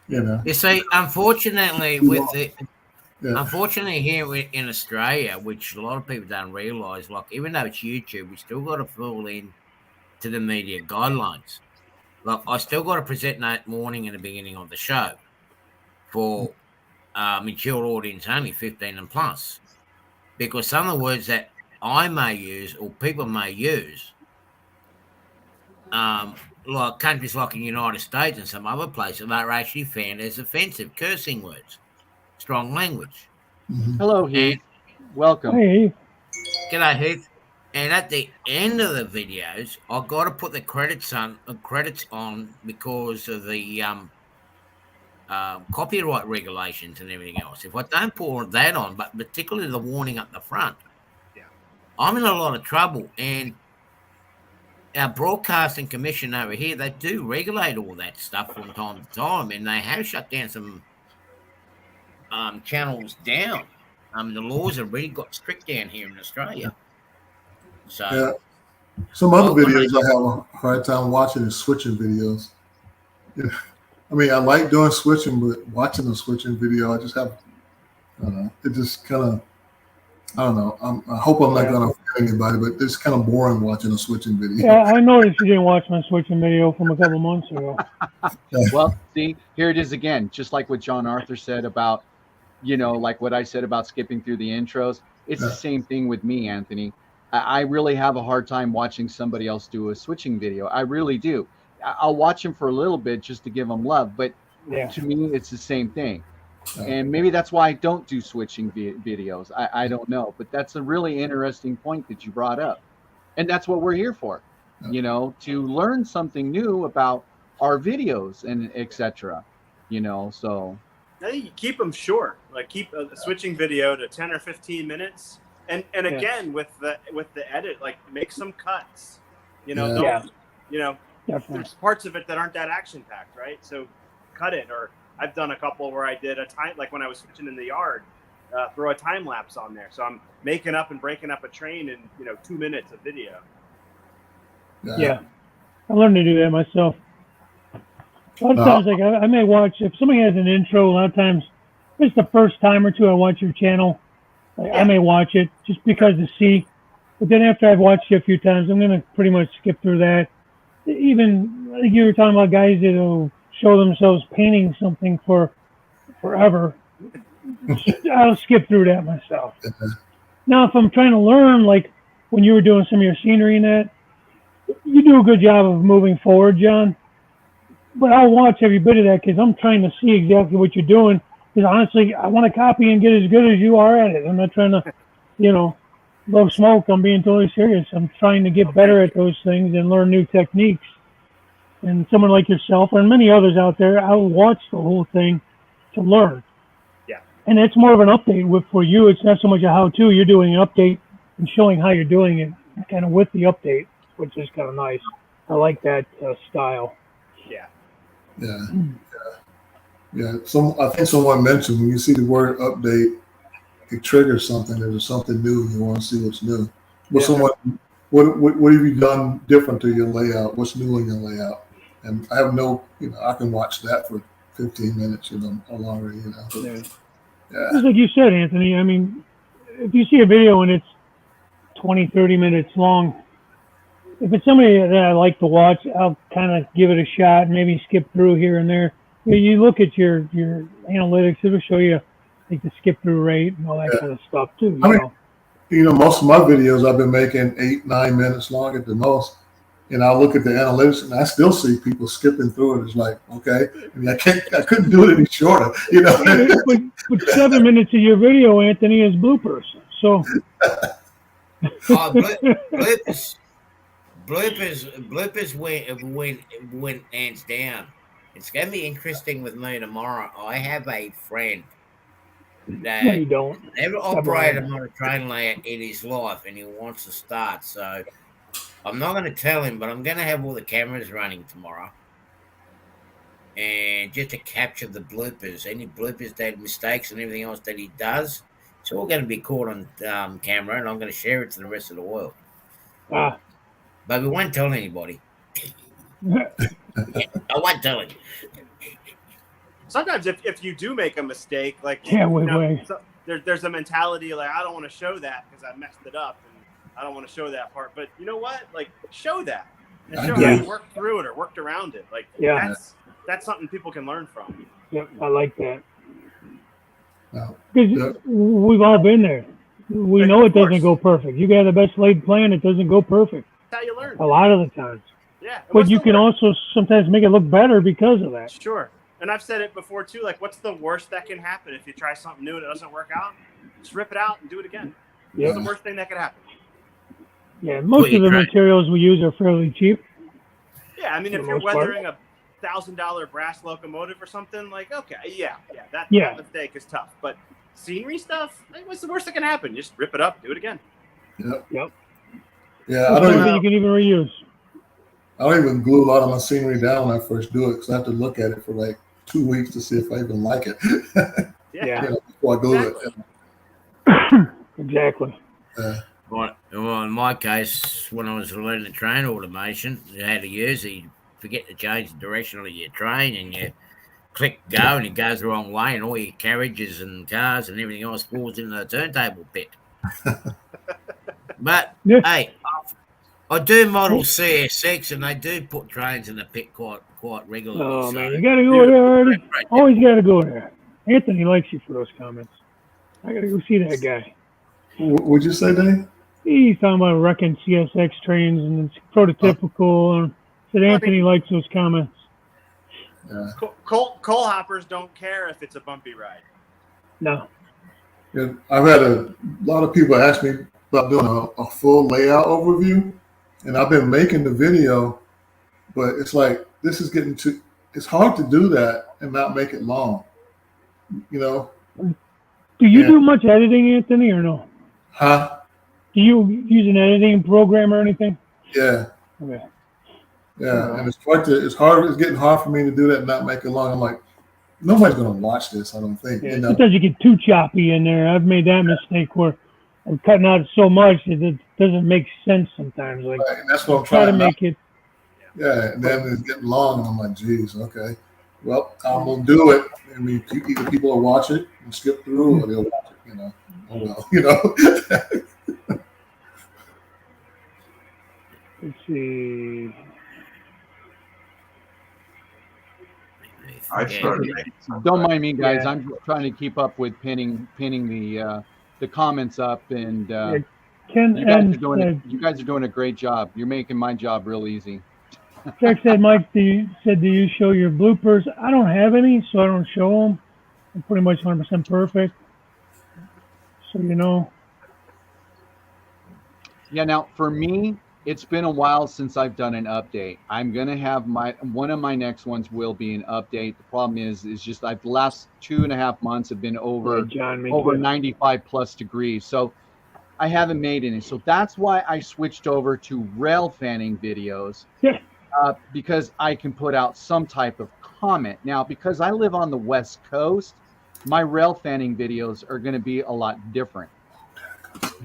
You see, unfortunately, unfortunately here in Australia, which a lot of people don't realise, like even though it's YouTube, we still got to fall in to the media guidelines. Like I still got to present that warning in the beginning of the show for mature audience only, 15 and plus, because some of the words that I may use or people may use, like countries like the United States and some other places, are actually found as offensive, cursing words, strong language. Hello, Heath. Welcome. Hey. G'day, Heath. And at the end of the videos, I've got to put the credits on because of the copyright regulations and everything else. If I don't put that on, but particularly the warning up the front, I'm in a lot of trouble. And our broadcasting commission over here, they do regulate all that stuff from time to time, and they have shut down some channels down. The laws have really got strict down here in Australia. So yeah. Some other videos I have a hard time watching is switching videos. I mean, I like doing switching, but watching a switching video, I just have, I don't know, it just kind of, I don't know. I hope I'm not going to offend anybody, but it's kind of boring watching a switching video. Yeah, I noticed you didn't watch my switching video from a couple months ago. Well, see, here it is again, just like what John Arthur said about, like what I said about skipping through the intros. It's the same thing with me, Anthony. I really have a hard time watching somebody else do a switching video. I really do. I'll watch them for a little bit just to give them love, but Yeah. to me, it's the same thing. Yeah. And maybe that's why I don't do switching videos. I don't know, but that's a really interesting point that you brought up, and that's what we're here for. You know, to learn something new about our videos and etc. You know, so I think you keep them short, like keep a switching video to 10 or 15 minutes. And again, with the edit, like make some cuts, you know, don't, you know, Definitely. there's parts of it that aren't that action packed, right? So cut it. Or I've done a couple where I did a time, like when I was switching in the yard, throw a time lapse on there. So I'm making up and breaking up a train in, 2 minutes of video. Yeah. I learned to do that myself. A lot of times, like I may watch, if somebody has an intro, a lot of times, if it's the first time or two I watch your channel, I may watch it just because to see. But then after I've watched it a few times, I'm going to pretty much skip through that. Even like you were talking about guys that will show themselves painting something for forever. I'll skip through that myself. Now, if I'm trying to learn, like when you were doing some of your scenery and that, you do a good job of moving forward, John. But I'll watch every bit of that because I'm trying to see exactly what you're doing. Because honestly, I want to copy and get as good as you are at it. I'm not trying to, blow smoke. I'm being totally serious. I'm trying to get better at those things and learn new techniques. And someone like yourself and many others out there, I'll watch the whole thing to learn. Yeah. And it's more of an update for you. It's not so much a how-to. You're doing an update and showing how you're doing it kind of with the update, which is kind of nice. I like that style. Yeah. Yeah. I think someone mentioned when you see the word update, it triggers something. There's something new. You want to see what's new. What have you done different to your layout? What's new in your layout? And I have I can watch that for 15 minutes, or longer, Yeah. Just like you said, Anthony, I mean, if you see a video and it's 20, 30 minutes long, if it's somebody that I like to watch, I'll kind of give it a shot and maybe skip through here and there. You look at your analytics, it'll show you like the skip through rate and all that kind of stuff too. Most of my videos I've been making 8-9 minutes long at the most. And I look at the analytics and I still see people skipping through it. It's like, okay, I couldn't do it any shorter, But 7 minutes of your video, Anthony, is bloopers. So bloopers went hands down. It's going to be interesting with me tomorrow. I have a friend that no, you don't. never operated on a train layout in his life, and he wants to start. So I'm not going to tell him, but I'm going to have all the cameras running tomorrow, and just to capture the bloopers, any bloopers, that mistakes, and everything else that he does. It's all going to be caught on camera, and I'm going to share it to the rest of the world. But we won't tell anybody. I won't tell him. Sometimes if you do make a mistake, like there's a mentality like I don't want to show that because I messed it up and I don't want to show that part. But you know what? Like show that and show how you worked through it or worked around it. Like that's something people can learn from. Yep, I like that. Because we've all been there. We know it doesn't go perfect. You got the best laid plan, it doesn't go perfect. That's how you learn. A lot of the times. Yeah. But you can also sometimes make it look better because of that. Sure. And I've said it before too, like what's the worst that can happen if you try something new and it doesn't work out? Just rip it out and do it again. What's the worst thing that could happen? Yeah, most of the materials we use are fairly cheap. Yeah, I mean if you're weathering a $1,000 brass locomotive or something, like that mistake is tough. But scenery stuff, like, what's the worst that can happen? Just rip it up, do it again. Yep. Yeah, I don't even. You can even reuse. I don't even glue a lot of my scenery down when I first do it because I have to look at it for like 2 weeks to see if I even like it. Before I glue it. Exactly. Well, in my case, when I was learning train automation, you had to use it. You forget to change the direction of your train, and you click go, and it goes the wrong way, and all your carriages and cars and everything else falls into the turntable pit. But hey, I do model CSX, and they do put trains in the pit quite regularly. Oh man, you gotta go there, Artie. Always gotta go there. Anthony likes you for those comments. I gotta go see that guy. What'd you say, Dave? He's talking about wrecking CSX trains and it's prototypical. And said Anthony likes those comments. Yeah. Coal hoppers don't care if it's a bumpy ride. No. And I've had a lot of people ask me about doing a full layout overview, and I've been making the video, but it's like this is getting too. It's hard to do that and not make it long. You know. Do you do much editing, Anthony, or no? Huh? Do you use an editing program or anything? Yeah. Okay. Yeah, and it's getting hard for me to do that and not make it long. I'm like, nobody's gonna watch this, I don't think. Yeah, sometimes you get too choppy in there. I've made that mistake where I'm cutting out so much that it doesn't make sense sometimes. Like, right, and that's what I'm try trying to make it. Yeah, and then it's getting long, and I'm like, geez, okay. Well, I'm gonna do it. I mean, either people will watch it and skip through, or they'll watch it. You know, oh well, you know. Let's see. I started. Don't mind me, guys. I'm just trying to keep up with pinning the comments up, and Ken you guys are doing a great job. You're making my job real easy. Jack said, Mike, do you show your bloopers? I don't have any, so I don't show them. I'm pretty much 100% perfect. So, you know. Yeah, now for me, it's been a while since I've done an update. I'm gonna have one of my next ones will be an update. The problem is just the last 2.5 months have been over 95 plus degrees, so I haven't made any. So that's why I switched over to rail fanning videos. Yeah. Because I can put out some type of comment. Now, because I live on the West Coast, my rail fanning videos are going to be a lot different.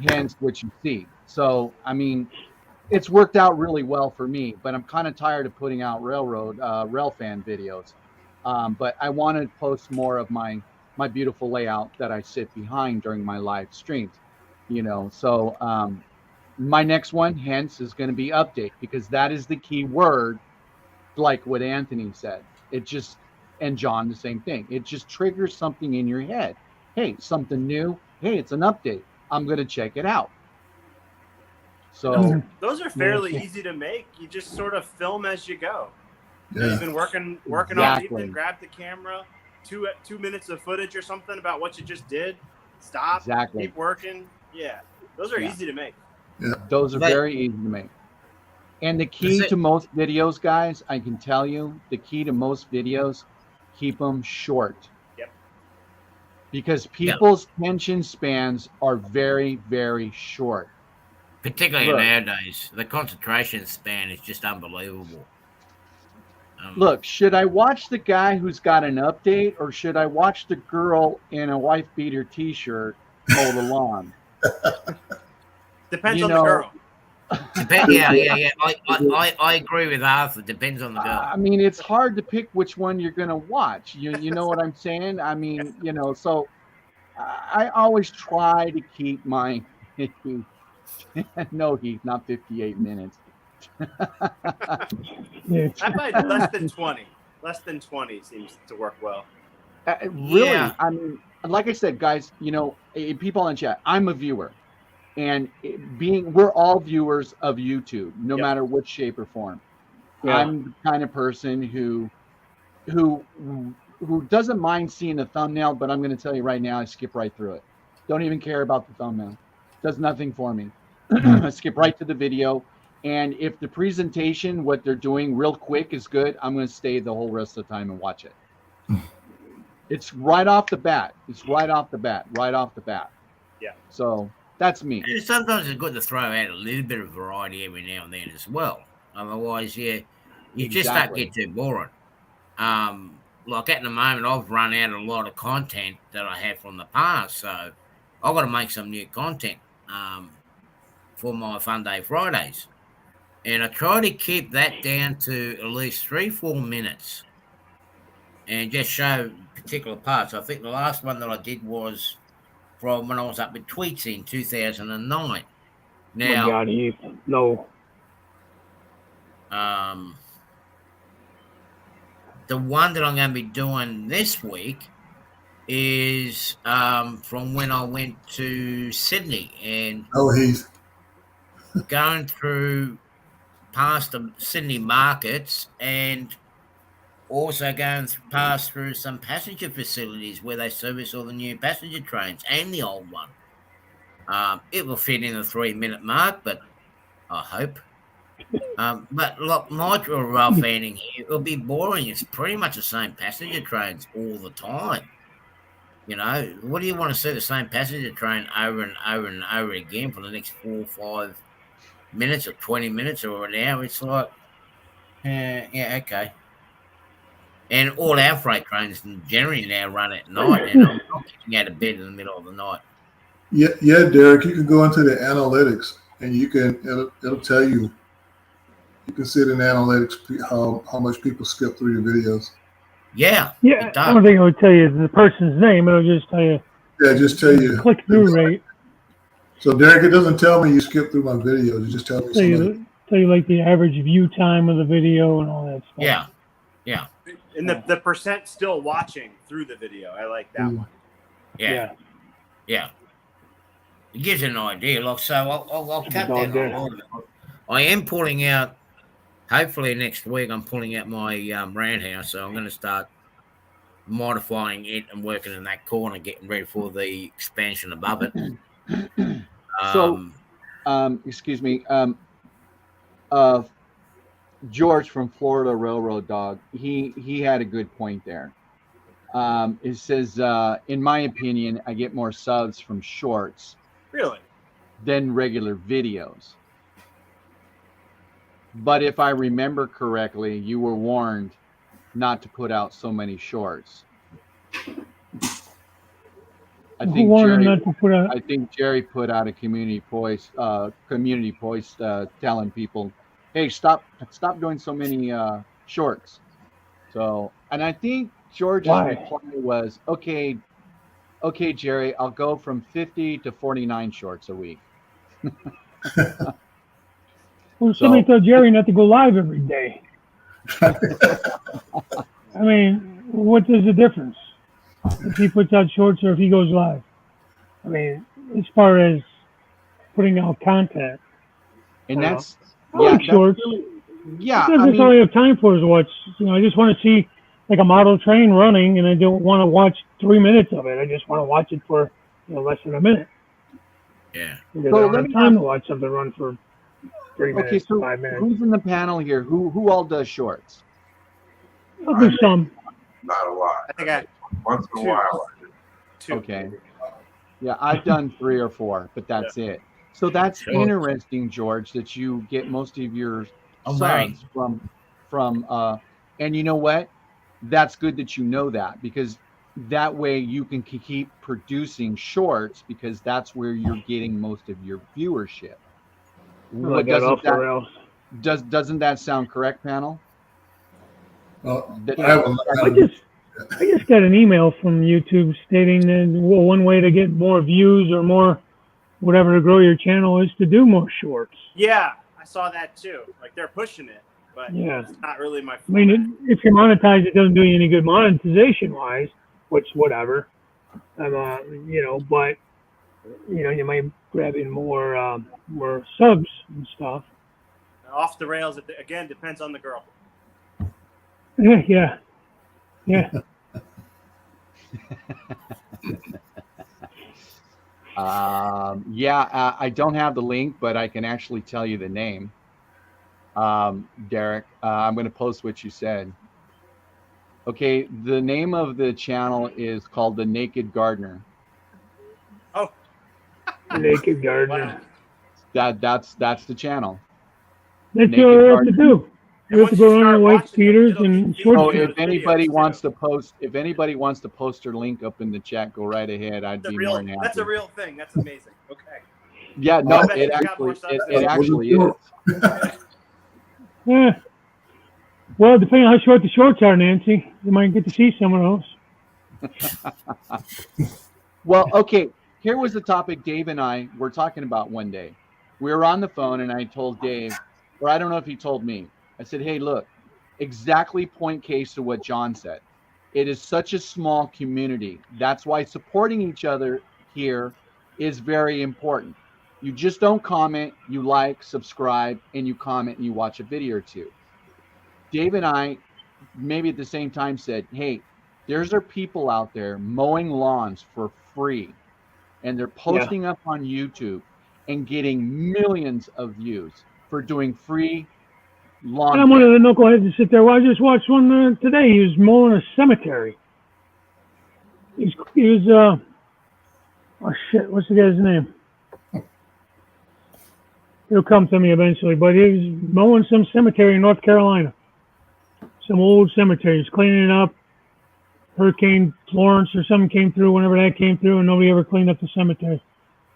Hence what you see. So, I mean, it's worked out really well for me, but I'm kind of tired of putting out rail fan videos. But I want to post more of my beautiful layout that I sit behind during my live streams, you know. So, my next one, hence, is going to be update, because that is the key word, like what Anthony said. It just, and John, the same thing. It just triggers something in your head. Hey, something new. Hey, it's an update. I'm going to check it out. So those are fairly easy to make. You just sort of film as you go. Yeah. You've been working all evening. Grab the camera, 2 minutes of footage or something about what you just did. Stop. Exactly. Keep working. Yeah, those are easy to make. Yeah. Those are very easy to make. And the key to most videos, guys, I can tell you, the key to most videos, keep them short. Yep. Because people's attention spans are very, very short. Particularly nowadays, the concentration span is just unbelievable. Look, should I watch the guy who's got an update, or should I watch the girl in a wife beater T-shirt mow the lawn? Depends on the girl. Yeah. I agree with Arthur. Depends on the girl. I mean, it's hard to pick which one you're going to watch. You know what I'm saying? I mean, you know, so I always try to keep my no heat, not 58 minutes. I find less than 20. Less than 20 seems to work well. Really? Yeah. I mean, like I said, guys, you know, people in chat, I'm a viewer. And we're all viewers of YouTube, no matter what shape or form. Yeah. I'm the kind of person who doesn't mind seeing a thumbnail, but I'm going to tell you right now, I skip right through it. Don't even care about the thumbnail. Does nothing for me. I skip right to the video. And if the presentation, what they're doing real quick is good, I'm going to stay the whole rest of the time and watch it. It's right off the bat. Yeah. So that's me. And sometimes it's good to throw out a little bit of variety every now and then as well. Otherwise, you just don't get too boring. Like at the moment, I've run out a lot of content that I had from the past, so I've got to make some new content for my Fun Day Fridays. And I try to keep that down to at least 3-4 minutes and just show particular parts. I think the last one that I did was from when I was up with Tweets in 2009. Now, oh my God, Heath, no. The one that I'm going to be doing this week is from when I went to Sydney. And Heath. going through past the Sydney markets and also going past through some passenger facilities where they service all the new passenger trains and the old one. It will fit in the 3-minute mark, but I hope. But look, my rail fanning here, it'll be boring. It's pretty much the same passenger trains all the time. You know, what do you want to see the same passenger train over and over and over again for the next 4 or 5 minutes or 20 minutes or an hour? It's like, yeah, okay. And all our freight trains generally now run at night, and I'm not getting out of bed in the middle of the night. Yeah, Derek, you can go into the analytics and it'll tell you. You can see it in analytics how much people skip through your videos. Yeah, Yeah, it does. I don't think it would tell you the person's name. It'll just tell you. Yeah, just tell you click through rate. So Derek, it doesn't tell me you skip through my videos. It just tells me tell you like the average view time of the video and all that stuff. Yeah. And the percent still watching through the video. I like that one. Yeah. It gives you an idea. Like, so I'll cut that on. I am pulling out. Hopefully next week I'm pulling out my round house, so I'm going to start modifying it and working in that corner, getting ready for the expansion above it. Excuse me. George from Florida Railroad Dog, he had a good point there. It says, in my opinion, I get more subs from shorts than regular videos. But if I remember correctly, you were warned not to put out so many shorts. I think Jerry put out a community post telling people, hey, stop doing so many shorts. So, and I think George's reply was, okay, Jerry, I'll go from 50 to 49 shorts a week. Well, somebody told Jerry not to go live every day. I mean, what is the difference if he puts out shorts or if he goes live? I mean, as far as putting out content, and that's shorts. Yeah, that's all I have time for is watch. I just want to see like a model train running, and I don't want to watch 3 minutes of it. I just want to watch it for less than a minute. Yeah. Because I don't have time to watch something run for 3 minutes, so 5 minutes. Who's in the panel here? Who all does shorts? I'll do some. Not a lot. I think once in a while I do. 2. Okay. Yeah, I've done 3 or 4, but that's it. So that's interesting, George, that you get most of your subs from and you know what? That's good that you know that, because that way you can keep producing shorts, because that's where you're getting most of your viewership. Doesn't that sound correct, panel? I just got an email from YouTube stating that one way to get more views or more whatever to grow your channel is to do more shorts. Yeah, I saw that too. Like they're pushing it, but it's not really my format. I mean, if you're monetized, it doesn't do you any good monetization wise, which whatever. But you might grab in more subs and stuff. Off the rails, it again depends on the girl. Yeah. I don't have the link, but I can actually tell you the name. Derek, I'm going to post what you said. Okay, the name of the channel is called The Naked Gardener. Oh, Naked Gardener. That's the channel. That's what I have to do. You have to go on White Peters and short. So if anybody wants to post their link up in the chat, go right ahead. I'd be more than happy. That's a real thing. That's amazing. Okay. Yeah, no, it actually is. Yeah. Well, depending on how short the shorts are, Nancy, you might get to see some of those. Well, okay. Here was the topic Dave and I were talking about one day. We were on the phone, and I told Dave, or I don't know if he told me. I said, hey, look, exactly point case to what John said. It is such a small community. That's why supporting each other here is very important. You just don't comment, you like, subscribe, and you comment and you watch a video or two. Dave and I, maybe at the same time, said, hey, there's our people out there mowing lawns for free, and they're posting up on YouTube and getting millions of views for doing free lawn And I'm one care. of the knuckleheads to sit there. Well, I just watched one today. He was mowing a cemetery. He was oh shit, what's the guy's name? He'll come to me eventually, but he was mowing some cemetery in North Carolina. Some old cemetery. He's cleaning it up. Hurricane Florence or something came through whenever that came through, and nobody ever cleaned up the cemetery.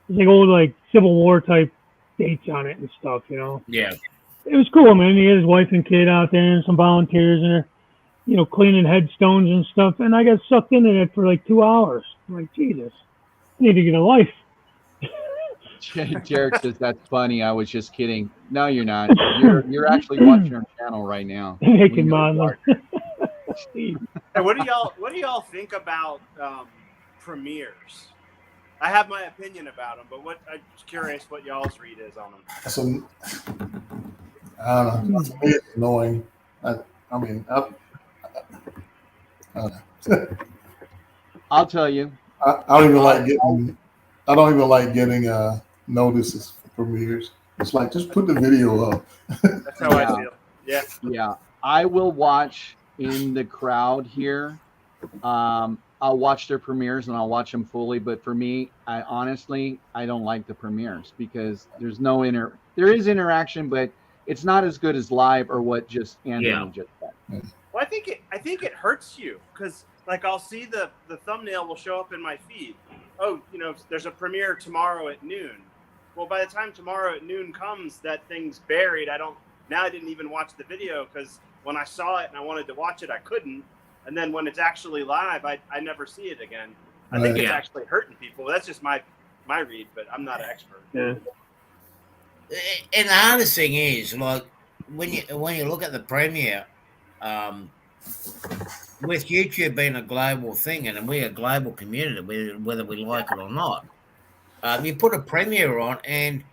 It's like old, like, Civil War type dates on it and stuff, you know. Yeah. It was cool, man. He had his wife and kid out there and some volunteers, and they're, you know, cleaning headstones and stuff. And I got sucked into that for like 2 hours. I'm like, Jesus, I need to get a life. Derek says that's funny. I was just kidding. No, you're not. You're actually watching our channel right now. Naked modeling. Steve. Hey, what do y'all think about premieres? I have my opinion about them, but I'm curious what y'all's read is on them. So, I don't know. To me, it's annoying. I don't know. I'll tell you. I don't even like getting. I don't even like getting notices for premieres. It's like just put the video up. That's how I feel. Yeah. Yeah. I will watch in the crowd here. I'll watch their premieres and I'll watch them fully. But for me, I don't like the premieres because there's no there is interaction, but it's not as good as live or what just Anthony just said. Well, I think it hurts you because like I'll see the thumbnail will show up in my feed. Oh, you know, there's a premiere tomorrow at noon. Well, by the time tomorrow at noon comes, that thing's buried. I didn't even watch the video because when I saw it and I wanted to watch it, I couldn't. And then when it's actually live, I never see it again. I think it's actually hurting people. That's just my read, but I'm not an expert. Yeah. And the hardest thing is, like, when you look at the premiere, with YouTube being a global thing, and we're a global community, whether we like it or not, you put a premiere on, and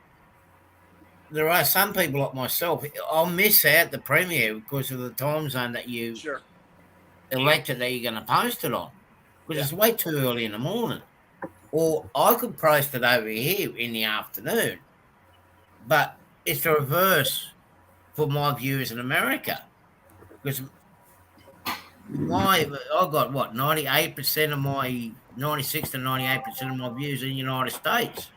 there are some people like myself, I'll miss out the premiere because of the time zone that you elected that you're going to post it on, because it's way too early in the morning. Or I could post it over here in the afternoon, but it's the reverse for my viewers in America, because I've got 98% of my 96 to 98% of my views in the United States.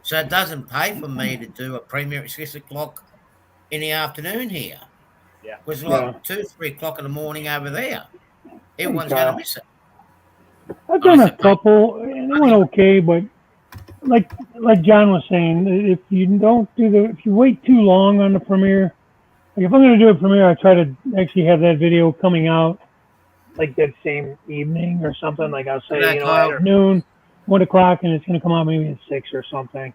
So it doesn't pay for me to do a premiere at 6 o'clock in the afternoon here. Yeah. Because like 2, 3 o'clock in the morning over there. Everyone's going to miss it. I've done a couple, and they went okay, but like John was saying, if you wait too long on the premiere, like if I'm going to do a premiere, I try to actually have that video coming out like that same evening or something. Like I'll say, at noon, 1 o'clock, and it's going to come out maybe at 6 or something,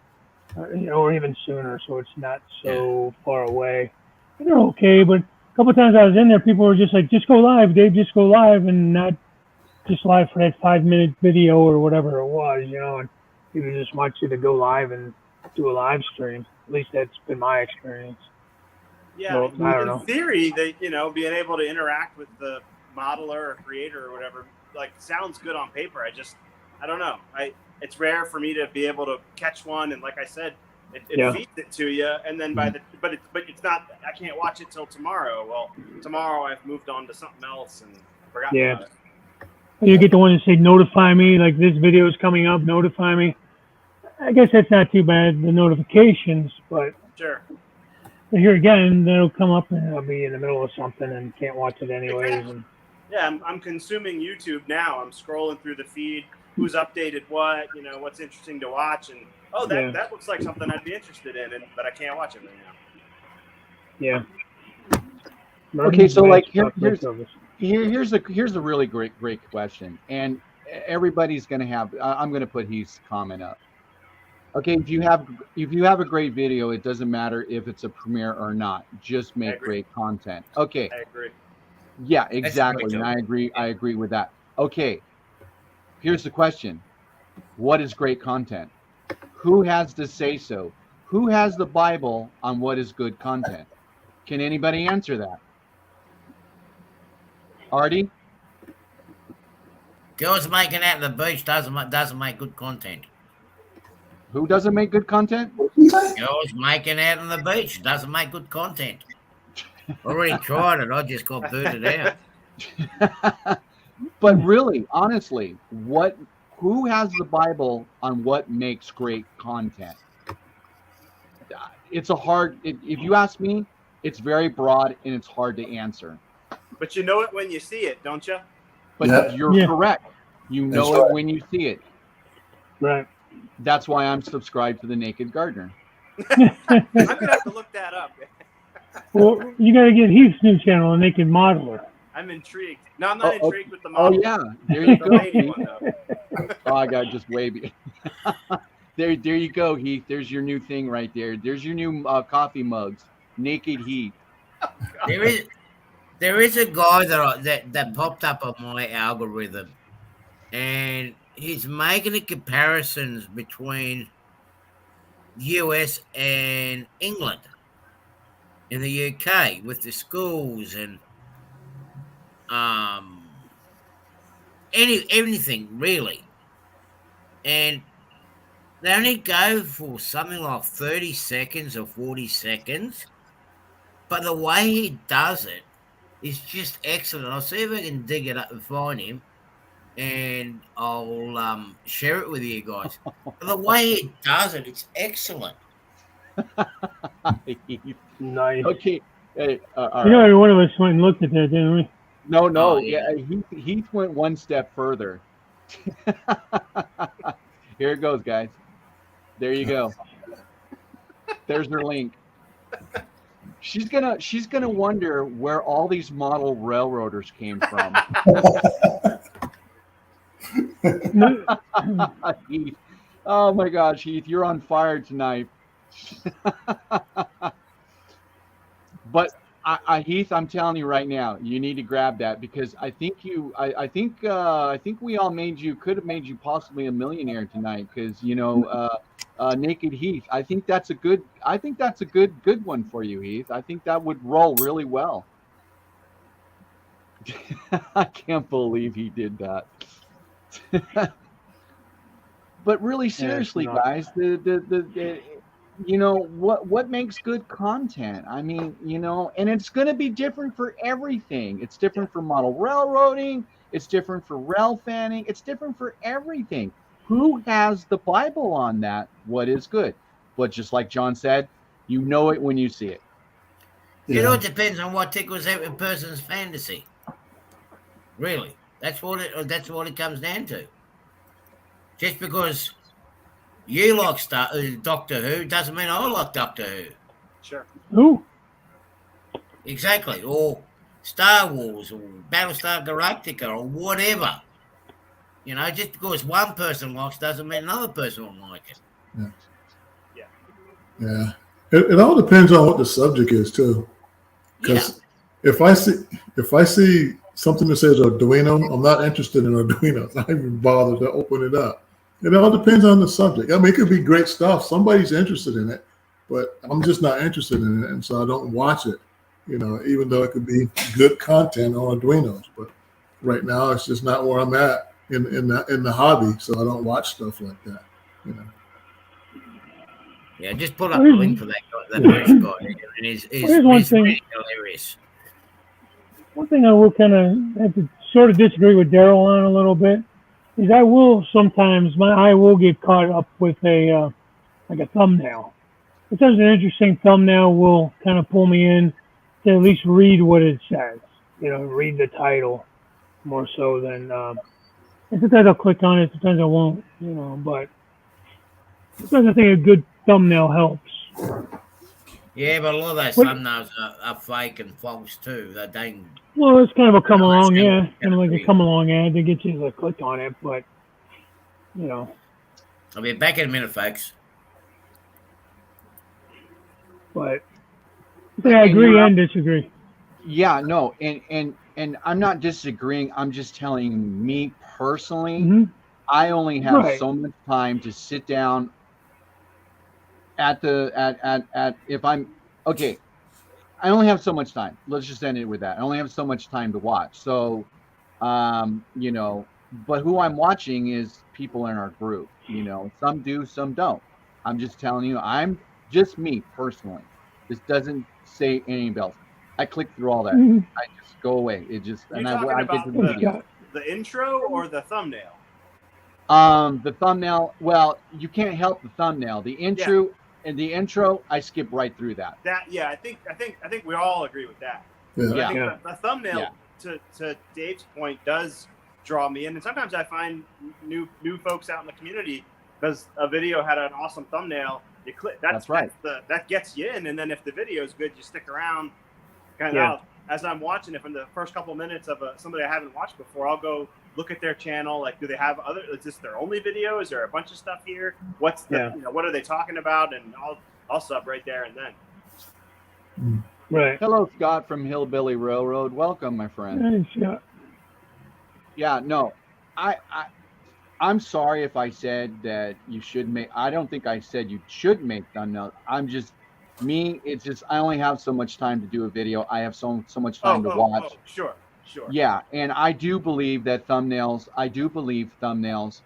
or even sooner, so it's not so far away. And they're okay, but a couple of times I was in there, people were just like, just go live, Dave, just go live, and not just live for that 5-minute video or whatever it was, and people just want you to go live and do a live stream. At least that's been my experience. Yeah, so, I don't know. In theory, being able to interact with the modeler or creator or whatever, like, sounds good on paper. I don't know. It's rare for me to be able to catch one, and like I said, it feeds it to you, and then but it's not. I can't watch it till tomorrow. Well, tomorrow I've moved on to something else and forgotten about it. You get the one that say notify me, like this video is coming up, notify me. I guess that's not too bad, the notifications, but sure. Here again, that'll come up and I'll be in the middle of something and can't watch it anyways. Exactly. Yeah, I'm consuming YouTube now. I'm scrolling through the feed, who's updated what, what's interesting to watch, and that looks like something I'd be interested in, but I can't watch it right now. Yeah. Okay, so like here's a really great question, and everybody's going to have. I'm going to put his comment up. Okay, if you have a great video, it doesn't matter if it's a premiere or not. Just make great content. Okay. I agree. Yeah, exactly. And I agree with that. Okay. Here's the question. What is great content? Who has the say so? Who has the Bible on what is good content? Can anybody answer that? Artie? Girls making out on the beach doesn't make good content. Who doesn't make good content? Girls making out on the beach doesn't make good content. Already tried it. I just got booted out. But really, honestly, who has the Bible on what makes great content? It's if you ask me, it's very broad and it's hard to answer. But you know it when you see it, don't you? But Yeah. you're correct. You know That's it right. when you see it. Right. That's why I'm subscribed to the Naked Gardener. I'm gonna have to look that up. Well, you got to get Heath's new channel, a Naked Modeler. I'm intrigued. No, I'm not Oh, intrigued with the Oh model. yeah, there you The go. lady Heath. one though. Oh, I got just way. There you go, Heath. There's your new thing right there. There's your new coffee mugs. Naked Heath. There is a guy that popped up on my algorithm, and he's making the comparisons between US and England in the UK with the schools and anything really. And they only go for something like 30 seconds or 40 seconds. But the way he does it is just excellent. I'll see if I can dig it up and find him, and I'll share it with you guys. But the way he does it, it's excellent. Nice. Okay. Hey, all You know, right. every one of us went and looked at that, didn't we? No. Oh, Yeah. yeah. Heath went one step further. Here it goes, guys. There you go. There's her link. She's gonna wonder where all these model railroaders came from. Heath. Oh my gosh, Heath, you're on fire tonight. But Heath, I'm telling you right now, you need to grab that because I think I think we all could have made you possibly a millionaire tonight because Naked Heath. I think that's a good one for you, Heath. I think that would roll really well. I can't believe he did that. But really seriously, guys, what makes good content? I mean, and it's going to be different for everything. It's different for model railroading. It's different for rail fanning. It's different for everything. Who has the Bible on that? What is good? But just like John said, you know it when you see it. It depends on what tickles every person's fantasy. Really, that's what it comes down to. Just because you like Doctor Who doesn't mean I like Doctor Who. Sure. Who? Exactly, or Star Wars, or Battlestar Galactica, or whatever. Just because one person likes doesn't mean another person will like it. Yeah. It all depends on what the subject is too. Because if I see something that says Arduino, I'm not interested in Arduinos. I don't even bother to open it up. It all depends on the subject. I mean, it could be great stuff. Somebody's interested in it, but I'm just not interested in it, and so I don't watch it. Even though it could be good content on Arduinos, but right now it's just not where I'm at in the hobby, so I don't watch stuff like that. Yeah, just pull up the link for that British guy, and he's really hilarious. One thing I will kind of have to sort of disagree with Daryl on a little bit is I will sometimes my eye will get caught up with a thumbnail. Sometimes an interesting thumbnail will kind of pull me in to at least read what it says. Read the title more so than. And sometimes I'll click on it, sometimes I won't. But sometimes I think a good thumbnail helps. Yeah, but a lot of those thumbnails are fake and false too. Well, it's kind of a come along, yeah. Kind of like a come along ad to get you to click on it, but I'll be back in a minute, folks. But I agree and disagree. Yeah, no, and I'm not disagreeing. I'm just telling me personally, Mm-hmm. I only have so much time to sit down if I'm okay, I only have so much time. Let's just end it with that. I only have so much time to watch. So, you know, but who I'm watching is people in our group. You know, some do, some don't. I'm just telling you, I'm just me personally. This doesn't say anything else. I click through all that. Mhm. I just go away. It just, You and talking I get about to the video. the intro or the thumbnail? The thumbnail. Well, you can't help the thumbnail. The intro and the intro, I skip right through that. Yeah, I think we all agree with that. Yeah. But I Yeah. think the thumbnail, Yeah. to Dave's point, does draw me in, and sometimes I find new folks out in the community because a video had an awesome thumbnail. You click. That's right. That gets you in, and then if the video is good, you stick around. Kind of Yeah. as I'm watching it, in the first couple minutes of somebody I haven't watched before, I'll go look at their channel. Like, do they have other? Is this their only video? Is there a bunch of stuff here? What's the? Yeah. What are they talking about? And I'll sub right there and then. Right. Hello, Scott from Hillbilly Railroad. Welcome, my friend. Hey, Scott. Yeah, no, I'm sorry if I said that you should make. I don't think I said you should make thumbnails. I'm just me. It's just I only have so much time to do a video. I have so much time to watch. Sure. Yeah, and I do believe that thumbnails. I do believe thumbnails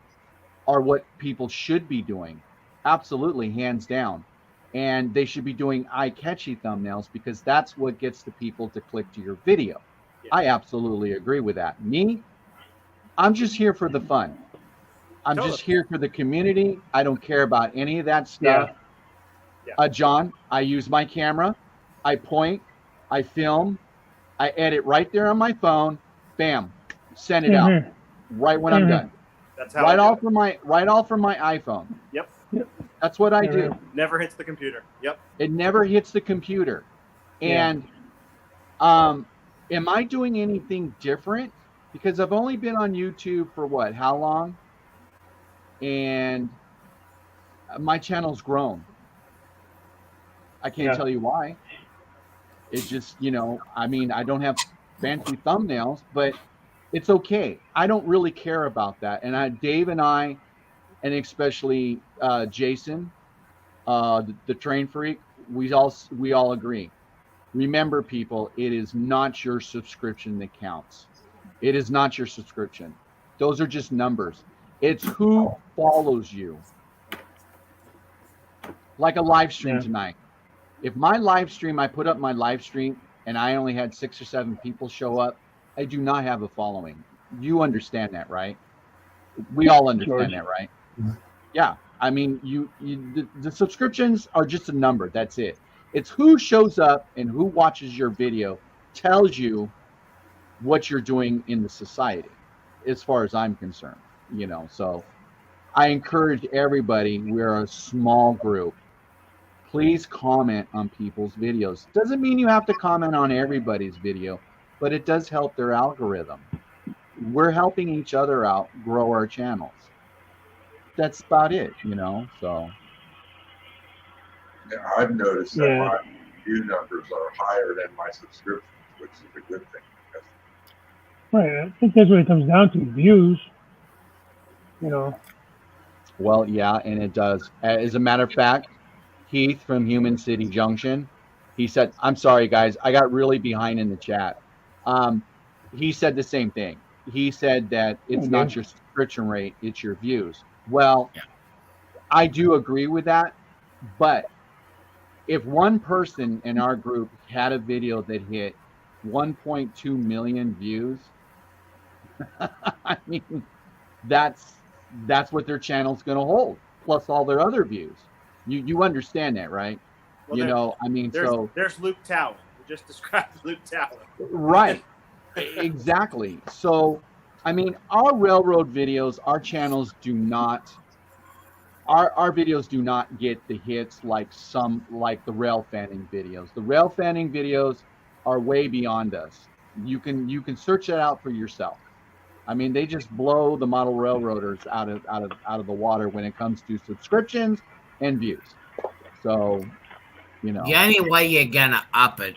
are what people should be doing. Absolutely, hands down. And they should be doing eye-catchy thumbnails because that's what gets the people to click to your video. Yeah. I absolutely agree with that. Me, I'm just here for the fun. I'm Totally. just here for the community. I don't care about any of that stuff. Yeah. John, I use my camera. I point. I film. I edit right there on my phone. Bam, send it out right when I'm done. That's how Right off from my iPhone. Yep. That's what I do. Never hits the computer. Yep. It never hits the computer. And am I doing anything different? Because I've only been on YouTube for what? How long? And my channel's grown. I can't tell you why. It's just, I mean, I don't have fancy thumbnails, but it's okay. I don't really care about that. And Dave and I, and especially Jason, the train freak, we all agree. Remember, people, it is not your subscription that counts. It is not your subscription. Those are just numbers. It's who follows you. Like a live stream tonight. If my live stream, I put up my live stream and I only had 6 or 7 people show up, I do not have a following. You understand that, right? We all understand that, right? Yeah. I mean, the subscriptions are just a number. That's it. It's who shows up and who watches your video tells you what you're doing in the society, as far as I'm concerned. So I encourage everybody. We're a small group. Please comment on people's videos. Doesn't mean you have to comment on everybody's video, but it does help their algorithm. We're helping each other out grow our channels. That's about it, so. Yeah, I've noticed that my view numbers are higher than my subscriptions, which is a good thing. Right. I think that's what it comes down to, views. Well, yeah, and it does. As a matter of fact, Heath from Human City Junction, he said, I'm sorry, guys, I got really behind in the chat. He said the same thing. He said that it's not your subscription rate, it's your views. Well, I do agree with that, but if one person in our group had a video that hit 1.2 million views, I mean, that's what their channel's going to hold, plus all their other views. You understand that, right? Well, I mean, there's Luke Tower. We just described Luke Tower. Right. Exactly. So, I mean, our railroad videos, our channels do not, our videos do not get the hits like the rail fanning videos. The rail fanning videos are way beyond us. You can search that out for yourself. I mean, they just blow the model railroaders out of the water when it comes to subscriptions and views. So, The only way you're gonna up it,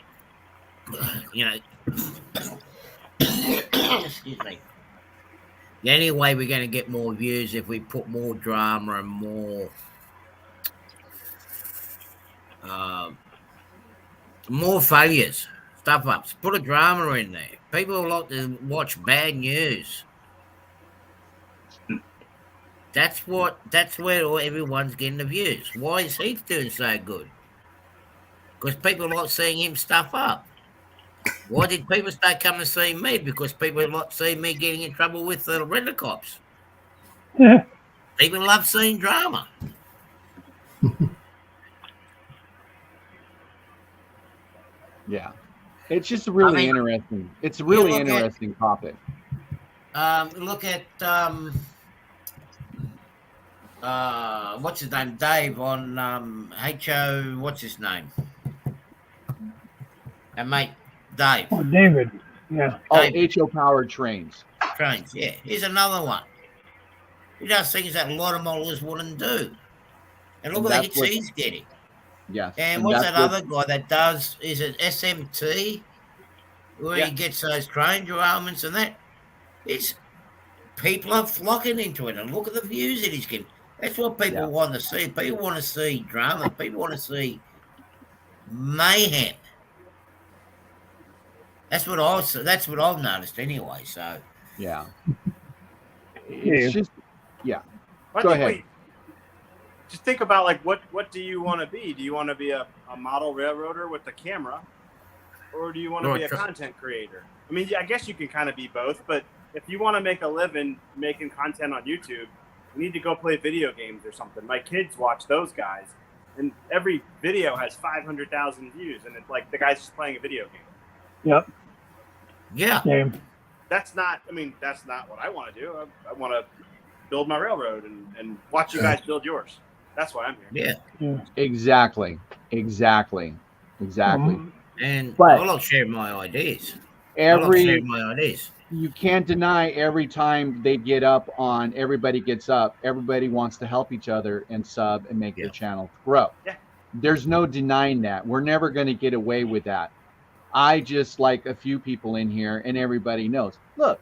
excuse me. The only way we're gonna get more views if we put more drama and more More failures, stuff ups. Put a drama in there. People like to watch bad news. That's where everyone's getting the views. Why is he doing so good? Because people like seeing him stuff up. Why did people start coming to see me? Because people like seeing me getting in trouble with the renter cops. People love seeing drama. Yeah. It's just really interesting. It's a really look at- interesting topic. Look at what's his name? Dave on HO. What's his name? And mate, Dave. Oh, David. Yeah. Oh, Dave. HO powered trains. Trains. Yeah, here's another one. He does things that a lot of modelers wouldn't do. And look And at the that's hits what- he's getting. Yes. And what's that other guy that does? Is it SMT? Where he gets those train derailments and that? People are flocking into it, and look at the views that he's getting. That's what people want to see. People want to see drama. People want to see mayhem. That's what I've noticed anyway. So Yeah. It's just, Why Go don't ahead. we just think about like what do you want to be? Do you want to be a model railroader with the camera, or do you want to be a content creator? I mean, I guess you can kind of be both, but if you want to make a living making content on YouTube, you need to go play video games or something. My kids watch those guys, and every video has 500,000 views, and it's like the guy's just playing a video game. Yep. yeah, Same. That's not what I want to do. I want to build my railroad and watch you guys build yours. That's why I'm here. yeah. exactly. And But- I like sharing my ideas. I like sharing my ideas. You can't deny every time they get up on Everybody Gets Up, everybody wants to help each other and sub and make their channel grow. Yeah. There's no denying that. We're never going to get away with that. I just like a few people in here, and everybody knows. Look,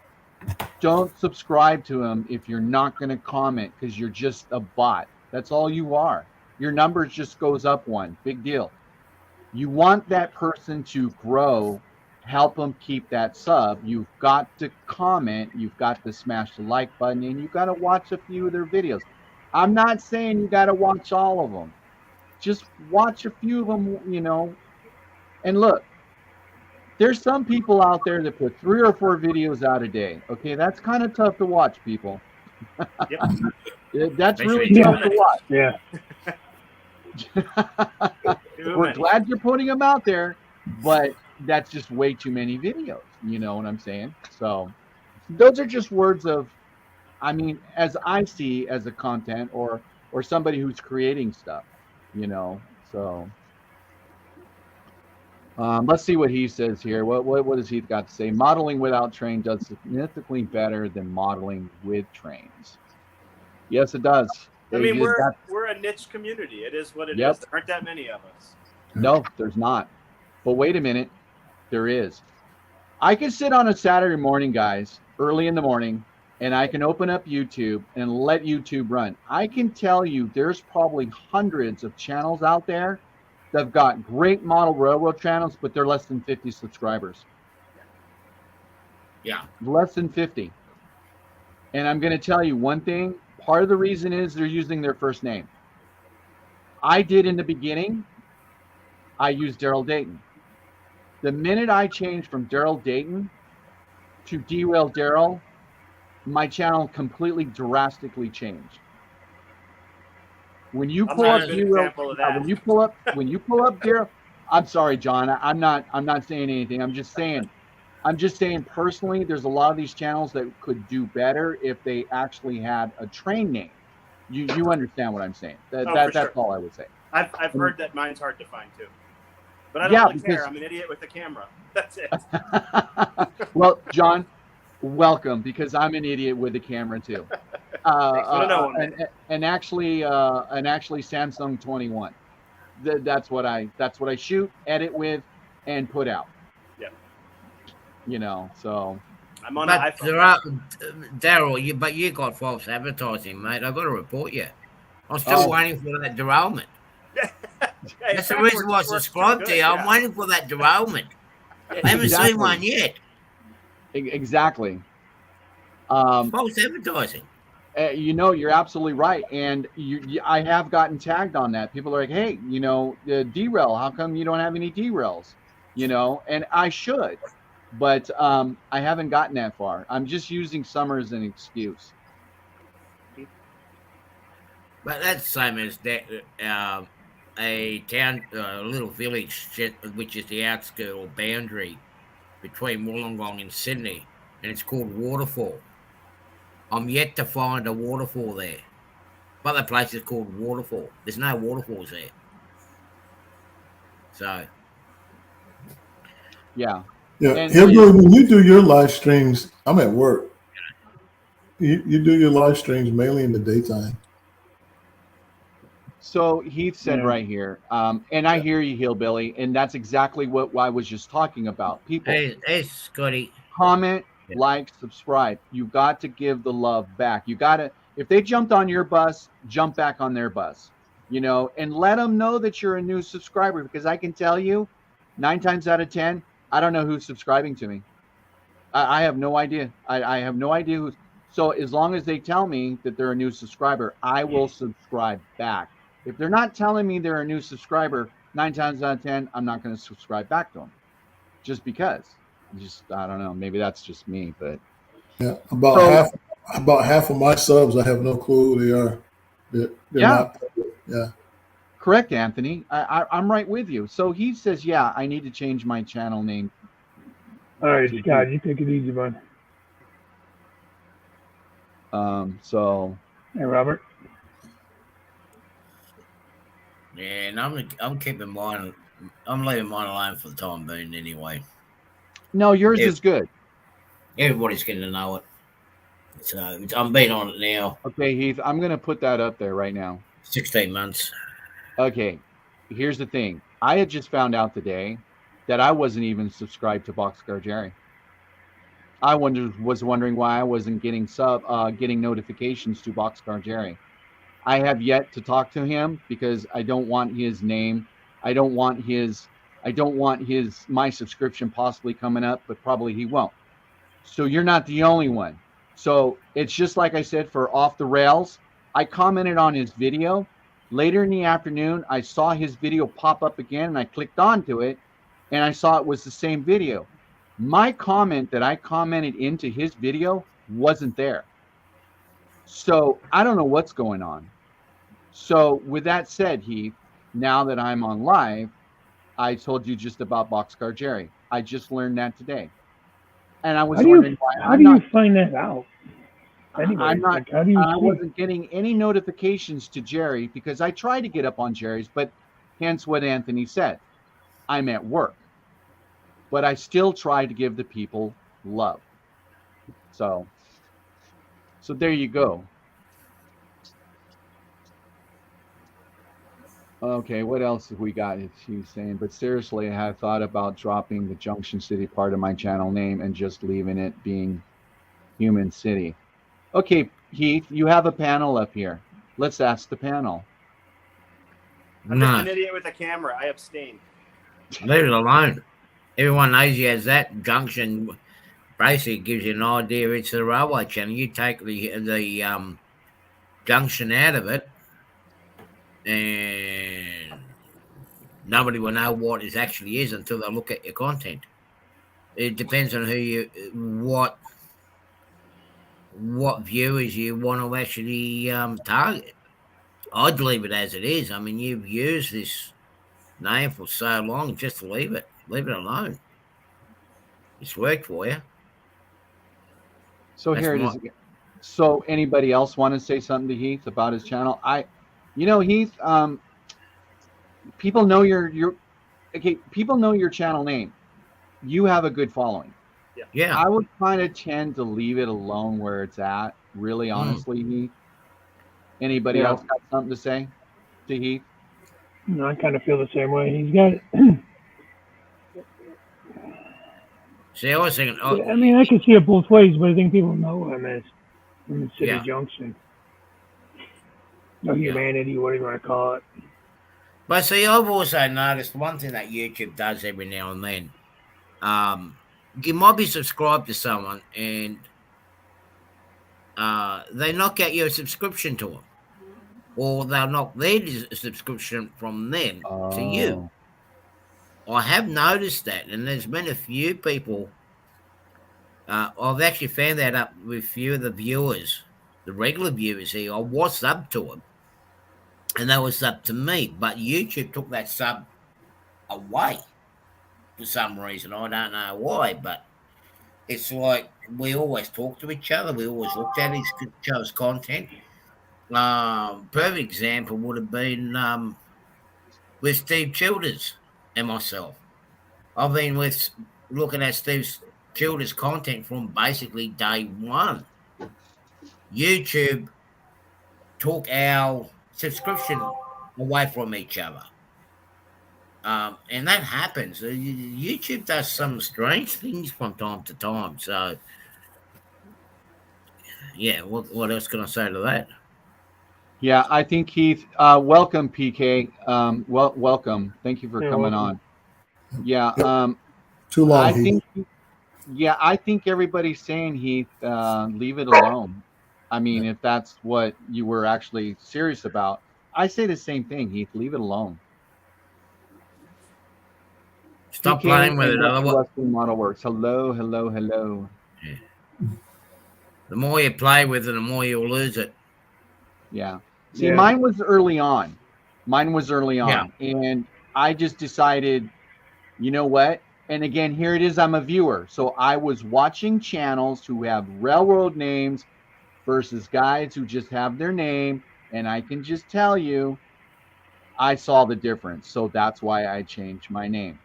don't subscribe to him if you're not going to comment, because you're just a bot. That's all you are. Your numbers just goes up one. Big deal. You want that person to grow, help them keep that sub. You've got to comment. You've got to smash the like button, and you've got to watch a few of their videos. I'm not saying you got to watch all of them. Just watch a few of them, And look, there's some people out there that put 3 or 4 videos out a day. Okay, that's kind of tough to watch, people. Yep. That's really Too tough to watch. Yeah. We're glad you're putting them out there, but that's just way too many videos. You know what I'm saying? So those are just words of, as I see as a content or somebody who's creating stuff, so. Let's see what he says here. What does he got to say? Modeling without train does significantly better than modeling with trains. Yes, it does. I mean, we're a niche community. It is what it is. There aren't that many of us. No, there's not. But wait a minute. There is. I can sit on a Saturday morning, guys, early in the morning, and I can open up YouTube and let YouTube run. I can tell you there's probably hundreds of channels out there that have got great model railroad channels, but they're less than 50 subscribers. Yeah. Less than 50. And I'm going to tell you one thing. Part of the reason is they're using their first name. I did in the beginning. I used Daryl Dayton. The minute I changed from Daryl Dayton to Derail Daryl, my channel completely drastically changed. When you pull up Derail, when you pull up Daryl, I'm sorry, John. I'm not saying anything. I'm just saying personally, there's a lot of these channels that could do better if they actually had a train name. You understand what I'm saying? That's sure. all I would say. I've heard that mine's hard to find too, but I don't really care. I'm an idiot with the camera. That's it. Well, John, welcome, because I'm an idiot with the camera too. And actually Samsung 21. That's what I shoot, edit with, and put out. Yeah. So. I'm on an iPhone. Daryl, you got false advertising, mate. I've got to report you. I'm still waiting for that derailment. Yeah, That's the it reason why I works too subscribed to good, you. I'm yeah. waiting for that derailment. I haven't Exactly. seen one yet. Exactly. False advertising. You're absolutely right, and I have gotten tagged on that. People are like, "Hey, derail. How come you don't have any derails?" And I should, but I haven't gotten that far. I'm just using summer as an excuse. But that's the same as that. A town, a little village, which is the outskirt or boundary between Wollongong and Sydney, and it's called Waterfall. I'm yet to find a waterfall there. But the place is called Waterfall. There's no waterfalls there. So Yeah, Yeah, and Hillbilly, when you do your live streams, I'm at work. You do your live streams mainly in the daytime. so Heath said Yeah. right here, and I hear you, Hillbilly, and that's exactly what I was just talking about. People hey Scotty. comment, Yeah. like, subscribe. You got to give the love back. You got to, if they jumped on your bus, jump back on their bus, and let them know that you're a new subscriber, because I can tell you 9 times out of 10, I don't know who's subscribing to me. I have no idea. I have no idea who's. So as long as they tell me that they're a new subscriber, I will subscribe back. If they're not telling me they're a new subscriber, 9 times out of 10, I'm not going to subscribe back to them, just because. I don't know. Maybe that's just me, but Yeah, about half of my subs, I have no clue who they are. They're Yeah. not. Yeah. correct, Anthony. I'm right with you. So he says, yeah, I need to change my channel name. All right, Scott, you take it easy, bud. So Hey, Robert. Yeah, and I'm keeping mine. I'm leaving mine alone for the time being anyway. no, yours Yeah. is good. Everybody's getting to know it. So I'm being on it now. Okay, Heath, I'm going to put that up there right now. 16 months. Okay, here's the thing. I had just found out today that I wasn't even subscribed to Boxcar Jerry. I was wondering why I wasn't getting notifications to Boxcar Jerry. I have yet to talk to him because I don't want his name. I don't want my subscription possibly coming up, but probably he won't. So you're not the only one. So it's just like I said for Off the Rails. I commented on his video. Later in the afternoon, I saw his video pop up again and I clicked onto it and I saw it was the same video. My comment that I commented into his video wasn't there. So I don't know what's going on. So with that said, Heath, now that I'm on live, I told you just about Boxcar Jerry. I just learned that today. And I was wondering why How do you find that out? Anyway, I'm not. like, how do you I see? wasn't getting any notifications to Jerry because I tried to get up on Jerry's, but hence what Anthony said. I'm at work, but I still try to give the people love. So there you go. Okay, what else have we got? She's saying, but seriously, I have thought about dropping the Junction City part of my channel name and just leaving it being Human City. Okay, Heath, you have a panel up here. Let's ask the panel. I'm just an idiot with a camera. I abstain. Leave it alone. Everyone knows he has that junction. Basically, gives you an idea. It's a railway channel. You take the junction out of it, and nobody will know what it actually is until they look at your content. It depends on what viewers you want to actually target. I'd leave it as it is. I mean, you've used this name for so long, just leave it alone. It's worked for you. So here it is again. So anybody else want to say something to Heath about his channel? Heath, people know people know your channel name. You have a good following. Yeah. I would kind of tend to leave it alone where it's at, really honestly, Heath. Anybody else got something to say to Heath? No, I kind of feel the same way. He's got it. See, I was thinking. I mean, I can see it both ways, but I think people know him as Human City Junction. No humanity, what do you want to call it? But see, I've also noticed one thing that YouTube does every now and then. You might be subscribed to someone and they knock out your subscription to them, or they'll knock their subscription from them to you. Oh, I have noticed that, and there's been a few people. I've actually found that up with a few of the viewers, the regular viewers here. I was sub to them, and they were sub to me, but YouTube took that sub away for some reason. I don't know why, but it's like we always talk to each other. We always looked at each other's content. Perfect example would have been with Steve Childers and myself. I've been with looking at Steve Childers' content from basically day one. YouTube took our subscription away from each other. And that happens. YouTube does some strange things from time to time. So, yeah, what else can I say to that? yeah. I think Heath. Welcome, PK. Welcome. Thank you for Yeah, coming welcome. on. Yeah. Too long, I Heath. think. Yeah, I think everybody's saying, Heath, leave it alone. I mean, if that's what you were actually serious about, I say the same thing, Heath. Leave it alone. Stop PK playing with and it. what the Otherwise, Western model works. Hello, hello, hello. the more you play with it, the more you'll lose it. Yeah. See, Yeah. mine was early on. Yeah. And I just decided, you know what? And again, here it is. I'm a viewer. So I was watching channels who have railroad names versus guys who just have their name. And I can just tell you, I saw the difference. So that's why I changed my name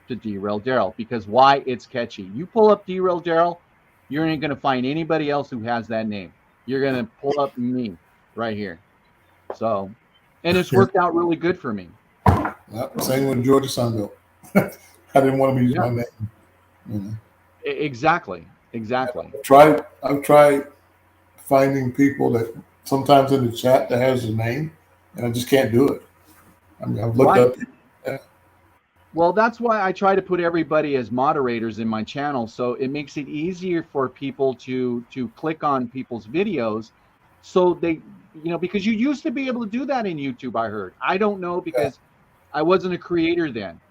to Derail Daryl, because why? It's catchy. You pull up Derail Daryl, you're ain't going to find anybody else who has that name. You're going to pull up me right here. So, and it's worked out really good for me. Same with Georgia Sunbelt. I didn't want to use Yeah. my name. You know. Exactly. I've tried finding people that sometimes in the chat that has a name, and I just can't do it. I mean, I've looked Right. up. Well, that's why I try to put everybody as moderators in my channel, so it makes it easier for people to click on people's videos, so they, because you used to be able to do that in YouTube. I heard. I don't know because I wasn't a creator then,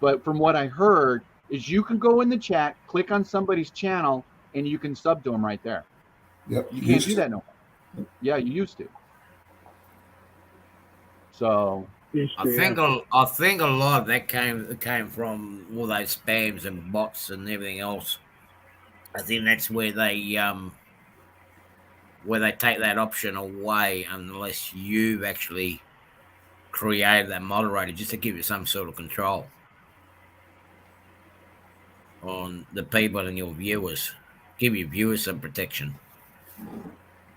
but from what I heard is you can go in the chat, click on somebody's channel, and you can sub to them right there. Yep, You can't do that no more. Yeah, you used to. So I think a lot of that came from all those spams and bots and everything else. I think that's where they take that option away unless you've actually created that moderator just to give you some sort of control on the people and your viewers. Give your viewers some protection.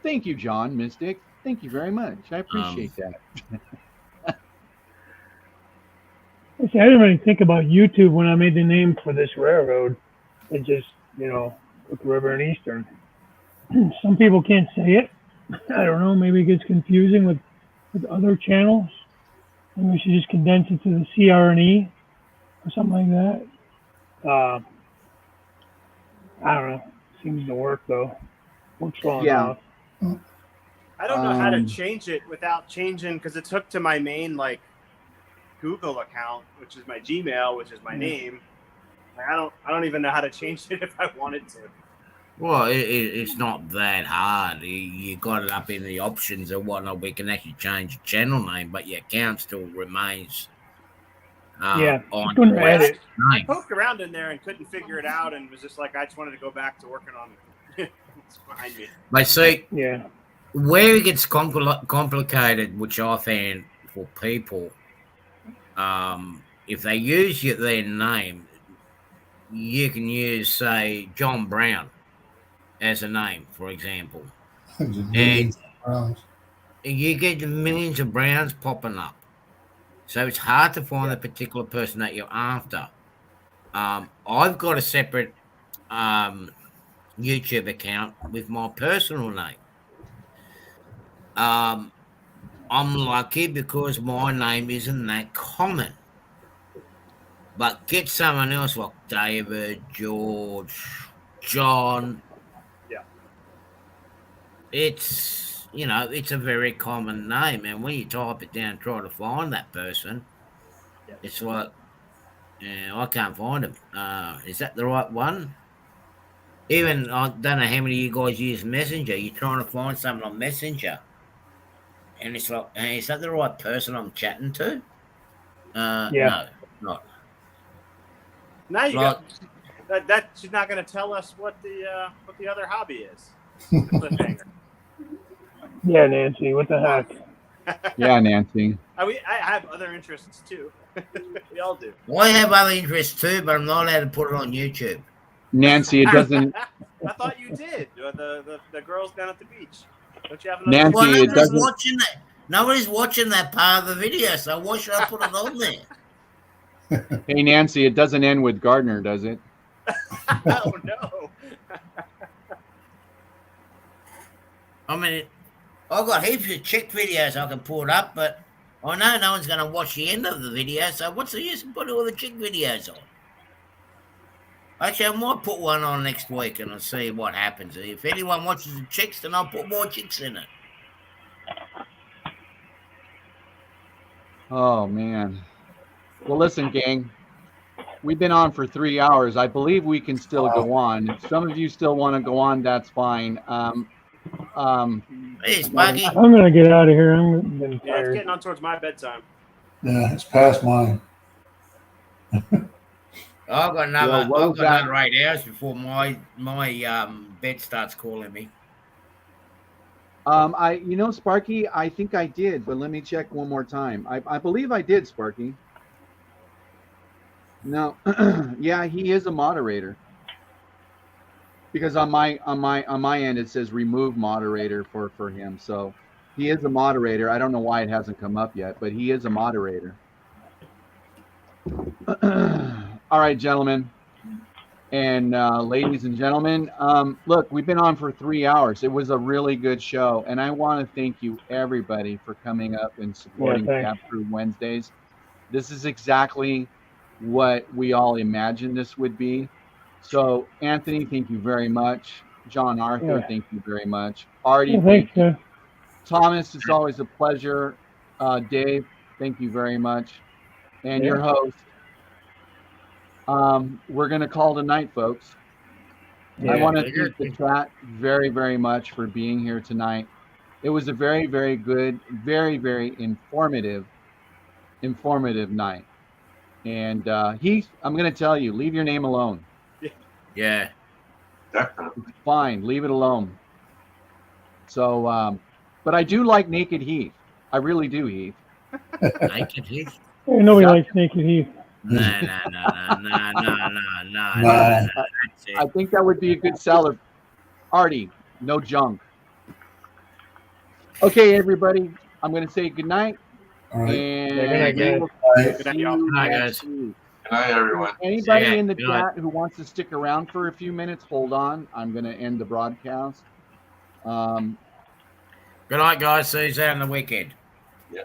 thank you, John Mystic. Thank you very much. I appreciate that. See, I didn't really think about YouTube when I made the name for this railroad. It just, with River and Eastern. Some people can't say it. I don't know. Maybe it gets confusing with other channels. Maybe we should just condense it to the CRNE or something like that. I don't know. Seems to work though. Works well Yeah. enough. I don't know how to change it without changing, because it's hooked to my main Google account, which is my Gmail, which is my name. I don't even know how to change it if I wanted to. Well, it's not that hard. You got it up in the options or whatnot. We can actually change your channel name, but your account still remains. Yeah, on couldn't your edit. I name. poked around in there and couldn't figure it out, and was just like, I just wanted to go back to working on what's behind me. But see, Yeah. where it gets complicated, which I found for people, if they use their name, you can use, say, John Brown as a name, for example, and you get millions of Browns popping up. So it's hard to find the particular person that you're after. I've got a separate YouTube account with my personal name. I'm lucky because my name isn't that common. But get someone else like David, George, John. Yeah. It's, it's a very common name. And when you type it down, try to find that person, Yeah. it's like, I can't find him. Is that the right one? Even, I don't know how many of you guys use Messenger. You're trying to find someone on Messenger. And it's like, hey, is that the right person I'm chatting to? Yeah. No, not. Now you Like, got that. She's not going to tell us what the other hobby is. The cliffhanger. Yeah, Nancy, what the heck? Yeah, Nancy. I have other interests too. We all do. well, I have other interests too, but I'm not allowed to put it on YouTube. Nancy, it doesn't. I thought you did. The girls down at the beach. Don't you have Nancy, Well, it nobody's doesn't. watching that. Nobody's watching that part of the video, so why should I put it on there? Hey, Nancy, it doesn't end with Gardner, does it? Oh no. I mean, I've got heaps of chick videos I can put up, but I know no one's going to watch the end of the video, so what's the use of putting all the chick videos on? Actually, I might put one on next week and I'll see what happens. If anyone watches the chicks, then I'll put more chicks in it. Oh, man. Well, listen, gang. We've been on for 3 hours. I believe we can still go on. If some of you still want to go on, that's fine. Hey, Sparky. I'm gonna get out of here. I'm getting Yeah, it's tired. getting on towards my bedtime. Yeah, it's past mine. I've got another. Well, what I've was got that? another 8 hours before my bed starts calling me. Sparky, I think I did, but let me check one more time. I believe I did, Sparky. No, yeah, he is a moderator. Because on my end it says remove moderator for him. So he is a moderator. I don't know why it hasn't come up yet, but he is a moderator. All right, gentlemen and ladies and gentlemen. Look, we've been on for 3 hours. It was a really good show, and I want to thank you everybody for coming up and supporting Chapter Wednesdays. This is exactly what we all imagined this would be. So, Anthony, thank you very much. John Arthur, thank you very much. Artie, thank you. Thomas, it's always a pleasure. Dave, thank you very much. And your host. We're going to call tonight, folks. I want to thank the chat very, very much for being here tonight. It was a very, very good, very, very informative night. And Heath, I'm going to tell you, leave your name alone. Yeah. Definitely. It's fine. Leave it alone. So, but I do like Naked Heath. I really do, Heath. Naked Heath? Hey, nobody likes Naked Heath. No. I think that would be a good seller. Artie, no junk. Okay, everybody. I'm going to say good night. All right. And Good night, y'all. Good night, guys. Good night, everyone. Anybody in the chat who wants to stick around for a few minutes, hold on. I'm going to end the broadcast. Good night, guys. See you on the weekend.